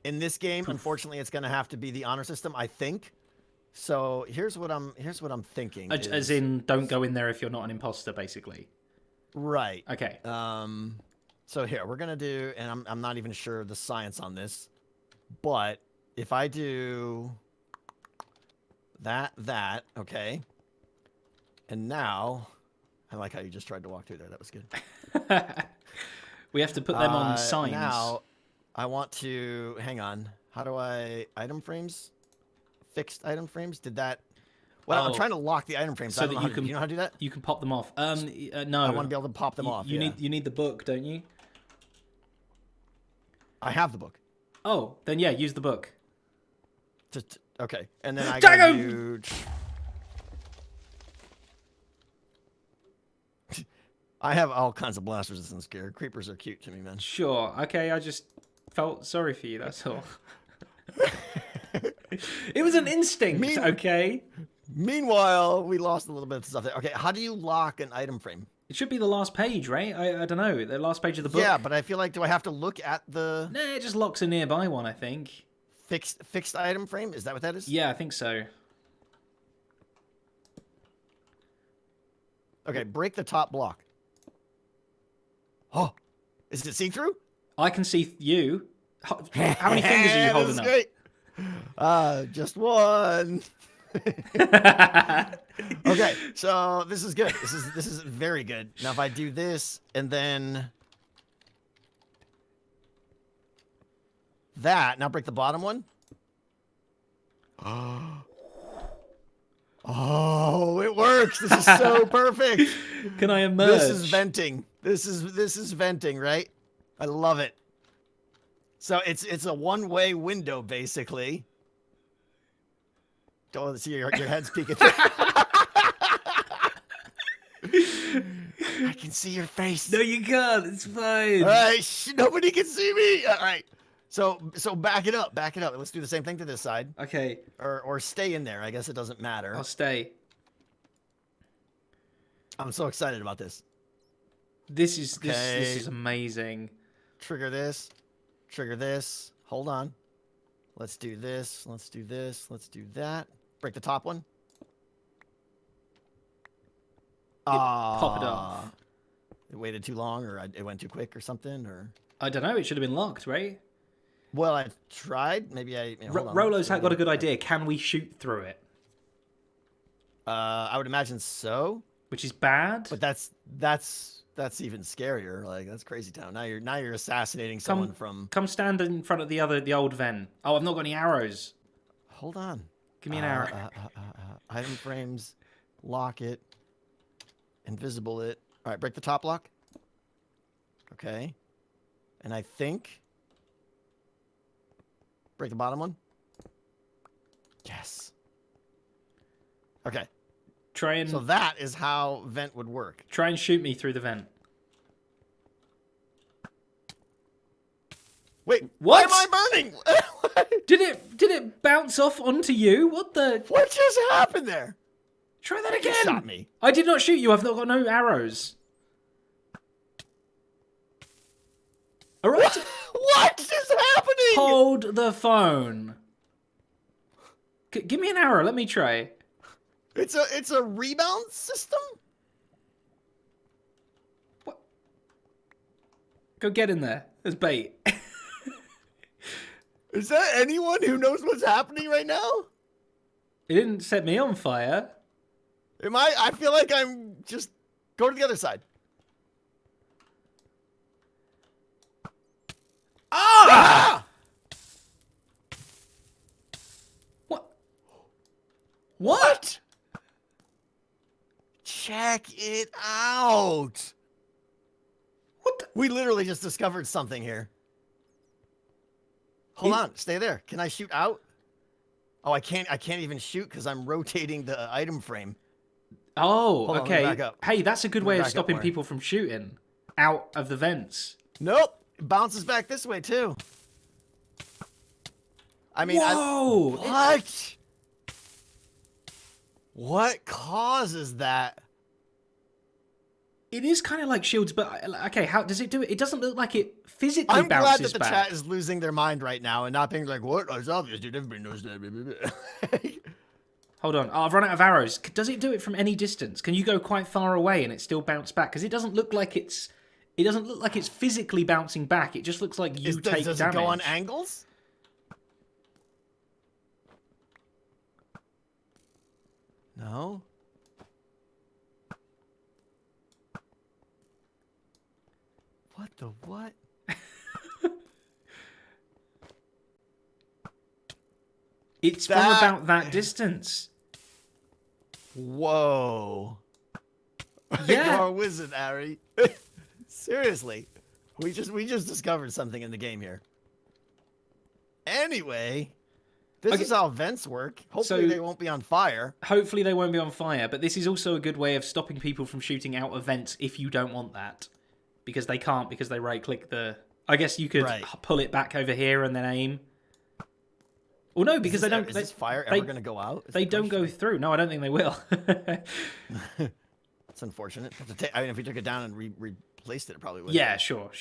In this game, unfortunately, it's going to have to be the honor system, I think. So here's what I'm thinking. As in, don't go in there if you're not an imposter, basically. Right. Okay. So here we're gonna do, and I'm not even sure of the science on this, but if I do that, okay, and now I like how you just tried to walk through there. That was good. We have to put them on signs. Now I want to hang on. How do I item frames? Fixed item frames? Did that? Well, I'm trying to lock the item frames. So that you can. Do you know how to do that? You can pop them off. No. I want to be able to pop them off. You need the book, don't you? I have the book. Oh, then yeah, use the book. Okay, and then I gotta do. I have all kinds of blast resistance gear. Creepers are cute to me, man. Sure. Okay, I just felt sorry for you. That's all. It was an instinct. Okay. Meanwhile, we lost a little bit of stuff there. Okay, how do you lock an item frame? It should be the last page, right? I don't know. The last page of the book. Yeah, but I feel like, do I have to look at the... Nah, it just locks a nearby one, I think. Fixed item frame? Is that what that is? Yeah, I think so. Okay, break the top block. Oh, is it see-through? I can see you. How many fingers are you holding up? Great. Just one. Okay, so this is good. This is very good. Now if I do this and then that, now break the bottom one. Oh, it works. This is so perfect. Can I emerge? This is venting. This is venting, right? I love it. So it's a one-way window basically. Don't see your head's peeking. I can see your face. No, you can't. It's fine. All right, nobody can see me. All right. So back it up. Let's do the same thing to this side. Okay. Or stay in there. I guess it doesn't matter. I'll stay. I'm so excited about this. This is amazing. Trigger this. Trigger this. Hold on. Let's do this. Let's do this. Let's do that. Break the top one. Pop it off. It waited too long, or it went too quick, or something, or... I don't know. It should have been locked, right? Well, I tried. Maybe I... Rolo's got a good idea. Can we shoot through it? I would imagine so. Which is bad. But that's even scarier. Like, that's Crazy Town. Now you're assassinating someone from... Come stand in front of the old Ven. Oh, I've not got any arrows. Hold on. Give me an arrow. Item frames. Lock it. Invisible it. All right, break the top lock. Okay. And I think... Break the bottom one. Yes. Okay. So that is how vent would work. Try and shoot me through the vent. Wait, what? Why am I burning? Did it bounce off onto you? What the? What just happened there? Try that again. You shot me. I did not shoot you. I've not got no arrows. All right. What is happening? Hold the phone. Give me an arrow. Let me try. It's a rebound system? What? Go get in there. There's bait. Is that anyone who knows what's happening right now? It didn't set me on fire. I feel like I'm just go to the other side. Ah! What? What? Check it out. What? We literally just discovered something here. Hold on, stay there. Can I shoot out? Oh, I can't even shoot because I'm rotating the item frame. Oh, Hold on, let me okay. back up. Hey, that's a good way of back up stopping more. people from shooting out of the vents. Nope. It bounces back this way too. I mean, Whoa! what? What causes that? It is kind of like shields, but okay, how does it do it? It doesn't look like it physically I'm glad bounces that the back. chat is losing their mind right now and not being like, "What? It's obvious, dude. Everybody knows that." Hold on, I've run out of arrows. Does it do it from any distance? Can you go quite far away and it still bounce back? Because it doesn't look like it's. It doesn't look like it's physically bouncing back. It just looks like you take does damage. it go on angles? No. What the what? It's from about that distance. Whoa. Yeah. You're a wizard, Harry. Seriously. We just discovered something in the game here. Anyway, this is how vents work. Hopefully they won't be on fire. Hopefully they won't be on fire, but this is also a good way of stopping people from shooting out of vents if you don't want that. Because they can't, because they right-click the... I guess you could pull it back over here and then aim. Well, no, because they don't... Is this fire ever going to go out? They don't go through. No, I don't think they will. It's unfortunate. I mean, if we took it down and replaced it, it probably would. Yeah, sure.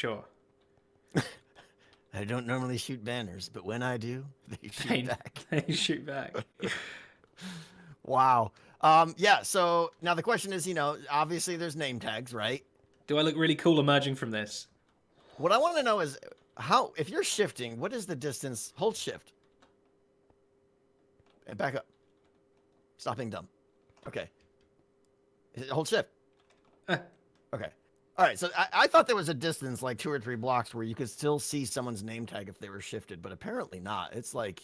I don't normally shoot banners, but when I do, they shoot back. They shoot back. Wow. Yeah, so now the question is, obviously there's name tags, right? Do I look really cool emerging from this? What I want to know is if you're shifting, what is the distance? Hold shift. And back up. Stop being dumb. Okay. Hold shift. Okay. All right. So I thought there was a distance like 2 or 3 blocks where you could still see someone's name tag if they were shifted, but apparently not. It's like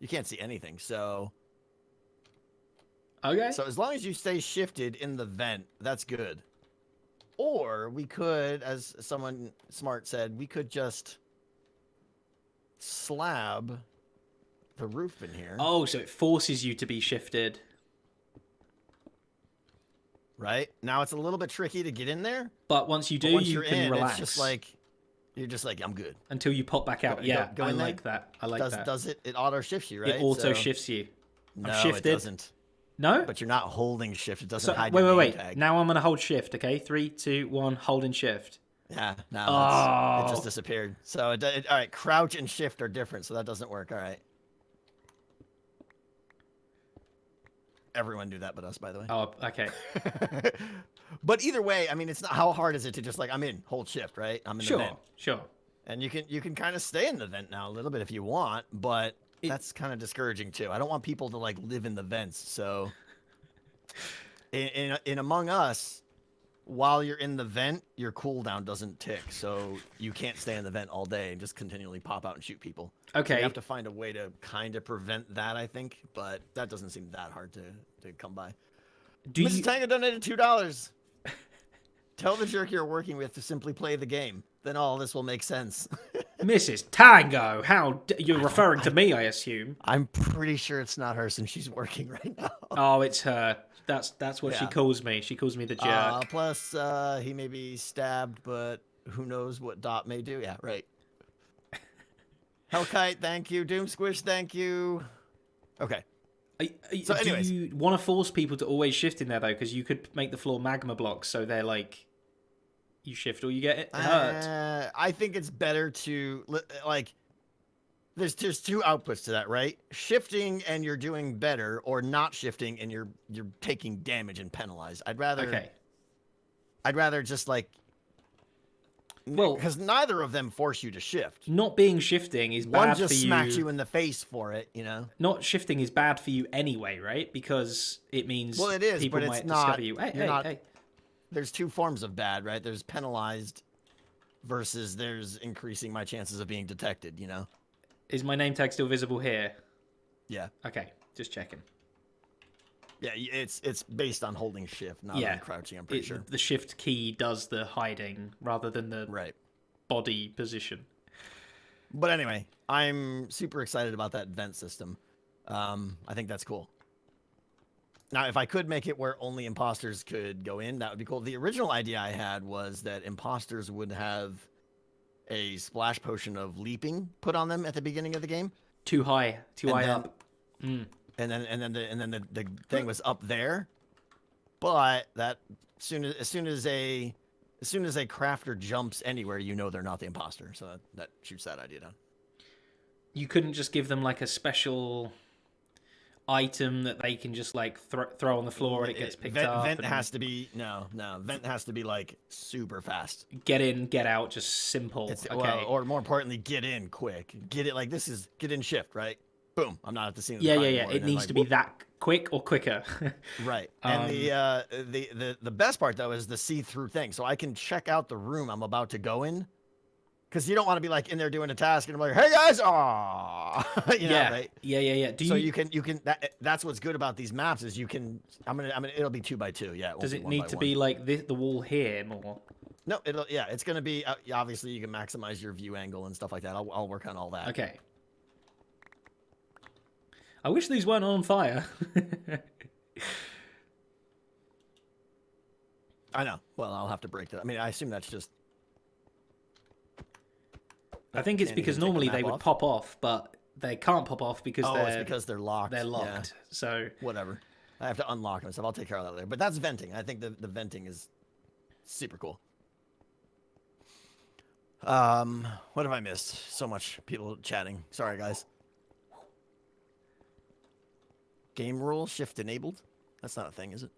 you can't see anything. So. Okay. So as long as you stay shifted in the vent, that's good. Or we could, as someone smart said, we could just slab the roof in here. Oh, so it forces you to be shifted. Right? Now it's a little bit tricky to get in there. But once you do, you can relax. It's just like, you're just like, I'm good. Until you pop back out. Go I like that. I like that. Does it? It auto shifts you, right? It auto shifts you. No, I'm shifted. It doesn't. No? But you're not holding shift. It doesn't hide wait, your name wait. tag. Now I'm going to hold shift, okay? 3, 2, 1, holding shift. Yeah, no, it just disappeared. So, all right, crouch and shift are different, so that doesn't work. All right. Everyone do that but us, by the way. Oh, okay. But either way, I mean, it's not, how hard is it to just like, I'm in, hold shift, right? I'm in the vent. Sure. And you can kind of stay in the vent now a little bit if you want, but that's kind of discouraging too. I don't want people to like live in the vents. So in Among Us, while you're in the vent, your cooldown doesn't tick, so you can't stay in the vent all day and just continually pop out and shoot people. Okay. So you have to find a way to kind of prevent that, I think, but that doesn't seem that hard to come by. Mrs. Tango donated $2. Tell the jerk you're working with to simply play the game. Then all this will make sense. Mrs. Tango, you're referring to me, I assume. I'm pretty sure it's not her since she's working right now. Oh, it's her. That's what she calls me. She calls me the jerk. Plus, he may be stabbed, but who knows what Dot may do. Yeah, right. Hellkite, thank you. Doom Squish, thank you. Okay. So anyways. Do you want to force people to always shift in there, though? Because you could make the floor magma blocks, so they're like, you shift or you get hurt. I think it's better to, like, there's 2 outputs to that, right? Shifting and you're doing better, or not shifting and you're taking damage and penalized. I'd rather just like Well, because neither of them force you to shift. not being shifting is One bad just for you. smacks you in the face for it, you know. Not shifting is bad for you anyway, right? Because it means Well, it is, people but might it's not. discover you. Hey, You're hey, not. hey. There's two forms of bad, right? There's penalized versus there's increasing my chances of being detected, you know? Is my name tag still visible here? Yeah. Okay, just checking. Yeah, it's based on holding shift, not on crouching, I'm pretty sure. The shift key does the hiding rather than the body position. But anyway, I'm super excited about that vent system. I think that's cool. Now, if I could make it where only imposters could go in, that would be cool. The original idea I had was that imposters would have a splash potion of leaping put on them at the beginning of the game. Too high up. And then the thing was up there. But that as soon as a crafter jumps anywhere, you know they're not the imposter. So that shoots that idea down. You couldn't just give them like a special item that they can just like throw on the floor and it gets picked up. Vent has to be Vent has to be like super fast. Get in, get out, just simple. Okay. Well, or more importantly, get in quick. Get it like this is get in shift, right? Boom! I'm not at the scene. Of the yeah. anymore. It needs to be that quick or quicker. Right. And the best part though is the see-through thing. So I can check out the room I'm about to go in. Because you don't want to be like in there doing a task and I'm like, hey guys, you know, right? Yeah. You can. That's what's good about these maps is you can. It'll be 2x2. Yeah. Does it need to be like the wall here more? No, it's gonna be. Obviously, you can maximize your view angle and stuff like that. I'll work on all that. Okay. I wish these weren't on fire. I know. Well, I'll have to break that. I mean, I assume that's just. I think it's because normally they would pop off, but they can't pop off because it's because they're locked. They're locked. Yeah. So whatever. I have to unlock them, so I'll take care of that later. But that's venting. I think the venting is super cool. What have I missed? So much people chatting. Sorry, guys. Game rule shift enabled. That's not a thing, is it?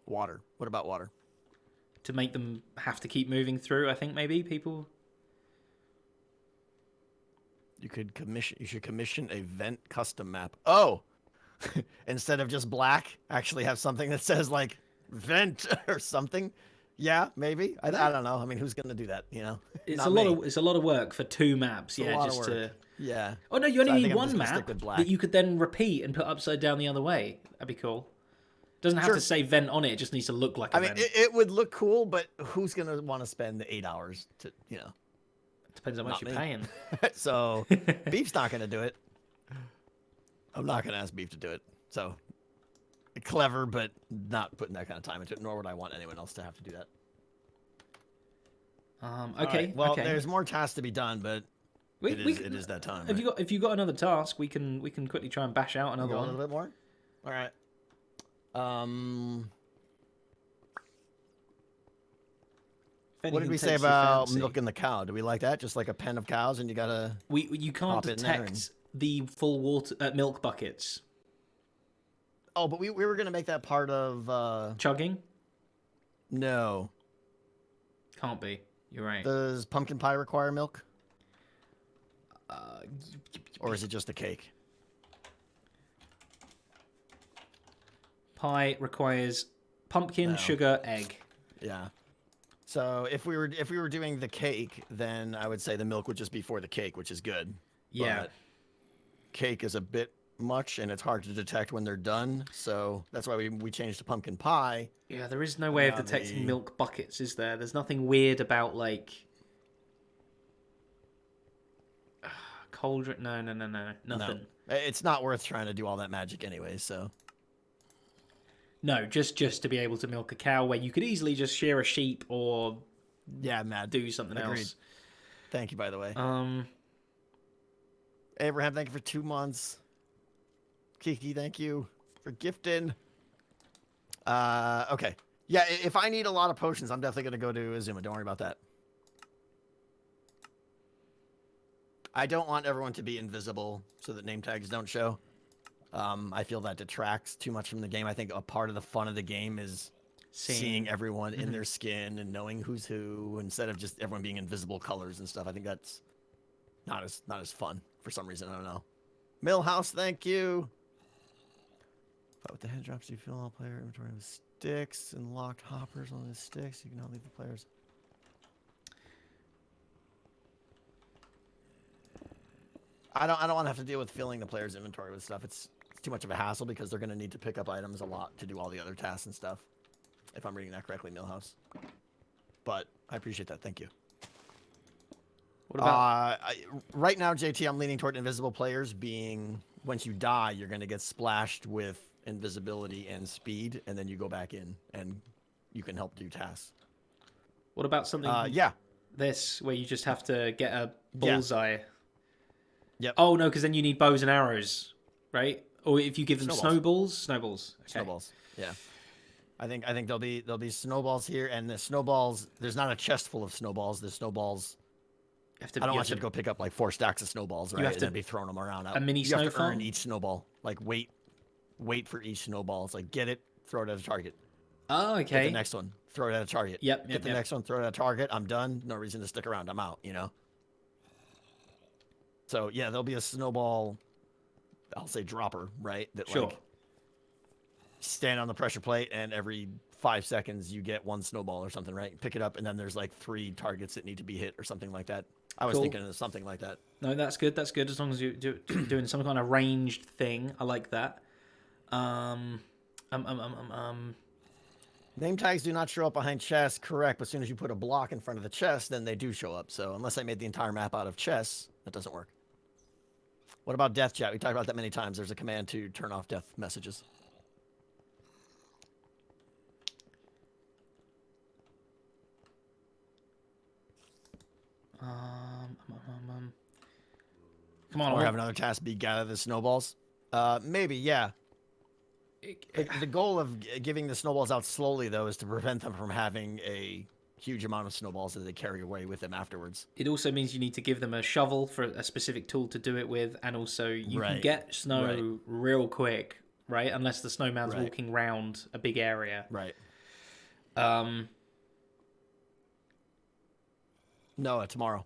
Water. What about water? To make them have to keep moving through, I think maybe people. You should commission a vent custom map. Oh, instead of just black, actually have something that says like vent or something. Yeah, maybe. I don't know. I mean, who's gonna do that? You know, it's a lot of work for 2 maps. Yeah. Oh no, you only need one map that you could then repeat and put upside down the other way. That'd be cool. Doesn't have to say vent on it. It just needs to look like a vent. I mean, it would look cool, but who's going to want to spend the 8 hours to, you know? It depends how much you're paying. So, Beef's not going to do it. I'm not going to ask Beef to do it. So, clever, but not putting that kind of time into it, nor would I want anyone else to have to do that. Okay. Right. Well, there's more tasks to be done, but it is that time. If you got another task, we can quickly try and bash out another one. A little bit more? All right. What did we say about milking the cow? Do we like that? Just like a pen of cows, and you gotta. You can't detect the full water milk buckets. Oh, but we were gonna make that part of chugging. No. Can't be. You're right. Does pumpkin pie require milk? Or is it just a cake? Pie requires pumpkin, sugar, egg. Yeah. So if we were doing the cake, then I would say the milk would just be for the cake, which is good. Yeah. But cake is a bit much, and it's hard to detect when they're done. So that's why we changed to pumpkin pie. Yeah, there is no way of detecting milk buckets, is there? There's nothing weird about like cauldron. No, nothing. No. It's not worth trying to do all that magic anyway. So. No, just to be able to milk a cow where you could easily just shear a sheep or do something else. Thank you, by the way. Abraham, thank you for 2 months. Kiki, thank you for gifting. Okay. Yeah, if I need a lot of potions, I'm definitely going to go to Azuma. Don't worry about that. I don't want everyone to be invisible so that name tags don't show. I feel that detracts too much from the game. I think a part of the fun of the game is seeing everyone in their skin and knowing who's who instead of just everyone being invisible colors and stuff. I think that's not as fun for some reason. I don't know. Millhouse, thank you. But with the head drops, you fill all player inventory with sticks and locked hoppers on the sticks. You can not leave the players. I don't want to have to deal with filling the player's inventory with stuff. It's too much of a hassle because they're going to need to pick up items a lot to do all the other tasks and stuff. If I'm reading that correctly, Millhouse. But I appreciate that. Thank you. What about right now, JT, I'm leaning toward invisible players being once you die, you're going to get splashed with invisibility and speed, and then you go back in and you can help do tasks. What about something this where you just have to get a bullseye? Yep. Oh no, because then you need bows and arrows, right? Or if you give them snowballs. Okay. Snowballs. Yeah. I think there'll be snowballs here, and the snowballs. There's not a chest full of snowballs. The snowballs. I don't want you to go pick up like 4 stacks of snowballs, right? You have to and be throwing them around. A mini you have snowball? to earn each snowball. Like wait for each snowball. It's like get it, throw it at a target. Oh, okay. Get the next one, throw it at a target. Yep. Get the next one, throw it at a target. I'm done. No reason to stick around. I'm out. You know. So yeah, there'll be a snowball. I'll say dropper, right? That like stand on the pressure plate, and every 5 seconds you get 1 snowball or something, right? Pick it up, and then there's like 3 targets that need to be hit or something like that. I was thinking of something like that. No, that's good. That's good. As long as you're doing some kind of ranged thing, I like that. Name tags do not show up behind chests, correct? But as soon as you put a block in front of the chest, then they do show up. So unless I made the entire map out of chests, that doesn't work. What about death chat? We talked about that many times. There's a command to turn off death messages. Come on. Or have another task be gather the snowballs. Maybe, yeah. The goal of giving the snowballs out slowly, though, is to prevent them from having a huge amount of snowballs that they carry away with them afterwards. It also means you need to give them a shovel for a specific tool to do it with, and also you can get snow real quick, right? Unless the snowman's walking around a big area. Right. No, tomorrow.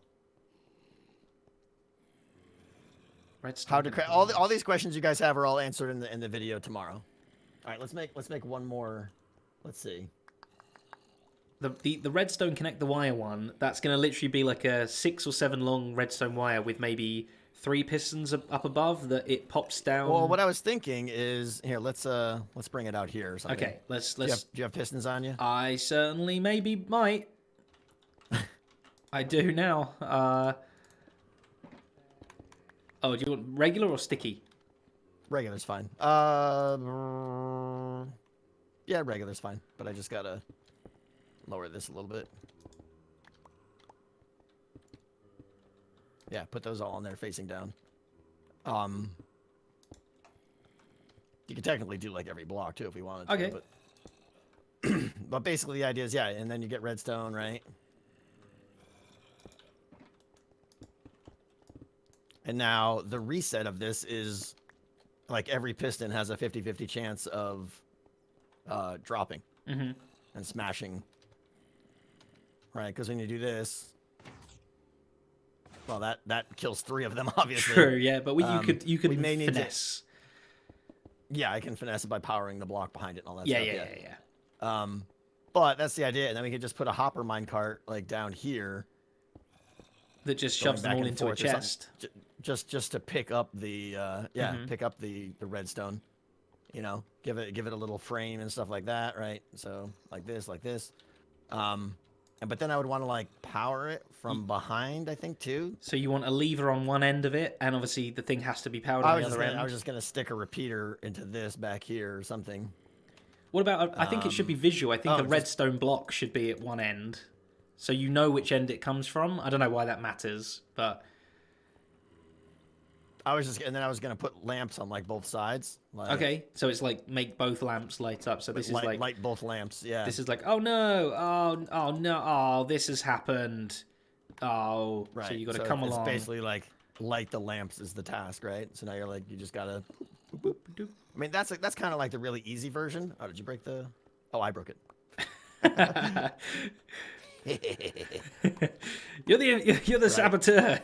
How to craft all these questions you guys have are all answered in the video tomorrow. All right, let's make one more. Let's see. The redstone connect the wire one. That's going to literally be like a 6 or 7 long redstone wire with maybe 3 pistons up above that it pops down. Well, what I was thinking is here. Let's bring it out here or something. Okay, let's. Do you have pistons on you? I certainly maybe might. I do now. Oh, do you want regular or sticky? Regular's fine. Yeah, regular's fine. But I just gotta lower this a little bit. Yeah, put those all in there facing down. You could technically do like every block too if we wanted to. Okay. But basically the idea is and then you get redstone, right? And now the reset of this is like every piston has a 50-50 chance of dropping and smashing. Right, because when you do this, well, that kills 3 of them, obviously. True, yeah, but you could may need finesse. Yeah, I can finesse it by powering the block behind it and all that yeah, stuff. Yeah. But that's the idea, and then we can just put a hopper minecart like down here that just shoves them all into a chest. Just to pick up the pick up the redstone, you know, give it a little frame and stuff like that, right? So like this, but then I would want to like power it from behind, I think too. So you want a lever on one end of it, and obviously the thing has to be powered on the other end. I was just gonna stick a repeater into this back here or something. What about? I think it should be visual. I think a redstone block should be at one end, so you know which end it comes from. I don't know why that matters, but. And then I was gonna put lamps on like both sides. Like, okay, so it's like make both lamps light up. So this is like light both lamps. Yeah. This is like oh no, oh no, oh this has happened. Oh, right. So you got to come along. It's basically like light the lamps is the task, right? So now you're like you just gotta. Boop, boop, boop. I mean that's kind of like the really easy version. Oh, did you break the? Oh, I broke it. You're the saboteur.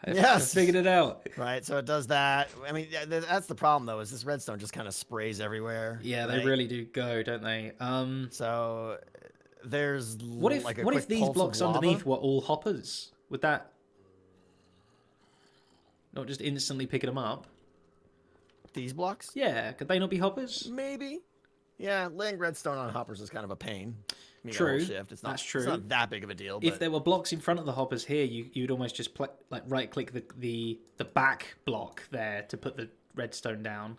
I Yes. figured it out. Right, so it does that. I mean, that's the problem though. Is this redstone just kind of sprays everywhere? Yeah, right? they really do go, don't they? So there's What if like a what quick if these pulse blocks of lava. underneath were all hoppers? Would that not just instantly picking them up? These blocks? Yeah, could they not be hoppers? Maybe. Yeah, laying redstone on hoppers is kind of a pain. You True, gotta shift. It's not, that's true. It's not that big of a deal. But If there were blocks in front of the hoppers here, you'd almost just like right click the back block there to put the redstone down.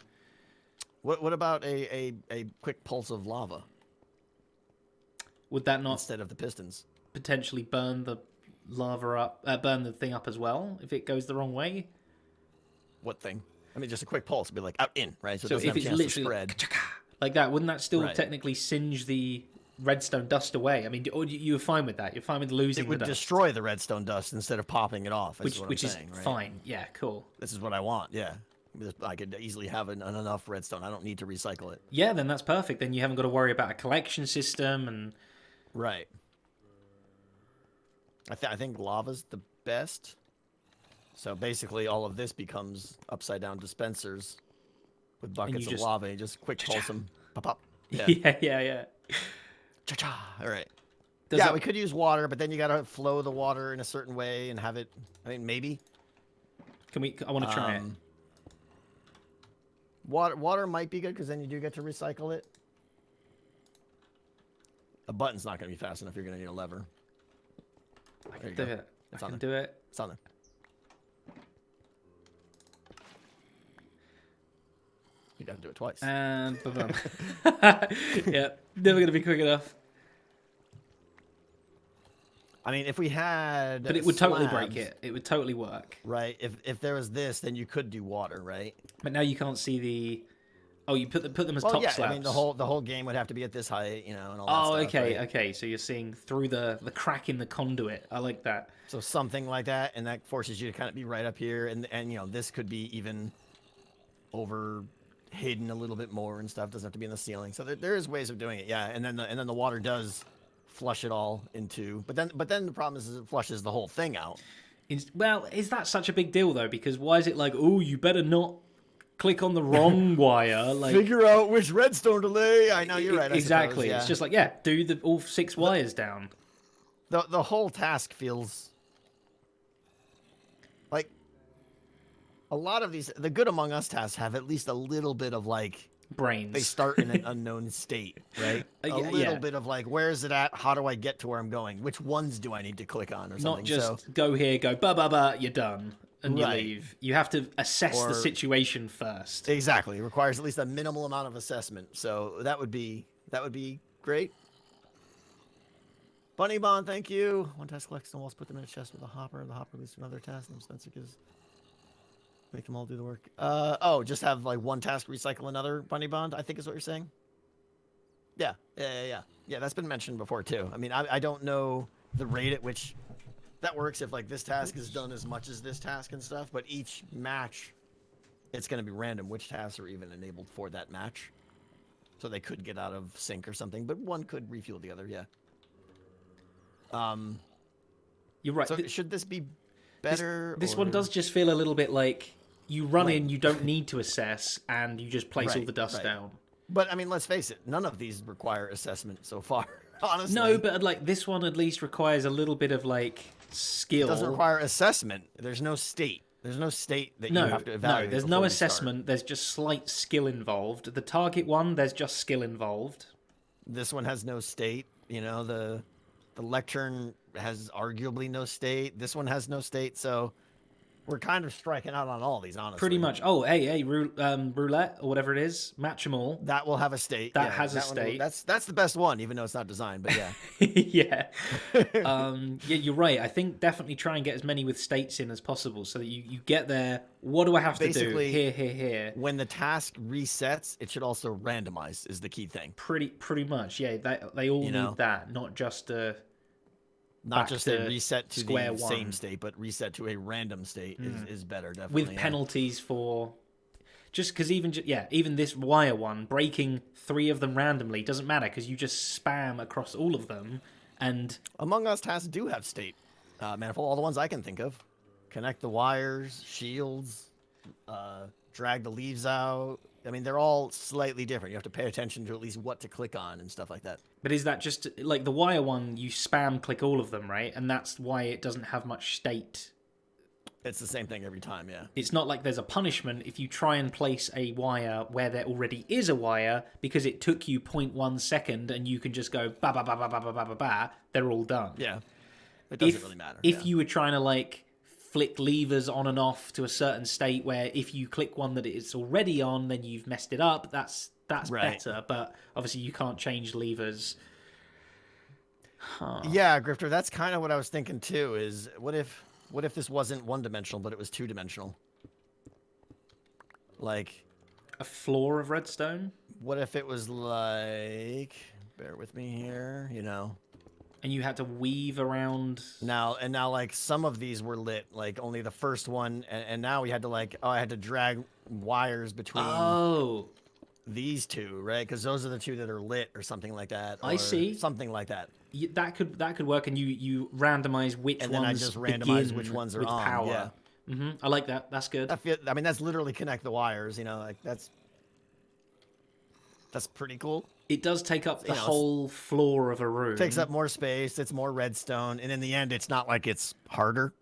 what about a quick pulse of lava Would that not instead of the pistons? potentially burn the lava up, burn the thing up as well if it goes the wrong way? What thing? I mean, just a quick pulse would be like out in, right? So, So it doesn't if have a it's chance to literally spread. like that, wouldn't that still Right. technically singe the redstone dust away? I mean, or you were fine with that? You're fine with losing It would the dust, destroy the redstone dust instead of popping it off. which Which is saying, right? fine. Yeah, cool. This is what I want. Yeah, I could easily have enough redstone. I don't need to recycle it. Yeah, then that's perfect. Then you haven't got to worry about a collection system and. Right. I think lava's the best. So basically, all of this becomes upside down dispensers with buckets of just- lava. You just quick pulse them. Pop, pop. Yeah. Yeah. Cha-cha. All right. Does yeah, that- we could use water, but then you gotta flow the water in a certain way and have it. I mean, maybe. Can we? I want to try it. Water might be good because then you do get to recycle it. A button's not gonna be fast enough. You're gonna need a lever. I there can you do go. it. I It's on can there. do it. It's on there. You gotta do it twice. And boom. Yeah, never gonna be quick enough. I mean, if we had, But it would totally break slabs, it. It would totally work. right? If there was this, then you could do water, right? But now you can't see the. Oh, you put them as Well, top yeah. slabs. I mean, the whole game would have to be at this height, and all that Oh, stuff, okay, right? okay. So you're seeing through the crack in the conduit. I like that. So something like that, and that forces you to kind of be right up here, and this could be even over hidden a little bit more and stuff. Doesn't have to be in the ceiling. So there is ways of doing it, yeah. And then the water does flush it all into. But then the problem is it flushes the whole thing out. Well, is that such a big deal though? Because why is it like, oh, you better not click on the wrong wire? Like, Figure out which redstone to lay. I know you're right. I exactly. suppose, yeah. It's just like, yeah, do all 6 wires down. The whole task feels like a lot of these. The Good Among Us tasks have at least a little bit of like Brains. they start in an unknown state, right? A Yeah, little yeah. bit of like, where is it at? How do I get to where I'm going? Which ones do I need to click on or something? Not just So, go here, go ba ba ba, you're done, and you Right. leave. You have to assess Or- the situation first. exactly, it requires at least a minimal amount of assessment. So that would be great. Bunny Bond, thank you. One task collects the walls, put them in a chest with a hopper. The hopper leads to another task, and the dispenser gives. Make them all do the work. Just have like one task recycle another, Bunny Bond, I think is what you're saying. Yeah. Yeah, that's been mentioned before too. I mean, I don't know the rate at which that works if like this task is done as much as this task and stuff, but each match, it's going to be random which tasks are even enabled for that match. So they could get out of sync or something, but one could refuel the other, yeah. You're right. So should this be better? This or- one does just feel a little bit like you run Right. in, you don't need to assess, and you just place all Right, the dust right. down. But I mean, let's face it, none of these require assessment so far. Honestly, No, but like this one at least requires a little bit of like skill. it doesn't require assessment. There's no state. There's no state that No, you have to evaluate. no, there's before no you start. assessment. There's just slight skill involved. The target one, there's just skill involved. This one has no state. The lectern has arguably no state. This one has no state. So we're kind of striking out on all these, honestly. Pretty much. Oh, hey, roulette or whatever it is, match them all. That will have a state. That yeah, has a one will- state. That's the best one, even though it's not designed. But yeah. Yeah. Yeah, you're right. I think definitely try and get as many with states in as possible so that you get there. What do I have to do? Basically, Here. When the task resets, it should also randomize. Is the key thing. Pretty much. Yeah, they all You know? need that, not just a. Not Back just to a reset to square the one. same state, but reset to a random state is better, definitely. With yeah. penalties for Just because even this wire one, breaking 3 of them randomly doesn't matter because you just spam across all of them. And Among Us tasks do have state manifold. All the ones I can think of: connect the wires, shields, drag the leaves out. I mean, they're all slightly different. You have to pay attention to at least what to click on and stuff like that. But is that just like the wire one? You spam click all of them, right? And that's why it doesn't have much state. It's the same thing every time, yeah. It's not like there's a punishment if you try and place a wire where there already is a wire because it took you 0.1 second and you can just go ba ba ba ba ba ba ba ba ba. They're all done. Yeah, it doesn't really matter. If you were trying to like flick levers on and off to a certain state where if you click one that it's already on, then you've messed it up. That's right. better, but obviously you can't change levers. Yeah, Grifter, that's kind of what I was thinking too. Is what if this wasn't one-dimensional, but it was two-dimensional? Like a floor of redstone? What if it was like, bear with me here, you know. And you had to weave around. Now like some of these were lit, like only the first one, and now we had to like, I had to drag wires between these two, right? Because those are the two that are lit or something like that. I see. Something like that. That could work, and you randomize which and ones then I just randomize which ones are with on. Power. Yeah. I like that. That's good. I mean, that's literally connect the wires. You know, like that's pretty cool. It does take up the whole floor of a room. Takes up more space. It's more redstone, and in the end, it's not like it's harder.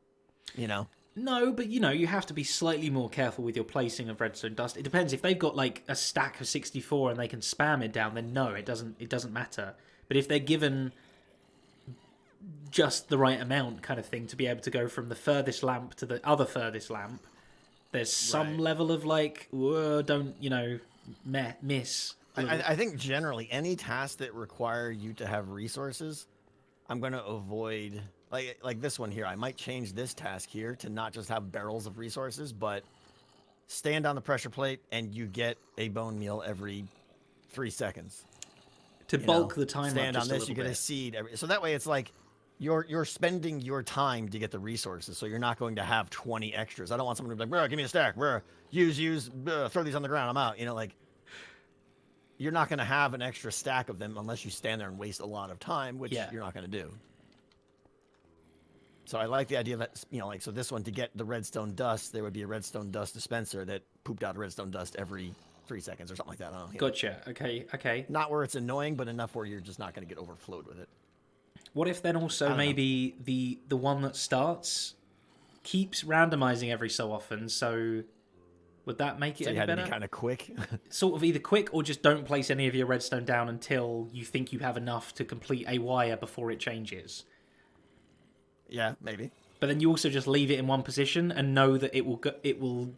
You know. No, but you have to be slightly more careful with your placing of redstone dust. It depends. If they've got like a stack of 64 and they can spam it down, then no, it doesn't matter. But if they're given just the right amount kind of thing to be able to go from the furthest lamp to the other furthest lamp, there's some level of like, whoa, don't, miss. I think generally any tasks that require you to have resources, I'm going to avoid. Like this one here, I might change this task here to not just have barrels of resources, but stand on the pressure plate and you get a bone meal every 3 seconds. To bulk the time stand up on just this, you get a seed. So that way it's like you're spending your time to get the resources, so you're not going to have 20 extras. I don't want someone to be like, bro, give me a stack. Bro, use, throw these on the ground. I'm out. Like you're not going to have an extra stack of them unless you stand there and waste a lot of time, which you're not going to do. So I like the idea that, like, so this one, to get the redstone dust, there would be a redstone dust dispenser that pooped out redstone dust every 3 seconds or something like that. I don't know. Gotcha. Okay. Not where it's annoying, but enough where you're just not going to get overflowed with it. What if then also maybe the one that starts keeps randomizing every so often, so would that make it any better? To be kind of quick. Sort of either quick or just don't place any of your redstone down until you think you have enough to complete a wire before it changes. Yeah, maybe. But then you also just leave it in one position and know that it will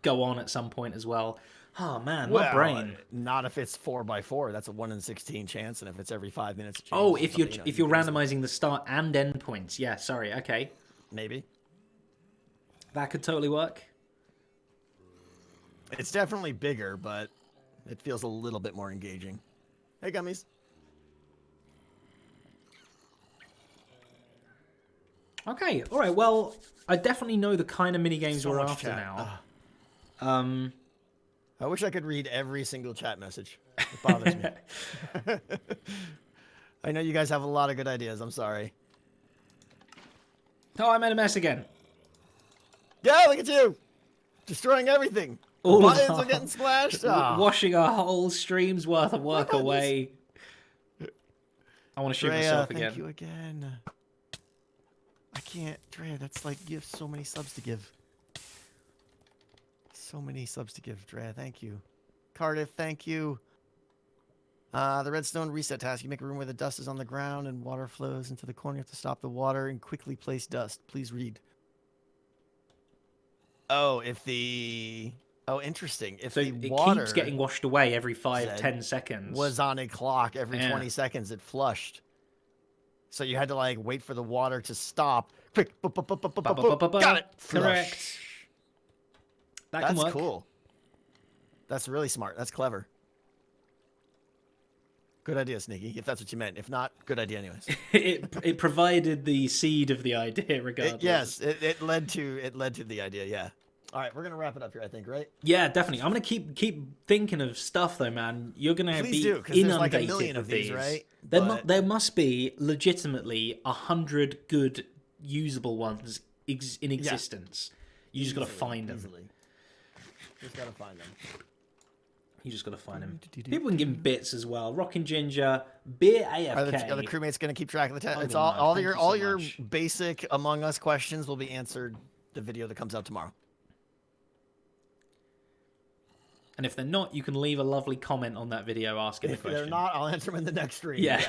go on at some point as well. Oh man, my brain. Not if it's 4x4. That's a 1 in 16 chance, and if it's every 5 minutes. Oh, if you're randomizing the start and end points. Yeah, sorry. Okay. Maybe. That could totally work. It's definitely bigger, but it feels a little bit more engaging. Hey, gummies. Okay, all right. Well, I definitely know the kind of mini games we're after now. I wish I could read every single chat message. It bothers me. I know you guys have a lot of good ideas. I'm sorry. Oh, I made a mess again. Yeah, look at you, destroying everything. All buttons are getting splashed. Washing a whole stream's worth of work away. I want to shoot myself again. Thank you again. I can't, Drea, that's like, you have so many subs to give. So many subs to give, Drea, thank you. Cardiff, thank you. The redstone reset task. You make a room where the dust is on the ground and water flows into the corner. You have to stop the water and quickly place dust. Please read. Oh, interesting. If the water keeps getting washed away every 5-10 seconds. Was on a clock every 20 seconds, it flushed. So you had to like wait for the water to stop. Quick, got it. Correct. That's cool. That's really smart. That's clever. Good idea, Sneaky. If that's what you meant. If not, good idea, anyways. it provided the seed of the idea, regardless. Yes, it led to the idea. Yeah. All right, we're gonna wrap it up here, I think, right? Yeah, definitely. I'm gonna keep thinking of stuff though, man. You're gonna Please be do, 'cause there's like a inundated million with of these, these. right? There must be legitimately 100 good usable ones in existence. You just gotta find them. Easily. Just gotta find them. You just gotta find them. People can give them bits as well. Rockin' Ginger, Beer Are the AFK. crewmates gonna keep track of the test? Ugly It's man, all thank your you so your much. basic Among Us questions will be answered. The video that comes out tomorrow. And if they're not, you can leave a lovely comment on that video asking If the question. they're not, I'll answer them in the next stream. Yeah.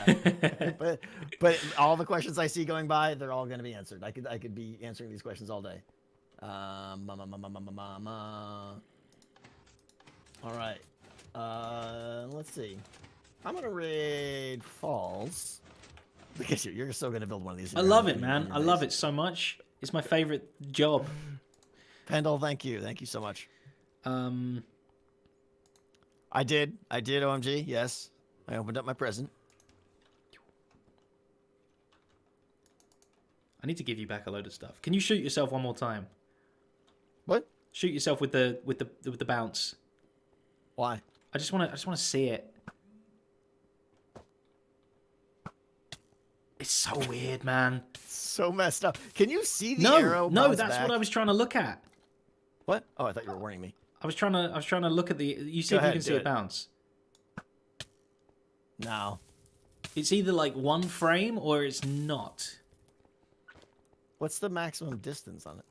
but all the questions I see going by, they're all going to be answered. I could be answering these questions all day. All right. Let's see. I'm gonna raid Falls. Look at you. You're so gonna build one of these. I love it, man. I love it so much. It's my favorite job. Pendle, thank you. Thank you so much. I did, OMG, yes. I opened up my present. I need to give you back a load of stuff. Can you shoot yourself one more time? What? Shoot yourself with the bounce. Why? I just want to see it. It's so weird, man. So messed up. Can you see the arrow? No, bounce that's back? what I was trying to look at. What? Oh, I thought you were warning me. I was trying to look at the. You see Go if ahead, you can see do it it. bounce. No. It's either like one frame or it's not. What's the maximum distance on it?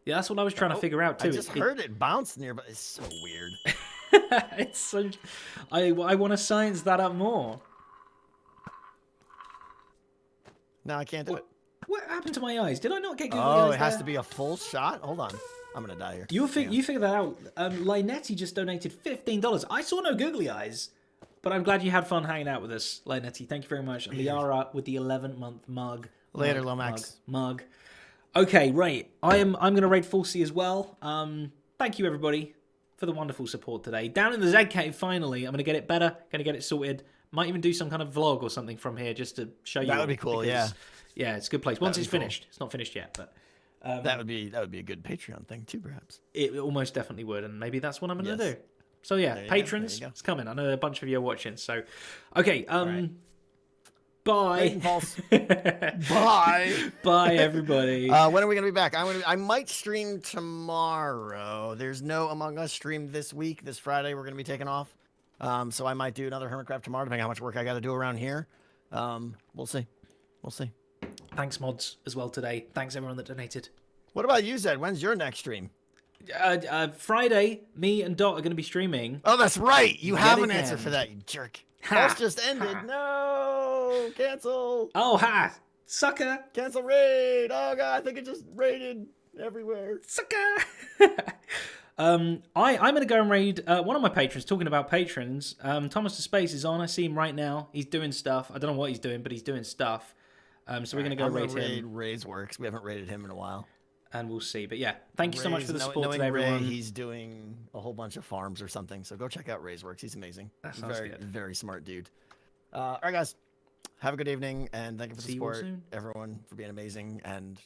Yeah, that's what I was trying to figure out too. I just heard it bounce nearby. It's so weird. It's so. I want to science that up more. No, I can't do it. What happened to my eyes? Did I not get googly Oh, eyes it has there? to be a full shot? Hold on. I'm gonna die here. You figure that out. Linetti just donated $15. I saw no googly eyes, but I'm glad you had fun hanging out with us, Linetti. Thank you very much. Liara with the 11-month mug. Later, Lomax. Mug. Okay, right. I'm gonna raid Falsey as well. Thank you everybody for the wonderful support today. Down in the Zed Cave, finally. I'm gonna get it better. Gonna get it sorted. Might even do some kind of vlog or something from here just to show you. That would be cool. Because, yeah, it's a good place. Once it's cool. finished. It's not finished yet, but. That would be a good Patreon thing too, perhaps. It almost definitely would, and maybe that's what I'm going to Yes. do. So yeah, There you patrons, go. it's coming. I know a bunch of you are watching. So, okay, Right. bye. Raiden Falls. Bye. Bye, everybody. When are we gonna be back? I might stream tomorrow. There's no Among Us stream this week. This Friday we're gonna be taking off. So I might do another Hermitcraft tomorrow, depending on how much work I got to do around here. We'll see. We'll see. Thanks, mods, as well today. Thanks, everyone that donated. What about you, Zed? When's your next stream? Friday, me and Dot are going to be streaming. Oh, that's right. You have an again. answer for that, you jerk. Ha. False just ended. No. Cancel. Oh, ha! Sucker! Cancel raid. Oh, God. I think it just raided everywhere. Sucker! I'm going to go and raid one of my patrons. Talking about patrons, Thomas to Space is on. I see him right now. He's doing stuff. I don't know what he's doing, but he's doing stuff. So we're going to go raid him. Ray's works. We haven't raided him in a while. And we'll see. But yeah, thank you so much for the support knowing today, Ray, everyone. he's doing a whole bunch of farms or something. So go check out Ray's works. He's amazing. That sounds very, good. very smart dude. All right, guys. Have a good evening, and thank you for the See you all support, soon. everyone, for being amazing. And